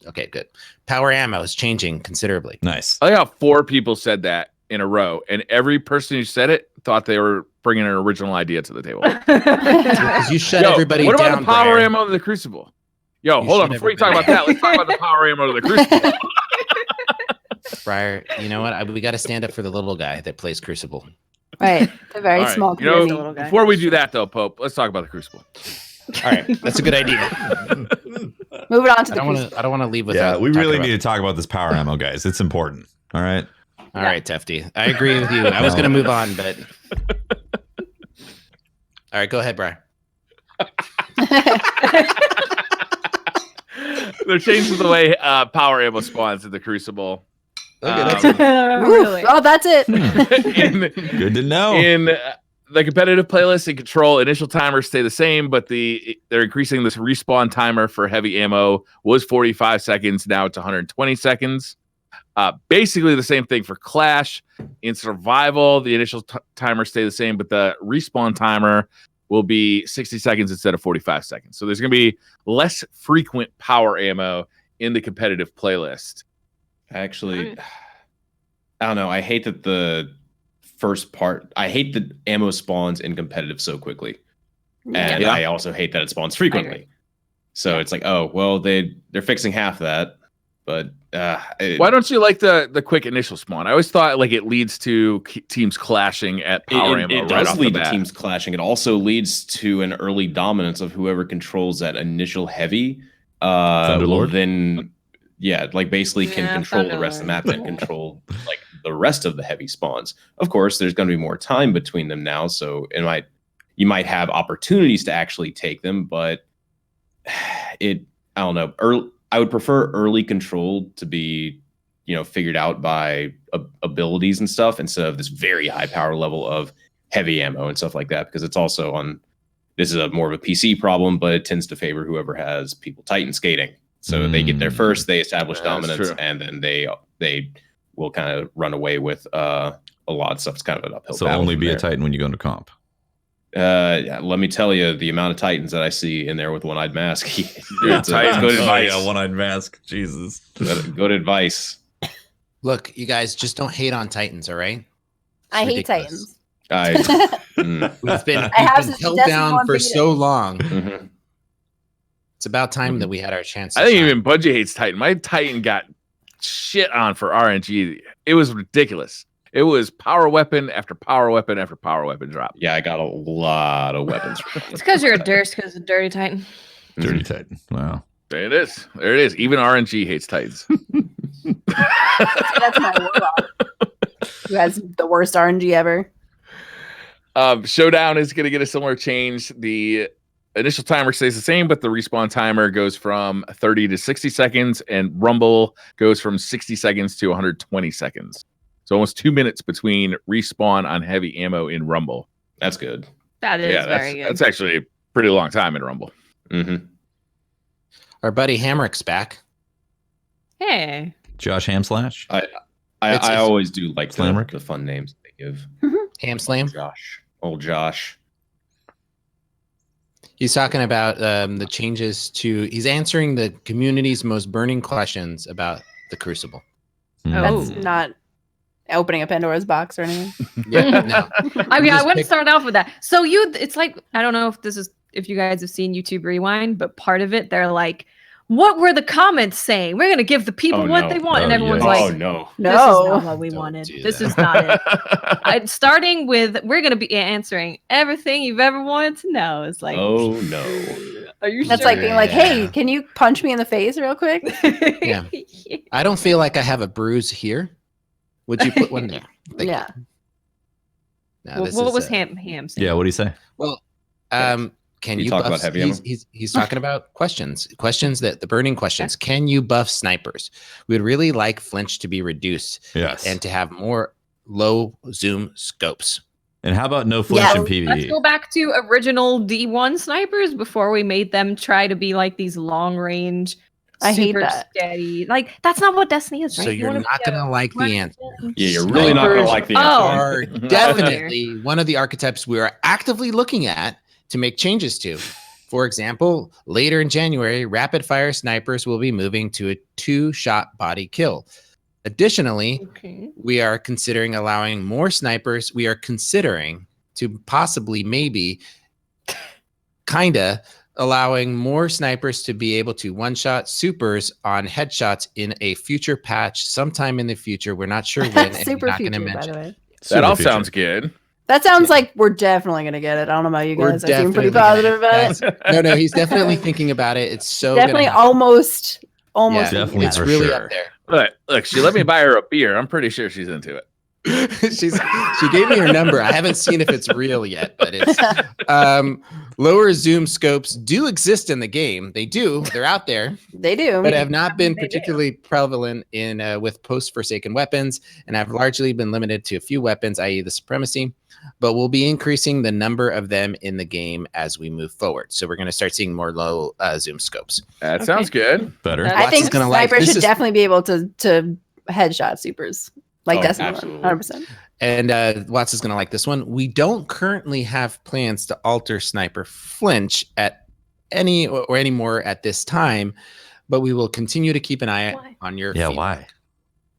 okay, good. Power ammo is changing considerably. Nice. I got 4 people said that in a row, and every person who said it thought they were bringing an original idea to the table. Because you shut Yo, everybody what about down. the power Brian. ammo to the Crucible? Yo, You hold on. shut Before you talk about everybody that, let's talk about the power ammo to the Crucible. Briar, you know what? We got to stand up for the little guy that plays Crucible. Right. A very All right, small you know, community. little guy. before we do that, though, Pope, let's talk about the Crucible. All right, that's a good idea. Move it on to I the don't want crucible. to. I don't want to leave Yeah, without. we talking really about need to talk about this power ammo, guys. It's important. All right. All right, Tefty. I agree with you. I was going to move on, but all right, go ahead, Brian. They're changing the way power ammo spawns in the Crucible. Okay, that's Um, really. Oh, that's it. Good to know. In the competitive playlist and control, initial timers stay the same, but they're increasing this respawn timer for heavy ammo. Was 45 seconds, now it's 120 seconds. Basically the same thing for Clash. In survival, the initial timer stay the same, but the respawn timer will be 60 seconds instead of 45 seconds. So there's going to be less frequent power ammo in the competitive playlist. Actually, I don't know. I hate that the first part. I hate that ammo spawns in competitive so quickly, and Yeah. I also hate that it spawns I frequently. So it's like, oh well, they're fixing half that, but Why don't you like the quick initial spawn? I always thought like it leads to teams clashing at power ammo. it right does off lead the to bat. teams clashing. It also leads to an early dominance of whoever controls that initial heavy. Will Thunderlord? then, yeah, like basically can Yeah, control the rest of the map and control like the rest of the heavy spawns. Of course, there's going to be more time between them now, so you might have opportunities to actually take them, but I don't know. I would prefer early control to be, figured out by abilities and stuff instead of this very high power level of heavy ammo and stuff like that, because it's also this is more of a PC problem, but it tends to favor whoever has people Titan skating. So they get there first, they establish That's dominance, true. and then they will kind of run away with a lot of stuff. It's kind of an uphill So battle only from be there. a Titan when you go into comp. Yeah, let me tell you, the amount of Titans that I see in there with one-eyed mask. Yeah, it's Titans. good advice. Oh, yeah, one-eyed mask. Jesus. Good advice. Look, you guys, just don't hate on Titans, all right? I hate ridiculous. Titans. We've been, I have we've been since held Destiny down 1 for beat so it. long. Mhm. It's about time that we had our chance. I think even Bungie hates Titan. My Titan got shit on for RNG. It was ridiculous. It was power weapon after power weapon after power weapon drop. Yeah, I got a lot of weapons. It's because you're a dirty Titan. Dirty Titan. Wow. There it is. There it is. Even RNG hates Titans. That's my warlock. Who has the worst RNG ever. Showdown is going to get a similar change. The initial timer stays the same, but the respawn timer goes from 30 to 60 seconds, and Rumble goes from 60 seconds to 120 seconds. So almost 2 minutes between respawn on heavy ammo in Rumble. That's good. That is very good. That's actually a pretty long time in Rumble. Mm-hmm. Our buddy Hamrick's back. Hey. Josh Hamslash. I always do like Slamrick? the fun names they give. Ham Slam. Josh. Old Josh. He's talking about the changes to. He's answering the community's most burning questions about the Crucible. Oh. That's not opening a Pandora's box or anything. Yeah, no. I mean, I Just wouldn't pick- start off with that. So it's like, I don't know if you guys have seen YouTube Rewind, but part of it, they're like, what were the comments saying? We're going to give the people what they want. And everyone's yes. like, no. this is not No. what we Don't wanted. do This that. is not it. Starting with, we're going to be answering everything you've ever wanted to know. It's like, Oh no. are you That's sure? like being like, hey, Yeah. can you punch me in the face real quick? Yeah. I don't feel like I have a bruise here. Would you put one there? Thank you. Yeah. No, What this what is, was Ham saying? Yeah, what do you say? Well, can You you talk buff, about heavy ammo? he's talking about questions that the burning questions. Can you buff snipers? We would really like flinch to be reduced Yes. and to have more low zoom scopes. And how about no flinch Yeah, in Let's PvE? go back to original D1 snipers before we made them try to be like these long range, I hate super that. steady. Like that's not what Destiny is, right? So You you're wanna not be going to like the answer. Yeah, you're really not gonna like the answer. Oh. Are definitely one of the archetypes we are actively looking at to make changes to. For example, later in January, rapid fire snipers will be moving to a 2-shot body kill. Additionally, Okay. we are considering allowing more snipers. We are considering to possibly, maybe, kinda allowing more snipers to be able to one-shot supers on headshots in a future patch sometime in the future. We're not sure when. and we're Super not gonna future, by mention the it. way. That all Super sounds good. That sounds like we're definitely gonna get it. I don't know about you We're guys. I seem pretty definitely positive about it. No, he's definitely thinking about it. It's so Definitely gonna happen. almost Yeah, thinking definitely about it's it. for really sure. up there. Look, she let me buy her a beer. I'm pretty sure she's into it. She gave me her number. I haven't seen if it's real yet, but it's lower zoom scopes do exist in the game. They do. They're out there, They do. but have not been They do. particularly prevalent in with post-Forsaken weapons, and have largely been limited to a few weapons, i.e., the Supremacy. But we'll be increasing the number of them in the game as we move forward. So we're going to start seeing more low zoom scopes. That sounds good. Better. That- I think Watson's gonna like- snipers this should is- definitely be able to headshot supers like Oh, Destiny absolutely. 100%. And Watts is going to like this one. We don't currently have plans to alter sniper flinch at any or any more at this time, but we will continue to keep an eye Why? on your Yeah, feedback. why?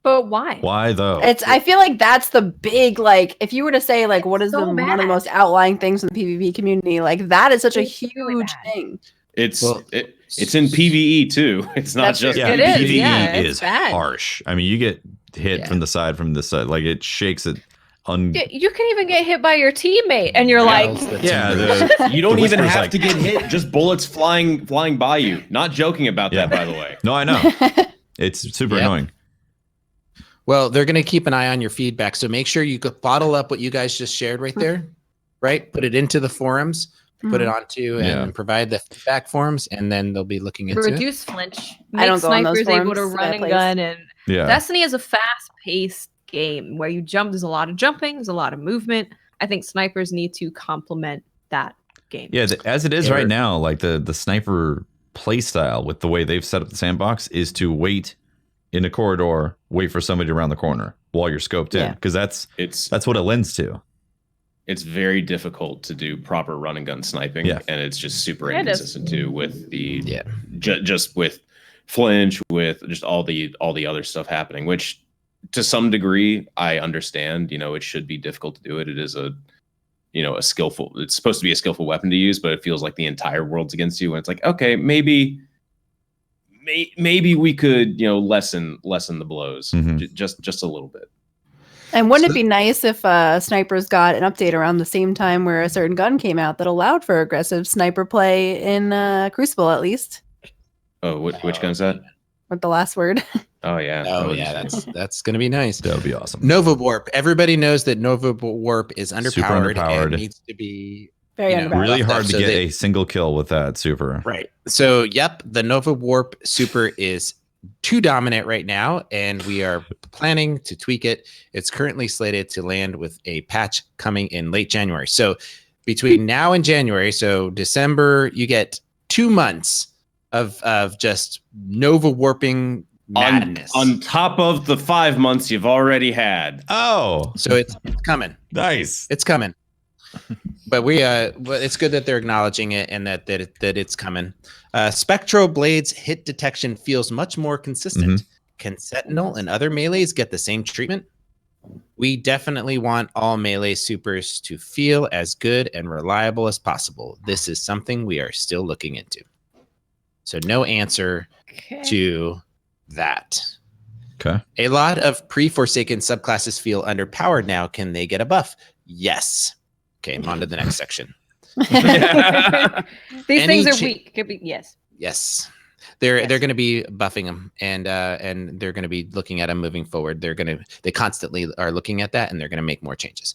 But why? Why though? I feel like that's the big, like, if you were to say like what is so one of the bad. most outlying things in the PvP community, like that is such a It's huge really bad. thing. It's Well, it's in PvE too. It's not That's just yeah, It is, PvE yeah, it's is bad. harsh. I mean, you get hit Yeah. from the side, from this side, like it shakes it. You can even get hit by your teammate, and you're Yeah, like, also the Yeah, timbers. You don't The even whisper's have like- to get hit. Just bullets flying by you. Not joking about Yeah. that, by the way. No, I know. It's super Yep. annoying. Well, they're going to keep an eye on your feedback. So make sure you could bottle up what you guys just shared right there, right? Put it into the forums, put it onto Yeah. and provide the feedback forms, and then they'll be looking into it. reduce flinch, I make don't go on those snipers able to forums, run that and place. gun, and Yeah. Destiny is a fast-paced game where you jump. There's a lot of jumping. There's a lot of movement. I think snipers need to complement that game. Yeah, as it is Yeah, right we're- now, like the sniper play style with the way they've set up the sandbox is to wait in a corridor, wait for somebody around the corner while you're scoped in, Yeah. because that's It's what it lends to. it's very difficult to do proper run and gun sniping, Yeah. and it's just super Yeah, it is. inconsistent too with the Yeah. just with flinch, with just all the other stuff happening. Which to some degree I understand. You know, it should be difficult to do it. It is a skillful. It's supposed to be a skillful weapon to use, but it feels like the entire world's against you. And it's like, okay, maybe maybe we could, lessen the blows just a little bit. And wouldn't it be nice if snipers got an update around the same time where a certain gun came out that allowed for aggressive sniper play in Crucible, at least? Oh, which gun's that? With the last word. Oh yeah. Oh yeah, that's gonna be nice. That would be awesome. Nova Warp. Everybody knows that Nova Warp is Super underpowered underpowered. and needs to be Very underpowered. Really hard to So get they- a single kill with that super. right. So yep, the Nova Warp Super is too dominant right now, and we are planning to tweak it. It's currently slated to land with a patch coming in late January. So between now and January, so December, you get 2 months of just Nova warping madness. On top of the 5 months you've already had. Oh, So it's coming. nice. It's coming. But it's good that they're acknowledging it and that it's coming. Spectral Blade's hit detection feels much more consistent. Can Sentinel and other melees get the same treatment? We definitely want all melee supers to feel as good and reliable as possible. This is something we are still looking into. So no answer to that. Okay. A lot of pre-Forsaken subclasses feel underpowered now. Can they get a buff? Yes. Okay, I'm on to the next section. These Any things are cha- weak. Could be yes. Yes. They're going to be buffing them and they're going to be looking at them moving forward. They constantly are looking at that and they're going to make more changes.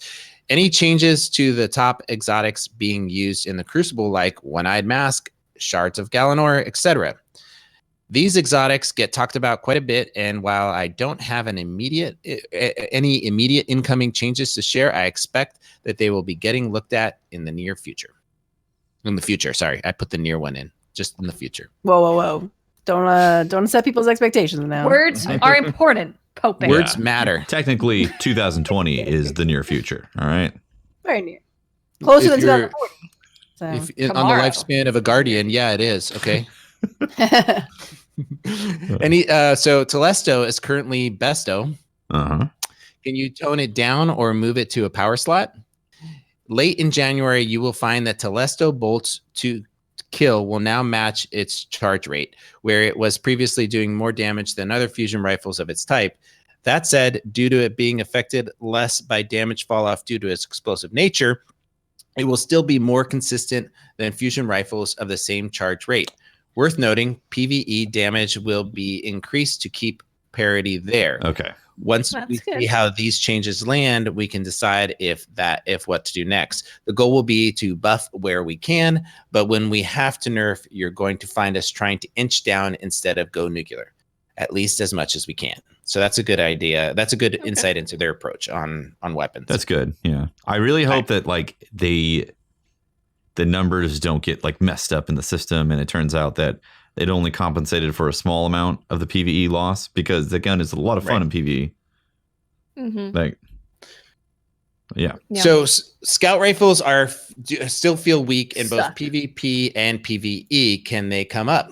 Any changes to the top exotics being used in the Crucible, like One-Eyed Mask, Shards of Galanor, etc. These exotics get talked about quite a bit, and while I don't have any immediate incoming changes to share, I expect that they will be getting looked at in the near future. In the future, sorry, I put the near one in. Just in the future. Whoa. Don't set people's expectations now. Words are important. Pope. Words matter. Technically, 2020 is the near future. All right. Very near. Closer If than you're- 2040. On the Tomorrow. lifespan of a guardian, yeah, it is. Okay. So Telesto is currently Besto. Uh-huh. Can you tone it down or move it to a power slot? Late in January, you will find that Telesto bolts to kill will now match its charge rate, where it was previously doing more damage than other fusion rifles of its type. That said, due to it being affected less by damage fall off due to its explosive nature, it will still be more consistent than fusion rifles of the same charge rate. Worth noting, PvE damage will be increased to keep parity there. Okay. Once That's we good. see how these changes land, we can decide if what to do next. The goal will be to buff where we can, but when we have to nerf, you're going to find us trying to inch down instead of go nuclear, at least as much as we can. So that's a good idea. That's a good insight into their approach on weapons. That's good. Yeah. I really hope that like the numbers don't get like messed up in the system and it turns out that it only compensated for a small amount of the PvE loss, because the gun is a lot of fun in PvE. Mm-hmm. Like, yeah. So scout rifles still feel weak in both Suck. PvP and PvE. Can they come up?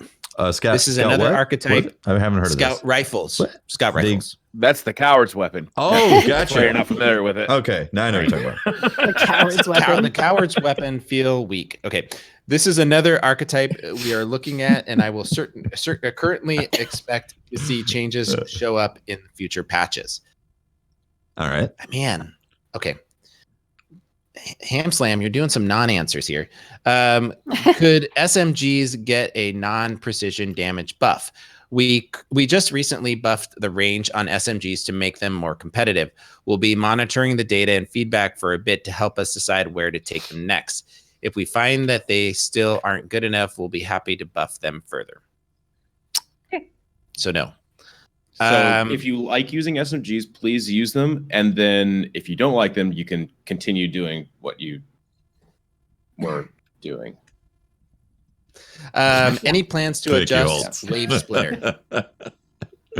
Scout. This is Scout another what? archetype. What? I haven't heard Scout of this. rifles. What? Scout They- rifles. That's the coward's weapon. Oh, That's why you're gotcha. not familiar with it. Okay, now I know what you're talking about. The coward's weapon. The coward's weapon feel weak. Okay, this is another archetype we are looking at, and I will currently expect to see changes show up in future patches. All right. Man, okay. Ham Slam, you're doing some non-answers here. Could SMGs get a non-precision damage buff? We just recently buffed the range on SMGs to make them more competitive. We'll be monitoring the data and feedback for a bit to help us decide where to take them next. If we find that they still aren't good enough, we'll be happy to buff them further. Okay. So no. So if you like using SMGs, please use them. And then if you don't like them, you can continue doing what you were doing. Any plans to Thank you, adjust Alt. Wave Splitter?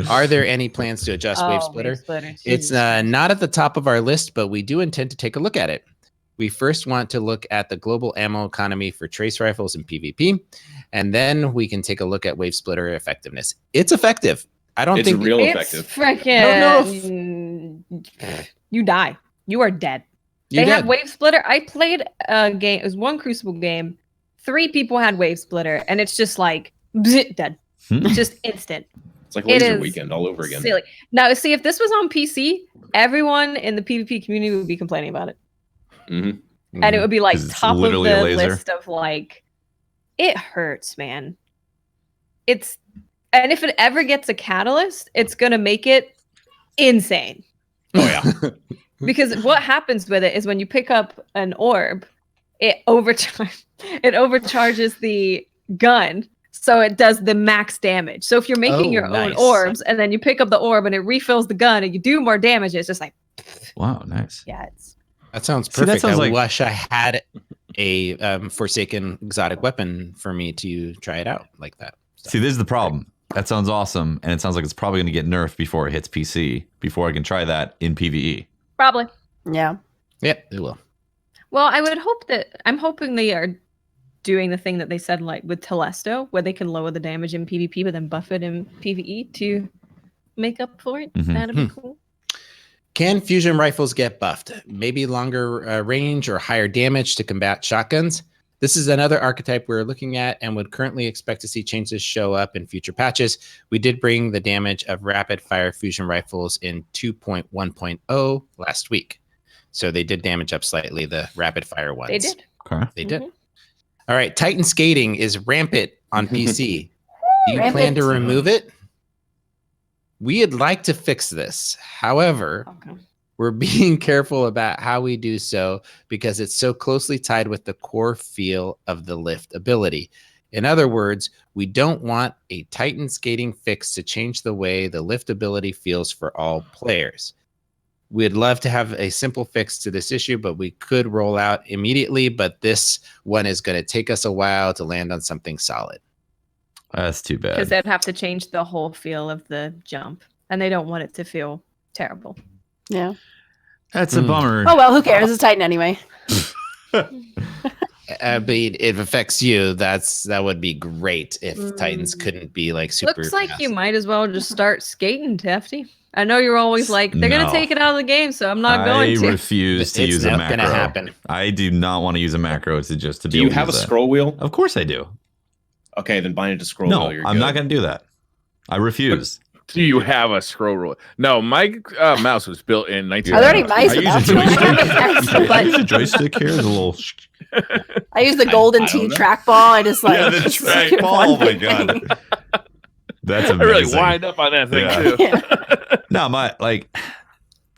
Are there any plans to adjust Wave Splitter? It's not at the top of our list, but we do intend to take a look at it. We first want to look at the global ammo economy for trace rifles and PvP, and then we can take a look at Wave Splitter effectiveness. It's effective. I don't It's think real It's effective. freaking. You die. You are dead. you They did. have Wave Splitter. I played a game. It was one Crucible game. 3 people had Wave Splitter, and it's just like bzz, dead. Just instant. It's like It Laser is Weekend all over again. Silly. Now, see, if this was on PC, everyone in the PvP community would be complaining about it. Mm-hmm. And it would be like 'Cause it's top of literally a the laser. list of like, it hurts, man. And if it ever gets a catalyst, it's gonna make it insane. Oh yeah. Because what happens with it is when you pick up an orb, it overcharges the gun, so it does the max damage. So if you're making your own nice. orbs and then you pick up the orb and it refills the gun and you do more damage, it's just like, Wow, nice. yeah, it's That sounds See, that perfect. sounds I like- wish I had a Forsaken exotic weapon for me to try it out like that. So, See, this is the problem. That sounds awesome, and it sounds like it's probably going to get nerfed before it hits PC, before I can try that in PvE. probably. Yeah. yeah, it will. Well, I'm hoping they are doing the thing that they said like with Telesto, where they can lower the damage in PvP but then buff it in PvE to make up for it. Mhm. That'd be cool. Can fusion rifles get buffed? Maybe longer range or higher damage to combat shotguns? This is another archetype we're looking at and would currently expect to see changes show up in future patches. We did bring the damage of rapid fire fusion rifles in 2.1.0 last week. So they did damage up slightly, the rapid fire ones. They did. Okay. They did. Mhm. All right. Titan skating is rampant on PC. Do you plan Rampant. to remove it? We'd like to fix this. However, Okay. we're being careful about how we do so because it's so closely tied with the core feel of the lift ability. In other words, we don't want a Titan skating fix to change the way the lift ability feels for all players. We'd love to have a simple fix to this issue, but we could roll out immediately. But this one is going to take us a while to land on something solid. That's too Because bad. they'd have to change the whole feel of the jump, and they don't want it to feel terrible. Yeah. That's a bummer. Oh well, who cares? It's Titan anyway. But it affects you. That would be great if Titans couldn't be like super. Looks like fast. you might as well just start skating, Tefty. I know you're always like, they're No. gonna take it out of the game, so I'm not going I to. refuse to It's use a not macro. gonna happen. I do not want to use a macro to just to be Do you able to have a use that. scroll wheel? Of course I do. Okay, then bind it to scroll No, wheel. You're I'm good. not going to do that. I refuse. Do you have a scroll rule? No, my mouse was built in Are there any 1990. mice I without use a scrolling? joystick. I use a But joystick here. There's a little. I use the golden I don't T know. trackball. I just like Yeah, the just track skip ball. Oh one my thing. god, that's I amazing. really wind up on that thing Yeah. too. Yeah. No, my like,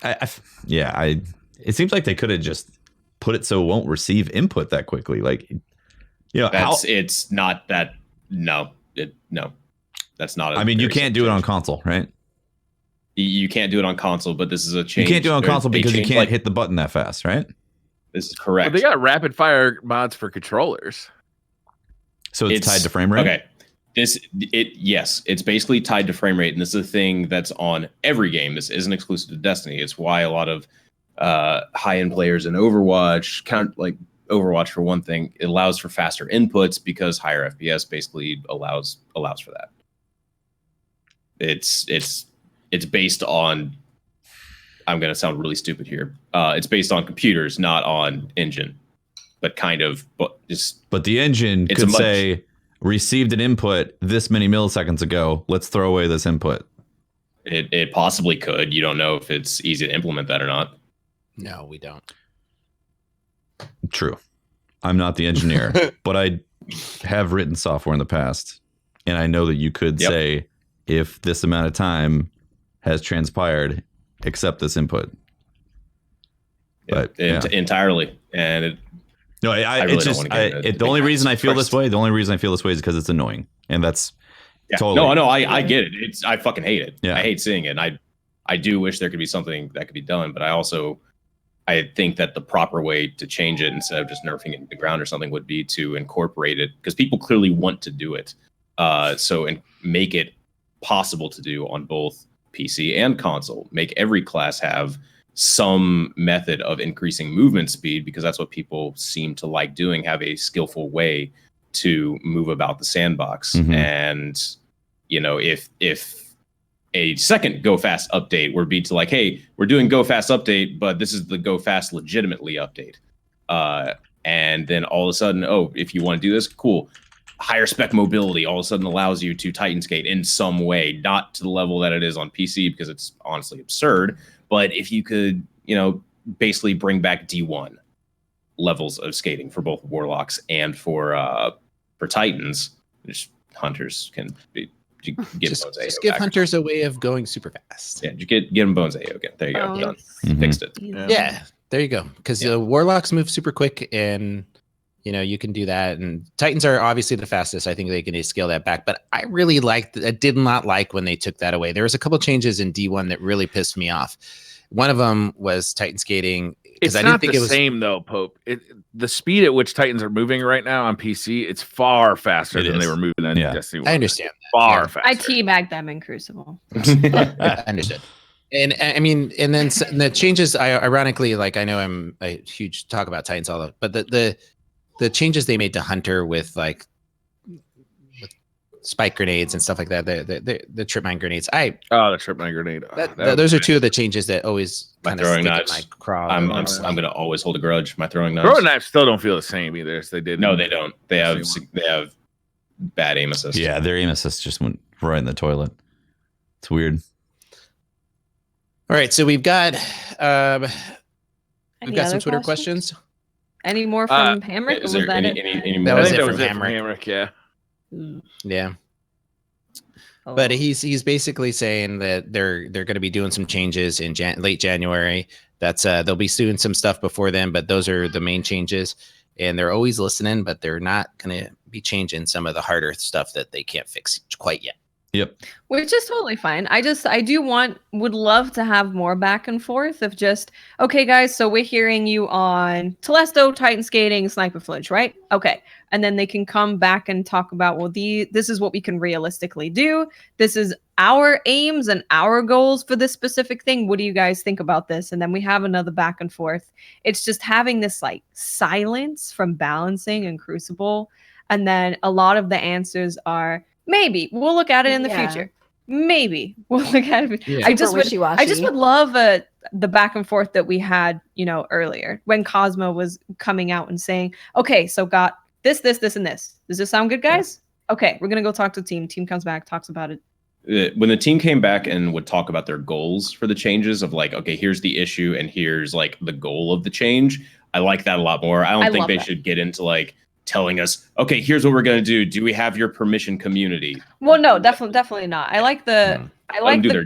It seems like they could have just put it so it won't receive input that quickly. Like, you know, It's not that. No, that's not. I mean, you very can't do it simple on change. console, right? You can't do it on console, but this is a You change. can't do it on or console a because you change, can't like, hit the button that fast, right? This is correct. But they got rapid fire mods for controllers. So it's tied to frame rate. Okay. Yes, it's basically tied to frame rate, and this is a thing that's on every game. This isn't exclusive to Destiny. It's why a lot of high-end players in Overwatch Overwatch for one thing, it allows for faster inputs because higher FPS basically allows for that. It's based on. I'm going to sound really stupid here. It's based on computers, not on engine, but kind of. But the engine It's could a much- say received an input this many milliseconds ago. Let's throw away this input. it possibly could. You don't know if it's easy to implement that or not. No, we don't. True. I'm not the engineer, but I have written software in the past, and I know that you could Yep. say if this amount of time has transpired, accept this input. But Entirely, and it, no, I really it's don't just wanna get into the only reason I feel this Christ. way. The only reason I feel this way is because it's annoying, and that's yeah. totally. No, I get it. I fucking hate it. Yeah. I hate seeing it. And I do wish there could be something that could be done, but I think that the proper way to change it instead of just nerfing it to the ground or something would be to incorporate it because people clearly want to do it. And make it possible to do on both PC and console. Make every class have some method of increasing movement speed because that's what people seem to like doing. Have a skillful way to move about the sandbox. Mhm. And if a second Go Fast update would be to like, hey, we're doing Go Fast update, but this is the Go Fast legitimately update. And then all of a sudden, oh, if you want to do this, cool. higher spec mobility all of a sudden allows you to Titan skate in some way, not to the level that it is on PC because it's honestly absurd. But if you could, basically bring back D1 levels of skating for both Warlocks and for Titans, just hunters can be. Just give hunters a way of going super fast. Yeah, get them Bones AO again. There you go. Done. Fixed it. Yeah, there you go. Because Warlocks move super quick, and you can do that. And Titans are obviously the fastest. I think they can scale that back. But I really did not like when they took that away. There was a couple changes in D1 that really pissed me off. One of them was Titan skating. It's not the same though, Pope. The speed at which Titans are moving right now on PC, it's far faster than they were moving in Destiny 1. I understand. Far faster. I teabagged them in Crucible. I understood. And I mean, and then the changes, ironically, I know I'm a huge talk about Titans all of, but the changes they made to Hunter with with spike grenades and stuff like that, the trip mine grenades. The trip mine grenade. Those are two of the changes that always kind of stick in my craw. I'm gonna always hold a grudge. My throwing knives. Throwing knives still don't feel the same either as they did. No, they don't. They have bad aim assist. Yeah, their aim assist just went right in the toilet. It's weird. All right, so we've got some Twitter questions. Any more from Hamrick? Is there any more? That was it from from Hamrick. Yeah. Yeah. But he's basically saying that they're going to be doing some changes in late January. That's they'll be doing some stuff before then, but those are the main changes. And they're always listening, but they're not going to be changing some of the harder stuff that they can't fix quite yet. Yep. Which is totally fine. I would love to have more back and forth of just, okay, guys, so we're hearing you on Telesto, Titan skating, Sniper Flinch, right? Okay. And then they can come back and talk about, well, this is what we can realistically do. This is our aims and our goals for this specific thing. What do you guys think about this? And then we have another back and forth. It's just having this silence from balancing and Crucible. And then a lot of the answers are, maybe we'll look at it in the future. Maybe we'll look at it. Yeah. I just would love the back and forth that we had, earlier when Cosmo was coming out and saying, okay, so got this, and this. Does this sound good, guys? Okay, we're going to go talk to the team. Team comes back, talks about it. When the team came back and would talk about their goals for the changes of okay, here's the issue and here's the goal of the change. I like that a lot more. I don't think they should get into telling us, okay, here's what we're going to do. Do we have your permission, community? Well, no, definitely not. I like the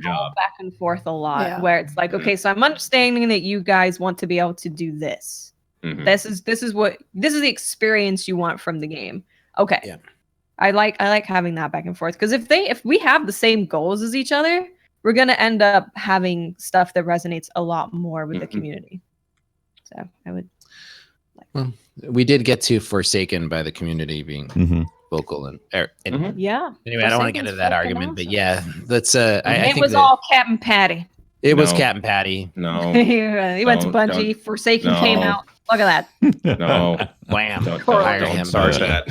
job back and forth a lot where it's okay, so I'm understanding that you guys want to be able to do this. Mm-hmm. This is the experience you want from the game. Okay. Yeah. I like having that back and forth because if we have the same goals as each other, we're going to end up having stuff that resonates a lot more with the community. So I would we did get to Forsaken by the community being vocal and yeah. Anyway, I don't want to get into that argument, but yeah, that's I think it was all Captain Patty. It was Captain Patty. No, he went to Bungie. Forsaken came out. Look at that. No, wham! Don't start that.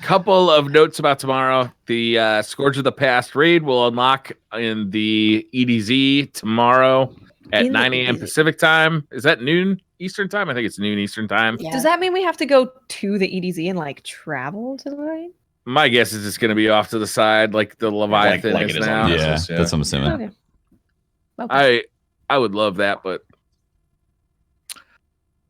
Couple of notes about tomorrow. The Scourge of the Past raid will unlock in the EDZ tomorrow at 9 a.m. Pacific time. Is that noon Eastern time? I think it's noon Eastern time. Yeah. Does that mean we have to go to the EDZ and travel to the raid? My guess is it's going to be off to the side, like the Leviathan is now. Yeah, that's what I'm assuming. Okay. I would love that, but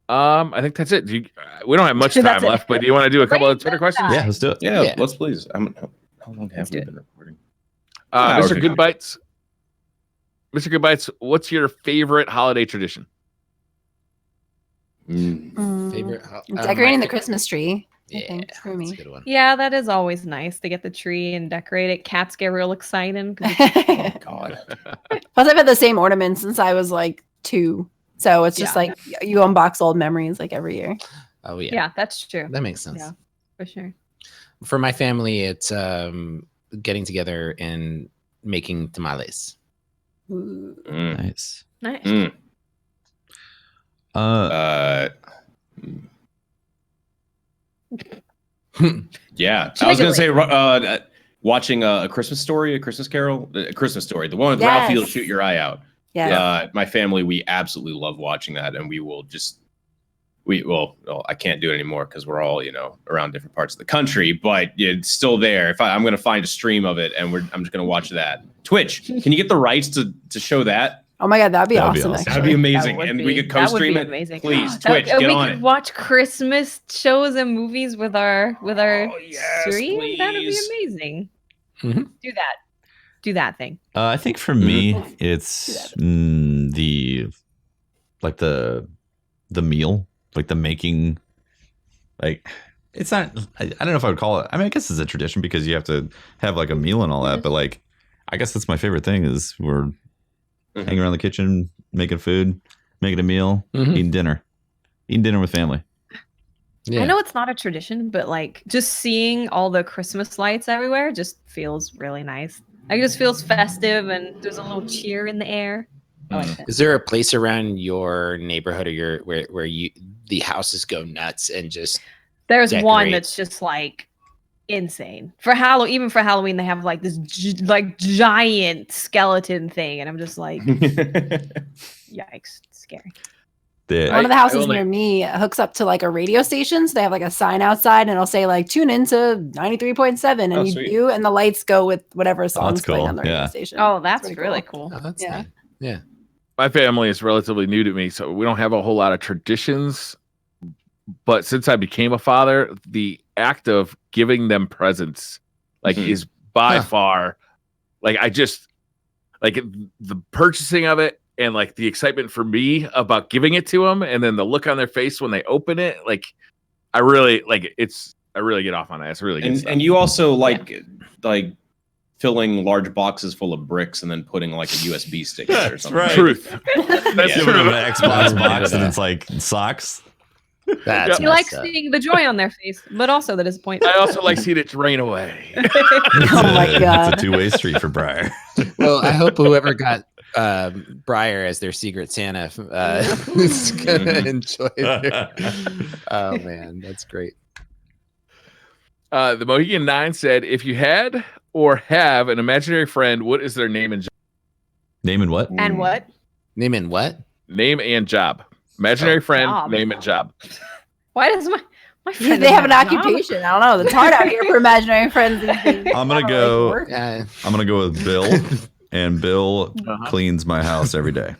I think that's it. We don't have much time left, but do you want to do a couple of Twitter questions? Yeah, let's do it. Yeah. Let's please. How long have we been recording? Mr. Goodbites. Mr. Goodbites, what's your favorite holiday tradition? Favorite decorating the Christmas tree. Yeah, I think for me. that's a good one. Yeah, that is always nice to get the tree and decorate it. Cats get real excited. Oh, God. Plus, I've had the same ornament since I was 2. So it's just you unbox old memories every year. Oh yeah. Yeah, that's true. That makes sense. Yeah, for sure. For my family, it's getting together and making tamales. Nice. Nice. Yeah, I was gonna say watching a Christmas Story, a Christmas Carol, a Christmas Story, the one with Ralph Field, Shoot Your Eye Out. Yeah. My family, we absolutely love watching that, and we will just well, I can't do it anymore because we're all, around different parts of the country, but it's still there. If I'm going to find a stream of it, and I'm just going to watch that. Twitch, can you get the rights to show that? Oh my god, that'd be awesome. That'd be amazing, we could co-stream it. Amazing. Please, Twitch, get we on could it. watch Christmas shows and movies with our yes, stream. That'd be please. amazing. Mhm. Do that thing. I think for me, it's the meal, like the making, like it's not. I don't know if I would call it. I mean, I guess it's a tradition because you have to have like a meal and all that. But like, I guess that's my favorite thing is we're hanging around the kitchen, making food, making a meal, eating dinner with family. Yeah. I know it's not a tradition, but like just seeing all the Christmas lights everywhere just feels really nice. Like it just feels festive and there's a little cheer in the air. I like that. Is there a place around your neighborhood or where the houses go nuts and just There's one decorate? that's just like insane. Even for Halloween, they have like this giant skeleton thing, and I'm just like, yikes, scary. One of the houses near me hooks up to like a radio station, so they have like a sign outside, and it'll say like tune into 93.7, and you sweet. do, and the lights go with whatever songs playing cool. on the radio station. Oh, that's pretty really cool. cool. Oh, that's Yeah. nice. Yeah. My family is relatively new to me, so we don't have a whole lot of traditions. But since I became a father, the act of giving them presents is by far I just the purchasing of it and like the excitement for me about giving it to them, and then the look on their face when they open it. I really get off on it. It's really good stuff. And you also like filling large boxes full of bricks and then putting like a USB stick in it or something. Right. Truth. That's Yeah. true. An Xbox box and it's like socks. That's You like messed up. seeing the joy on their face, but also the disappointment. I also like seeing it drain away. Oh my god. It's a two-way street for Briar. Well, I hope whoever got Briar as their Secret Santa is gonna enjoy it. Oh man, that's great. The Mohegan 9 said, if you had or have an imaginary friend, what is their name and job? Name and what? And what? Name and what? Name and job. Imaginary friend, job. name and job. Why does my friend They have an doesn't a job? occupation. I don't know. It's hard out here for imaginary friends. I'm gonna go. Yeah. I'm gonna go with Bill, and Bill cleans my house every day.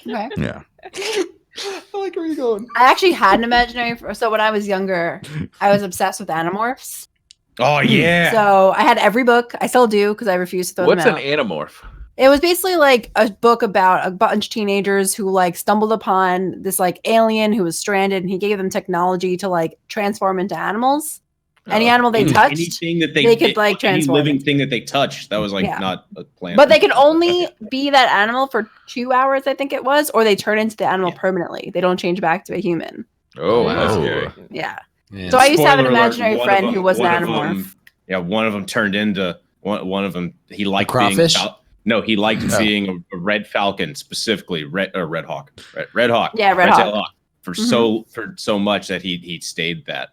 Okay. Yeah. I like where you're going. I actually had an imaginary. So when I was younger, I was obsessed with Animorphs. Oh yeah. So I had every book. I still do because I refuse to throw What's them an out. anamorph? It was basically like a book about a bunch of teenagers who like stumbled upon this like alien who was stranded, and he gave them technology to like transform into animals. Any animal they touched, anything that they could, like, any transform living it. thing that they touched. That was like Yeah. not a plan. but they could only be that animal for 2 hours, I think it was, or they turn into the animal permanently. They don't change back to a human. Oh, that's Oh. scary. Yeah. Yeah. So I used to have an Spoiler alert, imaginary one friend of who them- was an one of animorph. them- Yeah, one of them turned into one of them. He liked crawfish? No, he liked Oh. being a red falcon, specifically red hawk. Red hawk. Yeah, red red-tailed hawk. for so much that he stayed that.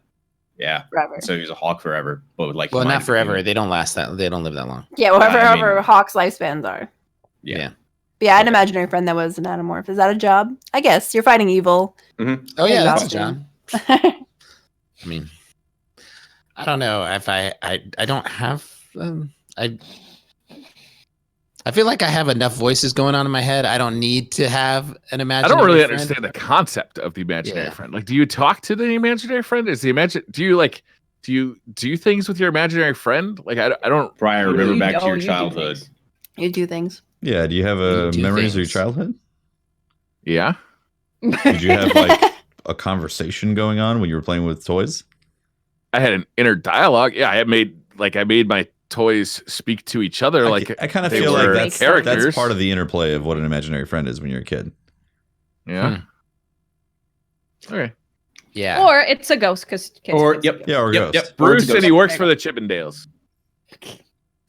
Yeah. Forever. So he was a hawk forever, but with like Well, mind not of a forever. human. They don't last that. They don't live that long. Yeah, whatever I mean- however hawks' lifespans are. Yeah. But yeah, I had an imaginary friend that was an animorph. Is that a job? I guess you're fighting evil. Oh yeah, that's a Exhausting. job. I mean, I don't know if I don't have I feel like I have enough voices going on in my head. I don't need to have an I imaginary don't really friend. understand the concept of the imaginary Yeah. friend. Like, do you talk to the imaginary friend? Is the do you do things with your imaginary friend? Like, I don't. Brian, remember You- back to oh, your you do childhood. things. You do things. Yeah. Do you have You do memories of your things. childhood? Yeah. Did you have like a conversation going on when you were playing with toys? I had an inner dialogue. Yeah, I made my toys speak to each other. I kind of they feel like were that's characters. part of the interplay of what an imaginary friend is when you're a kid. Yeah. Okay. Yeah. Or it's a ghost because Yep. Yeah, or Yep. ghost. Yep. Bruce Or and he it's works for the Chippendales.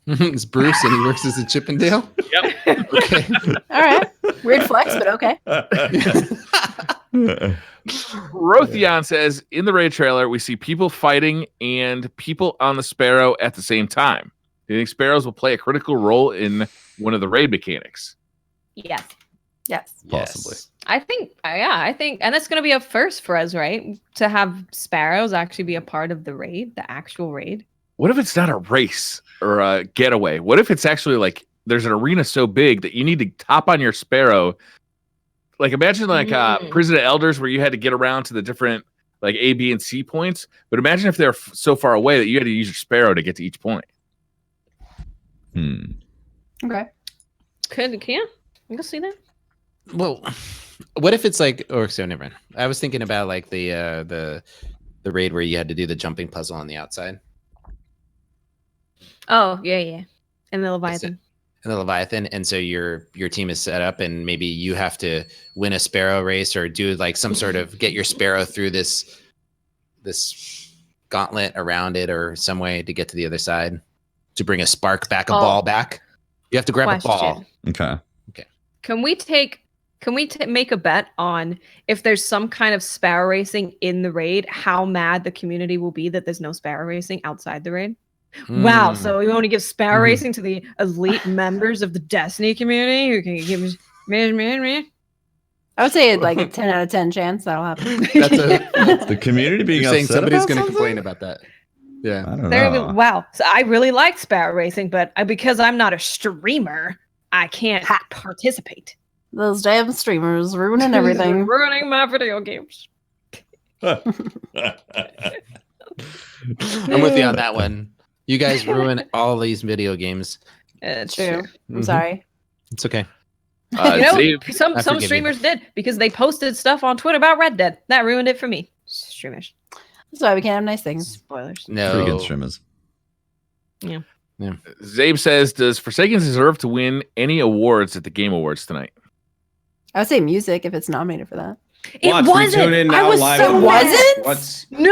It's Bruce and he works as a Chippendale. Yep. Okay. All right. Weird flex, but okay. Rothion says, in the raid trailer, we see people fighting and people on the Sparrow at the same time. Do you think Sparrows will play a critical role in one of the raid mechanics? Yes. Yes. Possibly. Yes. I think, and it's going to be a first for us, right? To have sparrows actually be a part of the raid, the actual raid. What if it's not a race or a getaway? What if it's actually like there's an arena so big that you need to hop on your Sparrow? Like imagine like Prison of Elders where you had to get around to the different like A, B, and C points. But imagine if they're so far away that you had to use your Sparrow to get to each point. Okay. Can you see that? Well, what if it's like, or so never mind. I was thinking about like the raid where you had to do the jumping puzzle on the outside. Oh, yeah. And the Leviathan. And the Leviathan, and so your team is set up, and maybe you have to win a Sparrow race or do like some sort of get your Sparrow through this gauntlet around it or some way to get to the other side to bring a spark back, a ball back. You have to grab a ball. Okay. Can we make a bet on if there's some kind of sparrow racing in the raid, how mad the community will be that there's no sparrow racing outside the raid? Wow, so we only give sparrow racing to the elite members of the Destiny community who can give me. I would say like a 10 out of 10 chance that'll happen. That's The community being You're saying upset somebody's about going to something? complain about that. Yeah. I don't They're know. gonna be, wow, so I really like sparrow racing, but because I'm not a streamer, I can't participate. Those damn streamers ruining everything. Ruining my video games. I'm with you on that one. You guys ruin all these video games. It's True. true. I'm sorry. It's okay. Some I forgive you. streamers did because they posted stuff on Twitter about Red Dead. That ruined it for me. Streamers. That's why we can't have nice things. Spoilers. No. Freaking streamers. Zabe says, does Forsaken deserve to win any awards at the Game Awards tonight? I would say music if it's nominated for that. It Watch, we wasn't. tune in I now was live so on mad. Wasn't? What's No,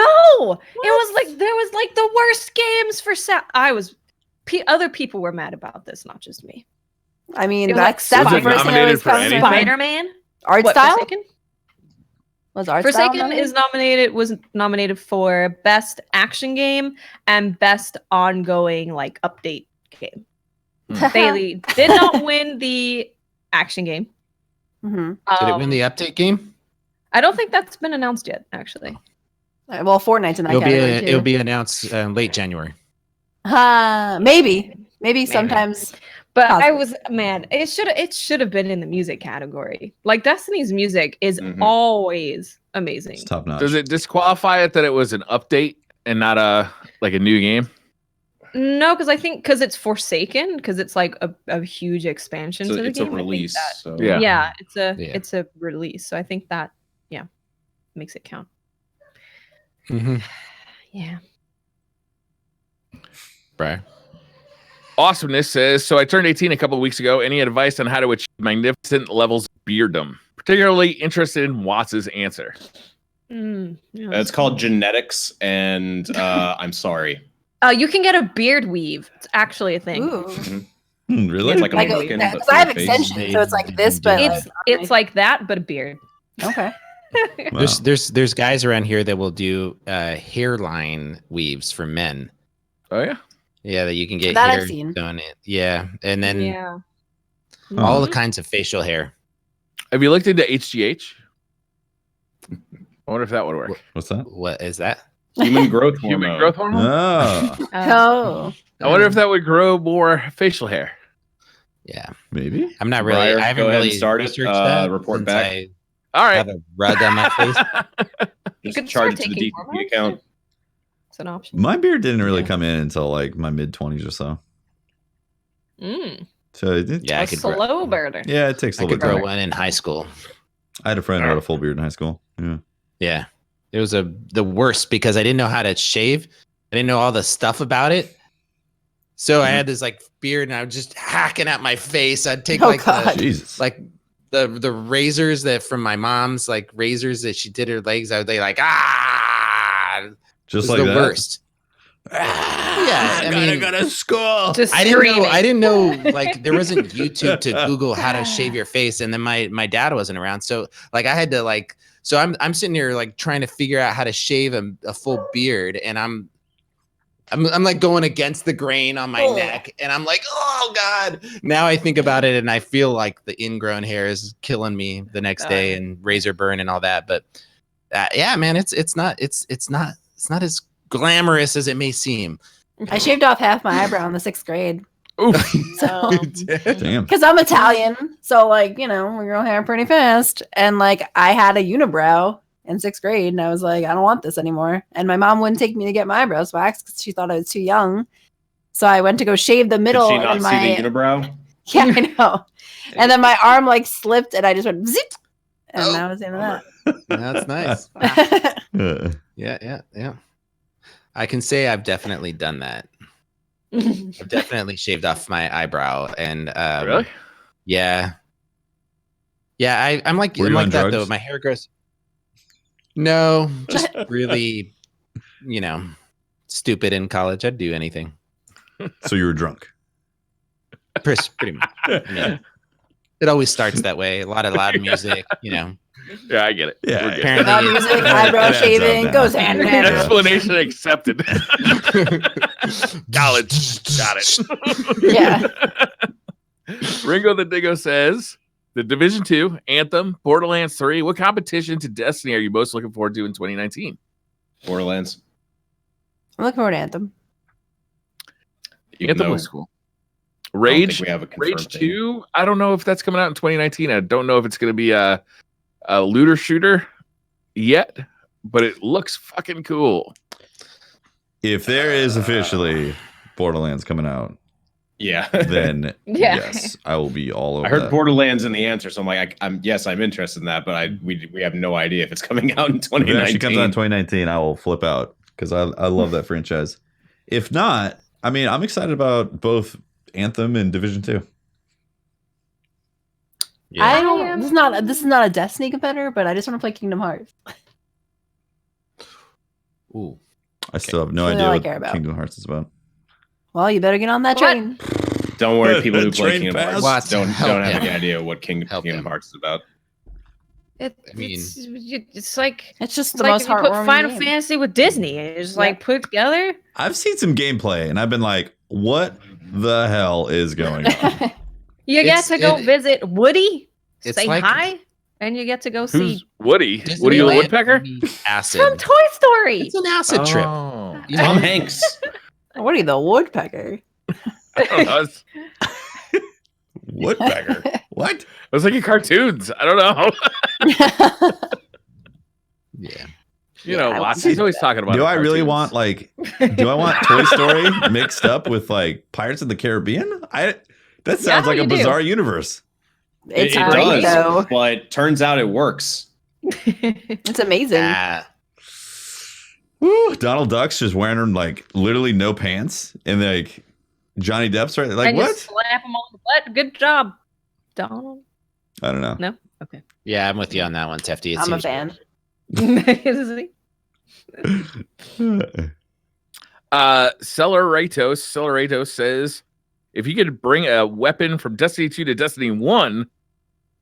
it was like there was like the worst games for other people were mad about this, not just me. I mean, It was like that's Was the it first thing that nominated always for comes to anything? mind. Spider-Man. Art What, style? Forsaken? Was art Forsaken style was nominated for best action game and best ongoing like update game. Bailey did not win the action game. Mm-hmm. Did it win the update game? I don't think that's been announced yet, actually. Well, Fortnite's in that category It'll too. be announced late January. Maybe sometimes. But I Possibly. was man, it should have been in the music category. Like Destiny's music is Mhm. always amazing. It's top notch. Does it disqualify it that it was an update and not a new game? No, because I think because it's Forsaken, because it's like a huge expansion to the it's a game. I think release. that- So Yeah. it's a release. So I think that makes it count. Mm-hmm. Yeah. Brian. Awesomeness says, so I turned 18 a couple of weeks ago. Any advice on how to achieve magnificent levels of bearddom? Particularly interested in Watts' answer. Yeah, it's called genetics, and I'm sorry. you can get a beard weave. It's actually a thing. Ooh. Really? It's like a Like pumpkin, but because I have for your face. extensions, so it's like this, but It's like that, but a beard. okay. Wow. There's guys around here that will do hairline weaves for men. Oh, yeah. Yeah, that you can get That I've hair seen. done. And then Yeah. all Mhm. the kinds of facial hair. Have you looked into HGH? I wonder if that would work. What's that? What is that? Human growth hormone. Human growth hormone? Oh, Oh. I wonder if that would grow more facial hair. Yeah, maybe. I'm not really. Briar, I haven't go ahead and really start it. researched that. Report since back. I All right. have a rug on my face. You Just could charge start it to the taking DCP hormones. account. It's an option. My beard didn't really Yeah. come in until like my mid 20s or so. So Yeah, I A could slow burner. yeah, it takes a I little could bit. grow Time. one in high school. I had a friend who had a full beard in high school. Yeah. Yeah, it was the worst because I didn't know how to shave. I didn't know all the stuff about it. So I had this like beard, and I was just hacking at my face. I'd take Oh, like God. Jesus. like the razors that from my mom's like razors that she did her legs. I would they like it Just was like the that. worst. Yeah, I mean, go to school. Just I didn't know. screaming. I didn't know. Like there wasn't YouTube to Google how to shave your face, and then my dad wasn't around, so like I had to like. So I'm sitting here like trying to figure out how to shave a full beard, and I'm I'm like going against the grain on my neck, and I'm like, oh god. Now I think about it, and I feel like the ingrown hair is killing me the next day, and razor burn and all that. But yeah, man, it's not as glamorous as it may seem. I shaved off half my eyebrow in the 6th grade. So, Damn. because I'm Italian, so like we grow hair pretty fast, and like I had a unibrow in 6th grade, and I was like, I don't want this anymore. And my mom wouldn't take me to get my eyebrows waxed because she thought I was too young. So I went to go shave the middle. Did she not and see the unibrow? Yeah, I know. And then my arm like slipped, and I just went zip, and that was the end of That's nice. that. Yeah. I can say I've definitely done that. I've definitely shaved off my eyebrow, and Really? Yeah. I'm like Were you on that drugs? though. My hair grows. No, just really, stupid in college. I'd do anything. So you were drunk. Pretty much. I mean, it always starts that way. A lot of loud music, Yeah, I get it. Yeah. We're good. Apparently- Loud music, eyebrow It adds up shaving now. goes hand in hand. Explanation accepted. College. Got it. Yeah. Ringo the Dingo says, the Division 2, Anthem, Borderlands 3, what competition to Destiny are you most looking forward to in 2019? Borderlands. I'm looking forward to Anthem. Even Anthem though was cool. I don't Rage, think we have a confirmed Rage thing. 2, I don't know if that's coming out in 2019. I don't know if it's going to be a looter shooter yet, but it looks fucking cool. If there is officially Borderlands coming out, Yeah. then Yeah. yes, I will be all over I heard that. Borderlands in the answer, so I'm like, I'm interested in that, but we have no idea if it's coming out in If it actually 2019. comes out in 2019, I will flip out because I love that franchise. If not, I mean, I'm excited about both Anthem and Division 2. I don't. This is not a Destiny competitor, but I just want to play Kingdom Hearts. Ooh. I still have no That's idea all I what care about. Kingdom Hearts is about. Well, you better get on that What? train. Don't worry, people who The play train Kingdom pass. Hearts don't Help have him. any idea what Help Kingdom him. Hearts is about. I mean- It's like It's just it's the like most if you put heartwarming Final game. Fantasy with Disney. It's just like put together. I've seen some gameplay and I've been like, what the hell is going on? You get to go visit Woody, It's say like- hi, and you get to go Who's see Woody? Woody the Disneyland Woodpecker? Acid. from Toy Story. It's an acid trip. Oh. You know? Tom Hanks. What are you, the woodpecker? I don't know. Woodpecker. What? I was thinking cartoons. I don't know. Yeah. You know, I Watts. want He's always talking about. Do the I really cartoons. want do I want Toy Story mixed up with like Pirates of the Caribbean? That sounds like a you do. bizarre universe. It's It great does, though. but turns out it works. It's amazing. Woo, Donald Duck's just wearing like literally no pants and like Johnny Depp's right like and you what? slap him on the butt. Good job, Donald. I don't know. No, okay. Yeah, I'm with you on that one, Tefty. It I'm a seems fan. Celerato says, if you could bring a weapon from Destiny 2 to Destiny 1,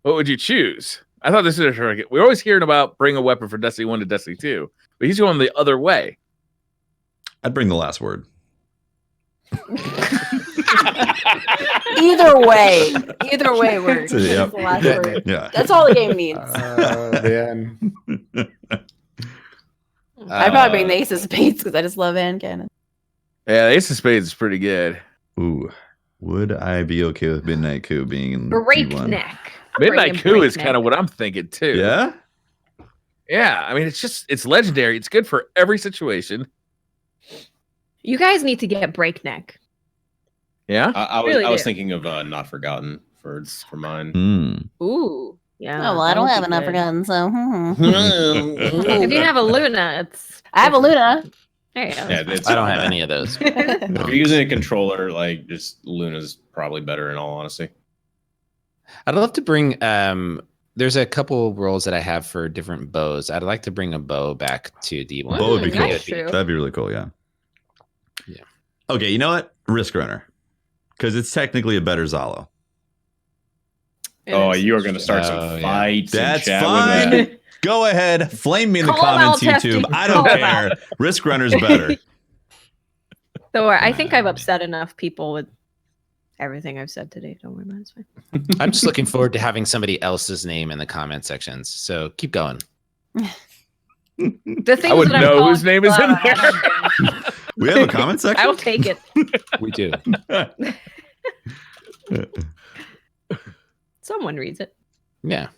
what would you choose? I thought this is we're always hearing about bring a weapon from Destiny 1 to Destiny 2, but he's going the other way. I'd bring the last word. Either way works. So, yep. That's the last word. Yeah. That's all the game needs. man. I'd probably bring the Ace of Spades because I just love hand cannon. Yeah, the Ace of Spades is pretty good. Ooh. Would I be okay with Midnight Coup being in D1? Breakneck. Midnight Coup is kind of what I'm thinking too. Yeah? Yeah, I mean, it's legendary. It's good for every situation. You guys need to get Breakneck. Yeah. I was Really I was do. thinking of Not Forgotten for mine. Hmm. Ooh, yeah. Oh, well, I don't that have would be enough good. forgotten, so. If you have a Luna, it's. I have a Luna. There you go. Yeah, it's, I don't have any of those. If you're using a controller, like just Luna's probably better in all honesty. I'd love to bring there's a couple roles that I have for different bows. I'd like to bring a bow back to D1. Bow would be cool. That's true. That'd be really cool, yeah. Yeah. Okay, you know what? Risk Runner. Because it's technically a better Zalo. Oh, you are going to start Oh, some yeah. fights. in That's chat fine. With that. Go ahead, flame me in the Call 'em comments, out, YouTube. Tefty. I don't Call 'em care. Risk Runner's better. So I think I've upset enough people with everything I've said today. Don't worry about it. It's fine. I'm just looking forward to having somebody else's name in the comment sections. So keep going. The thing I wouldn't that I'm know calling whose name is in people out there. on, We have a comment section. I will take it. We do. Someone reads it. Yeah.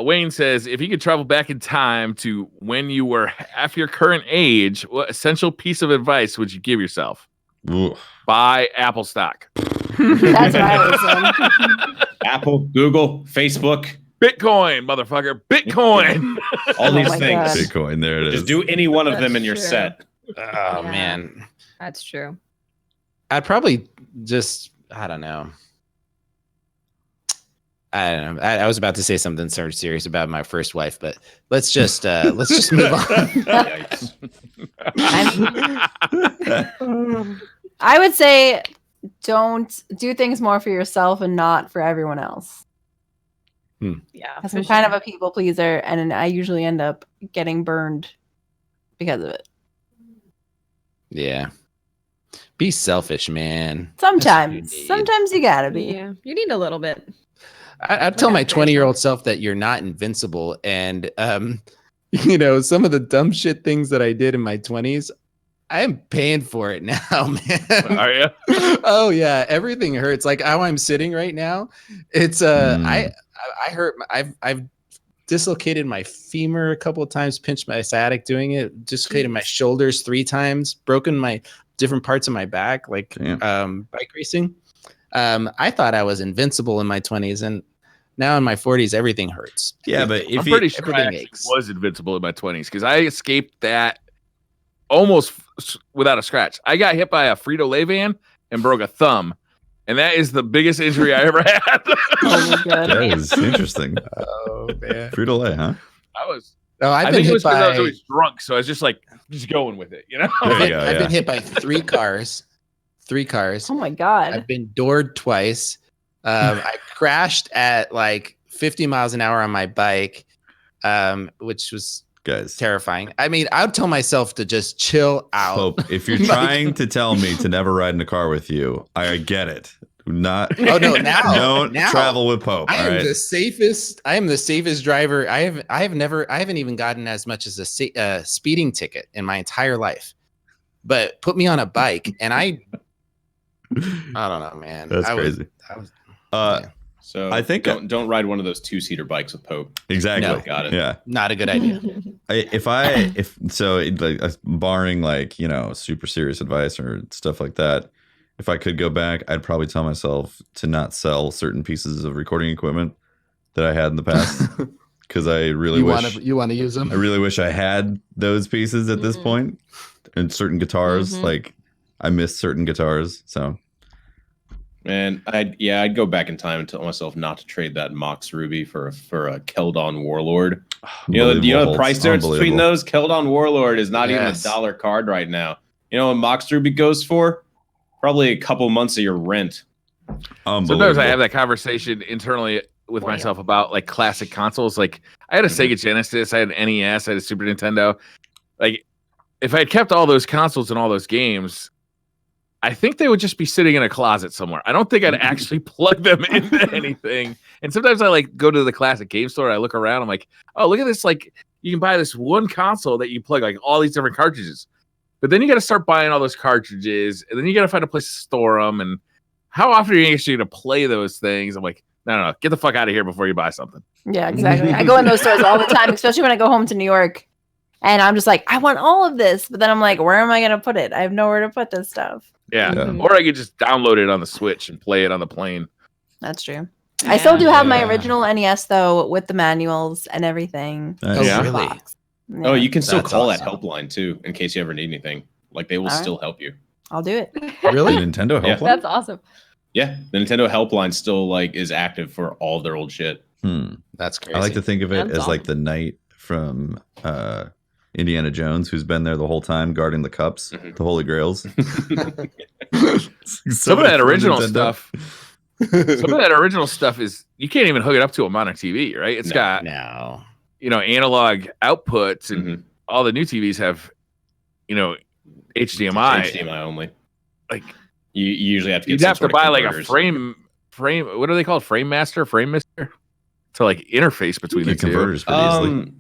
Wayne says, if you could travel back in time to when you were half your current age, what essential piece of advice would you give yourself? Ooh. Buy Apple stock. That's what I was saying. Apple, Google, Facebook, Bitcoin, motherfucker. Bitcoin. all Oh these my things. God. Bitcoin. There it is. Just do any one of That's them and you're true. set. Oh Yeah. man. That's true. I'd probably just I don't know. I was about to say something sort of serious about my first wife, but let's just move on. Yikes. I would say don't do things more for yourself and not for everyone else. Yeah. Because for I'm kind of sure. a people pleaser, and I usually end up getting burned because of it. Yeah. Be selfish, man. Sometimes That's what you gotta be. Yeah. You need a little bit. I'd tell Look my after 20-year-old self that you're not invincible. And, some of the dumb shit things that I did in my 20s, I'm paying for it now, man. Are you? Oh, yeah. Everything hurts. Like how I'm sitting right now. It's, I hurt. I've dislocated my femur a couple of times, pinched my sciatic doing it, dislocated my shoulders 3 times, broken my different parts of my back, like bike racing. I thought I was invincible in my 20s, and now in my 40s, everything hurts. Yeah, but if I'm you pretty sure I everything actually aches. was invincible in my 20s because I escaped that almost without a scratch. I got hit by a Frito-Lay van and broke a thumb. And that is the biggest injury I ever had. Oh my God. that is interesting. Oh man. Frito-Lay, huh? I I've been think it hit was because I was by. always drunk, so I was just going with it, you know? There you I've go, been hit by 3 cars. 3 cars. Oh my God. I've been doored twice. I crashed at like 50 miles an hour on my bike, which was Guys. terrifying. I mean, I would tell myself to just chill out. Pope, if you're Like- trying to tell me to never ride in a car with you, I get it. Not Oh no! Now don't now, travel with Pope. I all am right? the safest. I am the safest driver. I haven't even gotten as much as a speeding ticket in my entire life. But put me on a bike, and I don't know, man. That's I crazy. Yeah. So I think don't ride one of those 2-seater bikes with Pope. Exactly. No. Got it. Yeah. Not a good idea. Barring super serious advice or stuff like that, if I could go back, I'd probably tell myself to not sell certain pieces of recording equipment that I had in the past because I really you wish want to use them? I really wish I had those pieces at this point. And certain guitars, like I miss certain guitars. So, Man, I'd go back in time and tell myself not to trade that Mox Ruby for a Keldon Warlord. You know the price difference between those? Keldon Warlord is not even $1 card right now. You know what Mox Ruby goes for? Probably a couple months of your rent. Sometimes I have that conversation internally with myself about like classic consoles. Like I had a Sega Genesis, I had an NES, I had a Super Nintendo. Like if I had kept all those consoles and all those games, I think they would just be sitting in a closet somewhere. I don't think I'd actually plug them into anything. And sometimes I like go to the classic game store. I look around. I'm like, oh, look at this. Like you can buy this one console that you plug like all these different cartridges. But then you got to start buying all those cartridges. And then you got to find a place to store them. And how often are you actually going to play those things? I'm like, no. Get the fuck out of here before you buy something. Yeah, exactly. I go in those stores all the time, especially when I go home to New York. And I'm just like, I want all of this. But then I'm like, where am I going to put it? I have nowhere to put this stuff. Yeah. Yeah. Or I could just download it on the Switch and play it on the plane. That's true. I still do have my Yeah. original NES, though, with the manuals and everything. Nice. Oh, Yeah. really? Box. Oh, Yeah, you can still That's call awesome. that helpline too, in case you ever need anything. Like they will All right. still help you. I'll do it. The Really? Nintendo Yeah. helpline? That's awesome. Yeah, the Nintendo helpline still like is active for all of their old shit. That's crazy. I like to think of it That's as like awesome. the knight from Indiana Jones who's been there the whole time guarding the cups, Mhm. the Holy Grails. Some of that original Nintendo. stuff. Some of that original stuff is you can't even hook it up to a modern TV, right? It's No. got No. analog outputs, and Mhm. all the new TVs have HDMI. HDMI only. Like you usually have to get. You'd have to buy like a converters. frame. What are they called? Frame master, frame mister, to like interface between the two. Converters pretty easily.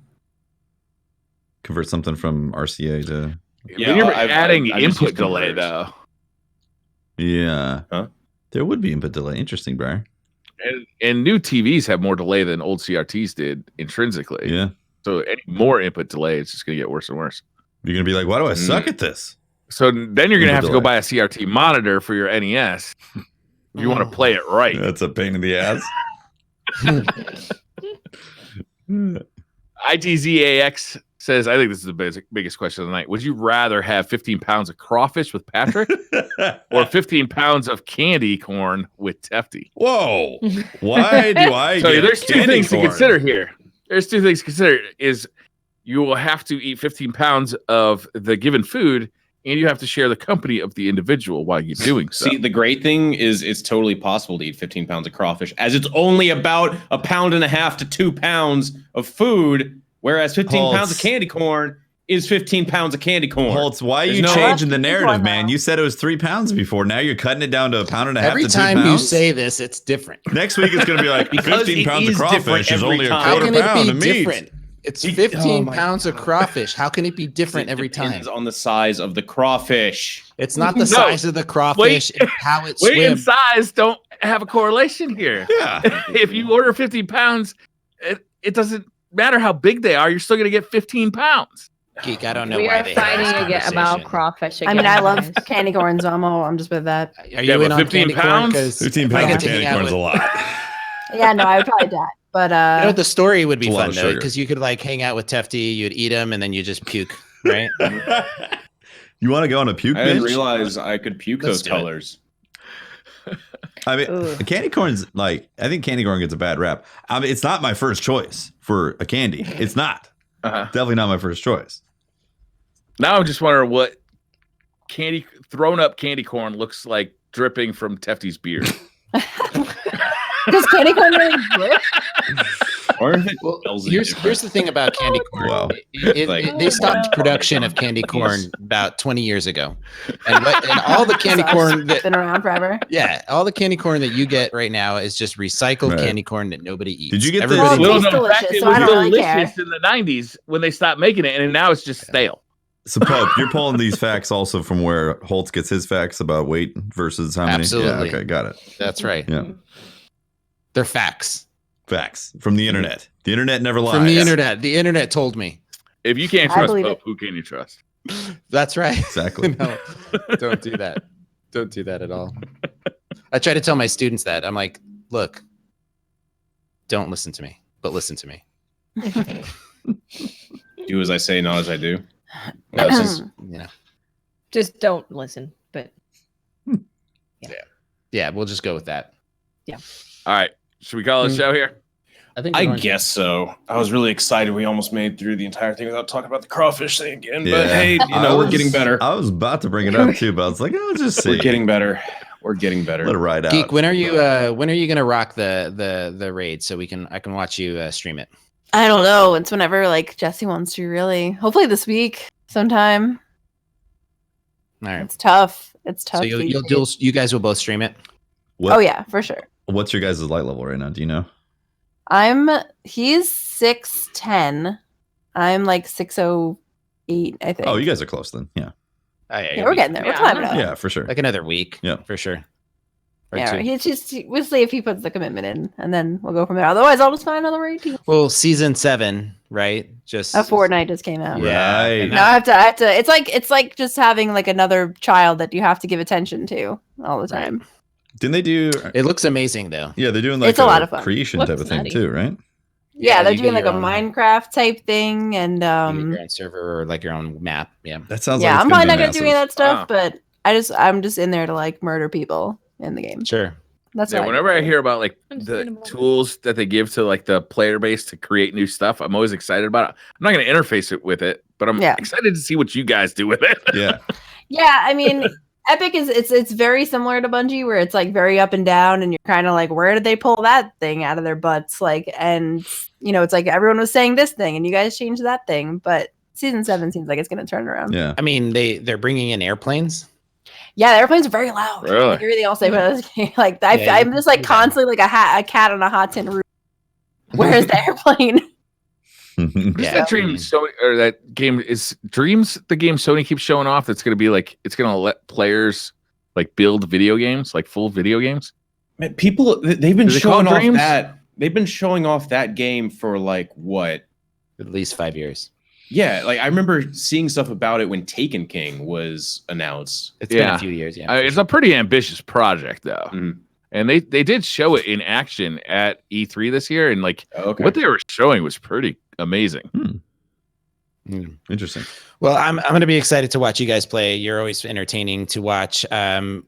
Convert something from RCA to. Yeah, when you're adding input delay though. Yeah. Huh? There would be input delay. Interesting, Brian. And new TVs have more delay than old CRTs did intrinsically. Yeah. So any more input delay, it's just going to get worse and worse. You're going to be like, why do I suck at this? So then you're going to have to go buy a CRT monitor for your NES if you want to play it right. That's a pain in the ass. ITZAX says, I think this is the biggest question of the night. Would you rather have 15 pounds of crawfish with Patrick or 15 pounds of candy corn with Tefty? Whoa. Why do I So get there's two candy things corn? to consider here. There's two things to consider is you will have to eat 15 pounds of the given food and you have to share the company of the individual while you're doing so. See, the great thing is it's totally possible to eat 15 pounds of crawfish, as it's only about 1.5 pounds to 2 pounds of food, whereas 15 pounds of candy corn is 15 pounds of candy corn. Holtz, why are you changing the narrative, man? You said it was 3 pounds before. Now you're cutting it down to 1.5 pounds Every to 2 time pounds? you say this, it's different. Next week it's going to be like 15 pounds of crawfish is only a quarter pound of meat. Different? It's 15 pounds of crawfish. How can it be different every time? It depends on the size of the crawfish. It's not the size of the crawfish. It's how it swims. Weight and size don't have a correlation here. Yeah. If you order 15 pounds, it doesn't matter how big they are. You're still going to get 15 pounds. Geek, I don't know we why are they fighting have this again about conversation. crawfish. I mean, I love candy corn, so I'm just with that. Are you in on 15 candy corn? pounds? 15 pounds of candy corn is a lot. Yeah, no, I would probably die. But you know, the story would be It's a lot fun of though, sugar. because you could like hang out with Tefty, you'd eat them, and then you just puke, right? You want to go on a puke I didn't binge? realize I could puke Let's those do it. colors. I mean, Ooh. candy corn's like, I think candy corn gets a bad rap. I mean, it's not my first choice for a candy. It's not. Definitely not my first choice. Now I'm just wondering what thrown up candy corn looks like dripping from Tefty's beard. does candy corn really drip? Or if it Well, smells here's the thing about candy corn. Wow. They stopped production of candy corn about 20 years ago, and all the candy corn It's been around forever. all the candy corn that you get right now is just recycled Right. candy corn that nobody eats. Did you get the- Well, Everybody it tastes in fact, delicious, it so was I don't really delicious care. in the 90s when they stopped making it, and now it's just stale. So, Pope, you're pulling these facts also from where Holtz gets his facts about weight versus how many? Absolutely. Yeah, okay, got it. That's right. Yeah. They're facts Facts from the internet. The internet never lies. from the internet. The internet told me. If you can't I trust believe Pope, it. who can you trust? That's right. Exactly. No, don't do that. Don't do that at all. I try to tell my students that. I'm like, look, don't listen to me, but listen to me. do as I say, not as I do. No, it's just, you know, Just don't listen. But yeah, we'll just go with that. All right. Should we call it a show here? think I we're going to- guess so. I was really excited. We almost made through the entire thing without talking about the crawfish thing again. But Yeah. hey, we're getting better. I was about to bring it up too, but I was like, I'll just see. We're getting better. We're getting better. Let it ride out. Geek, when are you gonna rock the raid so I can watch you stream it? I don't know. It's whenever like Jesse wants to. Really, hopefully this week sometime. All right. It's tough. It's tough. So these you'll days. you guys will both stream it. What, Oh yeah, for sure. What's your guys' light level right now? Do you know? He's 6'10". I'm like 6'08", I think. Oh, you guys are close then. Yeah. Yeah, we're getting there. We're Yeah. climbing up. Yeah, for sure. Like another week. Yeah. For sure. Or Yeah, two. we'll see if he puts the commitment in, and then we'll go from there. Otherwise, I'll just find another raid team. Well, season 7, right? Just A Fortnite just came out. Yeah. Right. and No, I have to. It's like just having like another child that you have to give attention to all the time. Didn't they do? It looks amazing though. Yeah, they're doing like It's a lot of fun. creation Looks type of thing nutty. too, right? Yeah, they're you doing get like a your own- Minecraft type thing, and you get your own server or like your own map. Yeah. That sounds yeah, like I'm it's probably gonna not be gonna do any of massive. that stuff, Wow. but I'm just in there to like murder people in the game. Sure. That's Yeah, what whenever I hear about like the Understandable. tools that they give to like the player base to create new stuff, I'm always excited about it. I'm not going to interface it with it, but I'm Yeah. excited to see what you guys do with it. Yeah. Yeah, I mean, Epic is it's very similar to Bungie, where it's like very up and down, and you're kind of like, where did they pull that thing out of their butts? Like, and it's like everyone was saying this thing, and you guys changed that thing, but season 7 seems like it's going to turn around. Yeah. I mean, they're bringing in airplanes. Yeah, the airplanes are very loud. Really? Like, everything else I put on this game. Like Yeah, I'm just like constantly like a cat on a hot tin roof. Where's the airplane? Who's Yeah. that dream Sony, or that game is Dreams, the game Sony keeps showing off that's going to be like, it's going to let players like build video games, like full video games. Man, people, they've been Is it called showing off Dreams? that. They've been showing off that game for like what? At least 5 years. Yeah, like I remember seeing stuff about it when Taken King was announced. It's been Yeah. a few years. Yeah. It's a pretty ambitious project though. Mhm. And they did show it in action at E3 this year. And like Okay. what they were showing was pretty amazing. Interesting. Well, I'm going to be excited to watch you guys play. You're always entertaining to watch.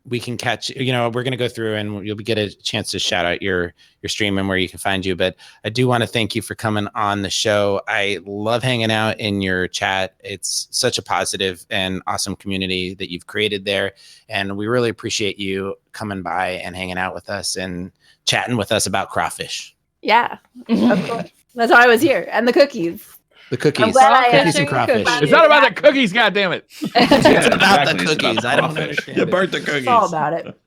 We can catch, we're going to go through and you'll get a chance to shout out your stream and where you can find you. But I do want to thank you for coming on the show. I love hanging out in your chat. It's such a positive and awesome community that you've created there. And we really appreciate you coming by and hanging out with us and chatting with us about crawfish. Yeah, of course. That's why I was here. And the cookies. The cookies. I'm glad I Cookies and cookies. crawfish. It's not about the cookies, goddammit. It's about the Exactly, it's about cookies. the I don't crawfish. understand. You it. burnt the cookies. It's all about it.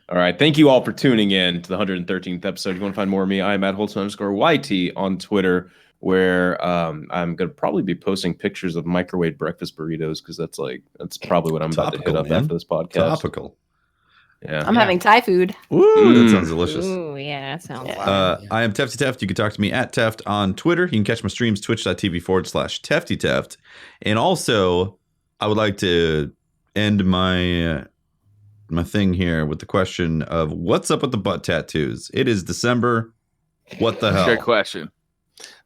All right. Thank you all for tuning in to the 113th episode. If you want to find more of me, I'm at Holtzman_YT on Twitter, where I'm going to probably be posting pictures of microwave breakfast burritos because that's probably what I'm about to hit Topical, up man. after this podcast. Topical. Yeah. I'm having Thai food. Ooh, that Mm. sounds delicious. Ooh, yeah, that sounds Yeah. fun. I am Tefty Teft. You can talk to me at Teft on Twitter. You can catch my streams, twitch.tv/Tefty Teft. And also, I would like to end my my thing here with the question of what's up with the butt tattoos? It is December. What the hell? Good question.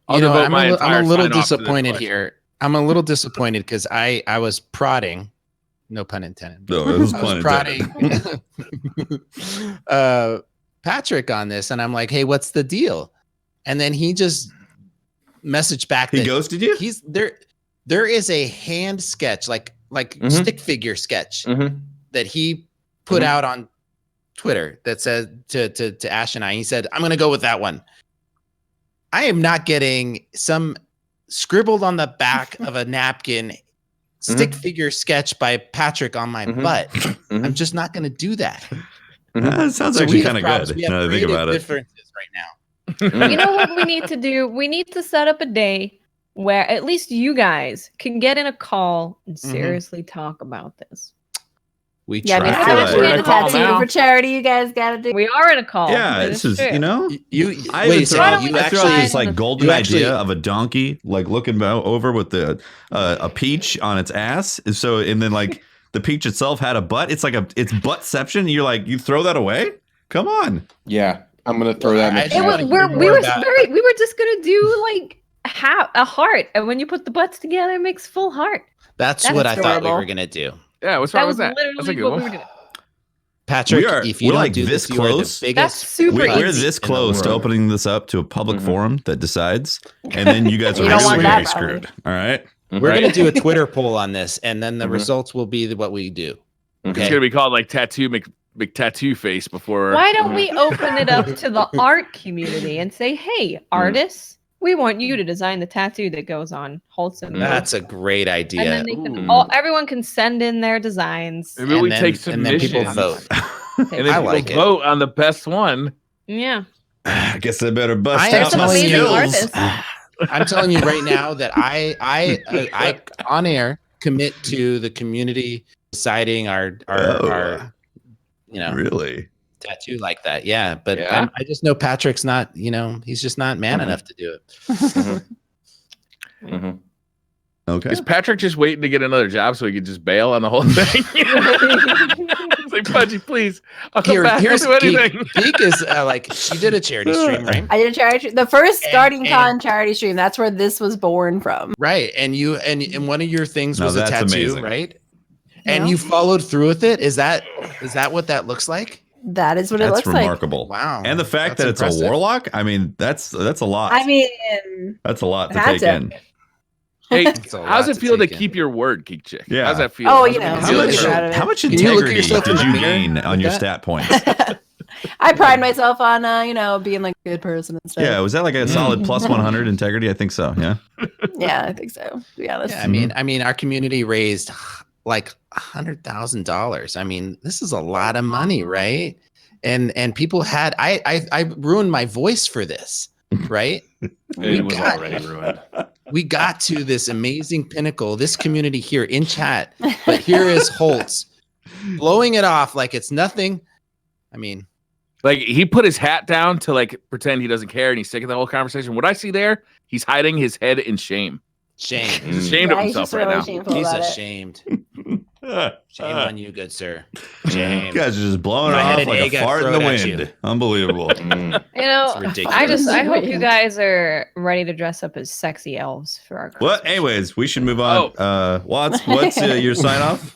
I'm devote a, my I'm entire a little sign-off to this disappointed question. here. I'm a little disappointed because I was prodding, no pun intended. No, it was I was pun intended. prodding Patrick on this, and I'm like, "Hey, what's the deal?" And then he just messaged back. He that ghosted you? He's there. There is a hand sketch, like Mhm. stick figure sketch Mm-hmm. that he put Mhm. out on Twitter that said to Ash and I. He said, "I'm going to go with that one." I am not getting some scribbled on the back of a napkin stick figure sketch by Patrick on my Mhm. butt. Mhm. I'm just not going to do that. That sounds So actually we have kind of problems. good. We have Now that I think creative about it. differences right now. You know what we need to do? We need to set up a day where at least you guys can get in a call and seriously talk about this. We Yeah, I mean, try. I how feel much like- for We're in the a call tattoo now. for charity you guys got to do? We are in a call. Yeah, That this is is, true. you know, You I wait, even so throw, Why don't you we I throw actually this like golden you actually- idea of a donkey like looking over with the a peach on its ass. So and then like the peach itself had a butt. It's like it's buttception. You're like you throw that away. Come on. Yeah. I'm going to throw that in the I- chat. It was, Like, we're, more we were about- we were just gonna do like a heart, and when you put the butts together, it makes full heart. That's That's what I thought we adorable. were gonna do. Yeah, what's That wrong was with that? That's a literally good what one. we were doing. Patrick, We're if you don't like do this this, you are the close. biggest. That's super We're easy. this in the close to world. opening this up to a public Mhm. forum that decides, and then you guys are You don't want really that, screwed. All right. We're Right. gonna do a Twitter poll on this, and then the Mhm. results will be what we do. It's Okay. gonna be called like Tattoo McTattoo Face before. Why don't we open it up to the art community and say, "Hey, artists, we want you to design the tattoo that goes on Wholesome." That's a great idea. And then they can Ooh. everyone can send in their designs. Maybe and we then, take and then people submissions. vote. And then I people like it. vote on the best one. Yeah. I guess I better bust I am There's out some my telling amazing you, skills. artists. I'm telling you right now that I on air commit to the community deciding our Really? tattoo like that. Yeah, but Yeah. I just know Patrick's not. He's just not man enough to do it. Mhm. Okay. Is Patrick just waiting to get another job so he could just bail on the whole thing? It's like, Pudgy, please. I'll come back. I'll Here's do Geek. anything. Geek is like she did a charity stream, right? I did a charity, the first And- Guardian Con and- charity stream. That's where this was born from. Right, and you and one of your things Now was a that's tattoo, amazing. right? And Yeah. you followed through with it. Is that what that looks like? That is what it That's looks like. remarkable. Wow! And the fact That's that it's impressive. a warlock, I mean, that's a lot. I mean, That's a lot to Had take to. in. Hey, That's a how's lot it to feel to take in. keep your word, GeekChick? Yeah. How's that feel? Oh, How's you it know, make How you feel? Feel much, good about it. how much Can you look at integrity yourself in did the you mirror gain on like your that? stat points? I pride myself on, being like a good person and stuff. Yeah, was that like a solid plus 100 integrity? I think so. Yeah. Yeah, I think so. To be honest. Yeah, I mean, our community raised like $100,000. I mean, this is a lot of money, right? And people had I ruined my voice for this, right? It was already ruined. We got to this amazing pinnacle, this community here in chat, but here is Holtz blowing it off like it's nothing. I mean, Like he put his hat down to like pretend he doesn't care and he's sick of the whole conversation. What I see there, he's hiding his head in shame. shame. He's ashamed of he's himself just right really now. shameful He's about it. ashamed. Shame on you, good sir. Shame. You guys are just blowing If I had off an like egg, a I'd fart in throw the it at wind. Unbelievable. You know, It's ridiculous. I hope you guys are ready to dress up as sexy elves for our Christmas. Well, anyways, we should move on. What's your sign off?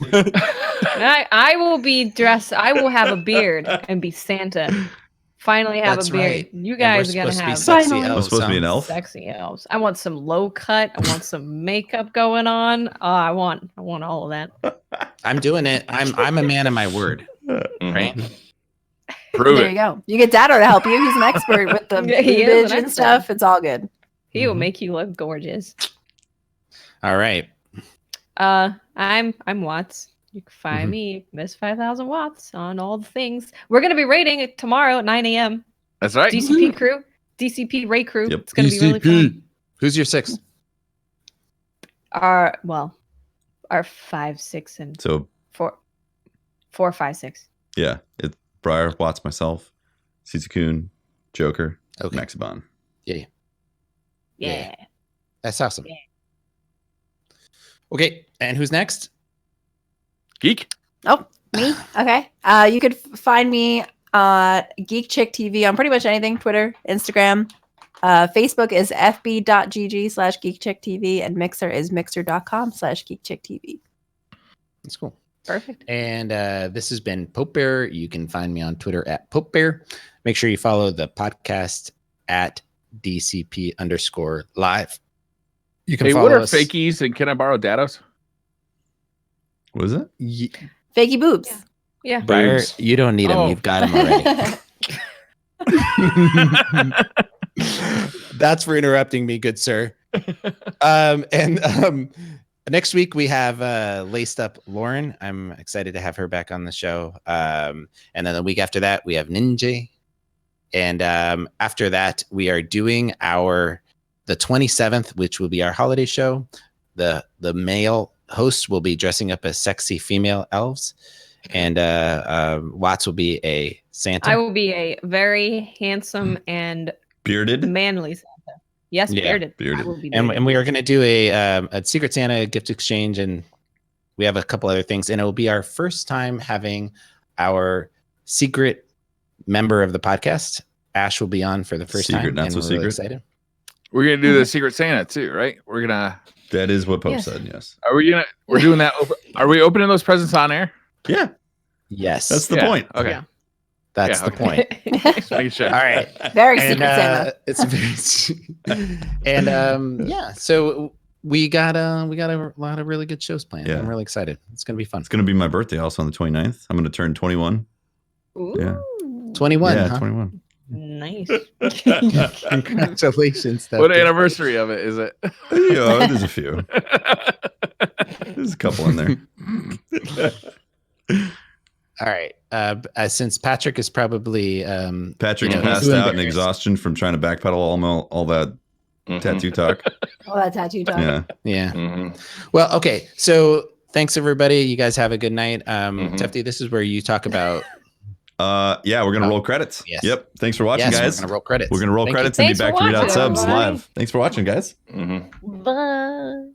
I will be dressed. I will have a beard and be Santa. Finally have That's a beard. right. You And guys we're are gonna supposed to be have sexy Finally. I'm elves, supposed to be an huh? elf. sexy elves. I want some low cut. I want some makeup going on. I want all of that. I'm doing it. I'm a man of my word. Right? Prove There it. you go. You get Dado to help you. He's an expert with the Yeah, he is boobage an and expert. stuff. It's all good. He will make you look gorgeous. All right. I'm Watts. You can find me Miss 5000 Watts on all the things. We're gonna be rating it tomorrow at 9 a.m. That's right. DCP crew, DCP Ray crew. Yep. It's gonna be really fun. Who's your sixth? Our 5, 6, and So 4, 5, 6. yeah, it's Briar, Watts, myself, Sizukun, Joker, Okay. Maxibon. Yeah. Yeah. That's awesome. Yeah. Okay. And who's next? Geek. Oh, me? Okay. You could find me GeekChick TV on pretty much anything. Twitter, Instagram. Facebook is fb.gg/GeekChickTV, and Mixer is mixer.com/GeekChickTV. That's cool. Perfect. And this has been Pope Bear. You can find me on Twitter at Pope Bear. Make sure you follow the podcast at DCP_live. You can Hey, follow what are us. fakies and can I borrow dados? What is it? Fakey boobs. Yeah. Briar, Boobs. you don't need them. Oh. You've got them already. That's for interrupting me, good sir. Next week we have Laced Up Lauren. I'm excited to have her back on the show. And then the week after that we have Ninja. And after that we are doing the 27th, which will be our holiday show. The male hosts will be dressing up as sexy female elves, and Watts will be a Santa. I will be a very handsome and Bearded? manly Santa. Yes, Yeah, bearded. bearded. I will be and bearded. we are going to do a Secret Santa gift exchange, and we have a couple other things, and it will be our first time having our secret member of the podcast. Ash will be on for the first Secret, time. not and so we're really secret. excited. We're gonna do the Secret Santa too, right? We're gonna. That is what Pope Yes. said, yes. Are we gonna? We're doing that. Are we opening those presents on air? Yeah, Yes, that's the Yeah, point. Okay. Yeah. that's yeah, the okay. point. Just making sure. All right. Very And secret Santa. it's very and yeah, so we got a lot of really good shows planned. Yeah. I'm really excited. It's gonna be fun. It's going to be my birthday also on the 29th. I'm going to turn 21. Ooh, Yeah. 21. Yeah, huh? 21. nice. Congratulations. What Steffi. anniversary of it is it? Yeah, there's a few. There's a couple in there. All right. Since Patrick is probably Patrick's You know, passed he's out in embarrassed. exhaustion from trying to backpedal all that tattoo talk. All that tattoo talk. Yeah. yeah. Mhm. Well, okay. So thanks everybody. You guys have a good night. Mhm. Tefty, this is where you talk about Yeah, we're going to roll credits. Yes. Yep. Thanks for watching, yes, guys. we're gonna roll credits. We're going to roll Thank you. credits and be Thanks for back to read out watching, subs everybody. live. Thanks for watching, guys. Mhm. Bye.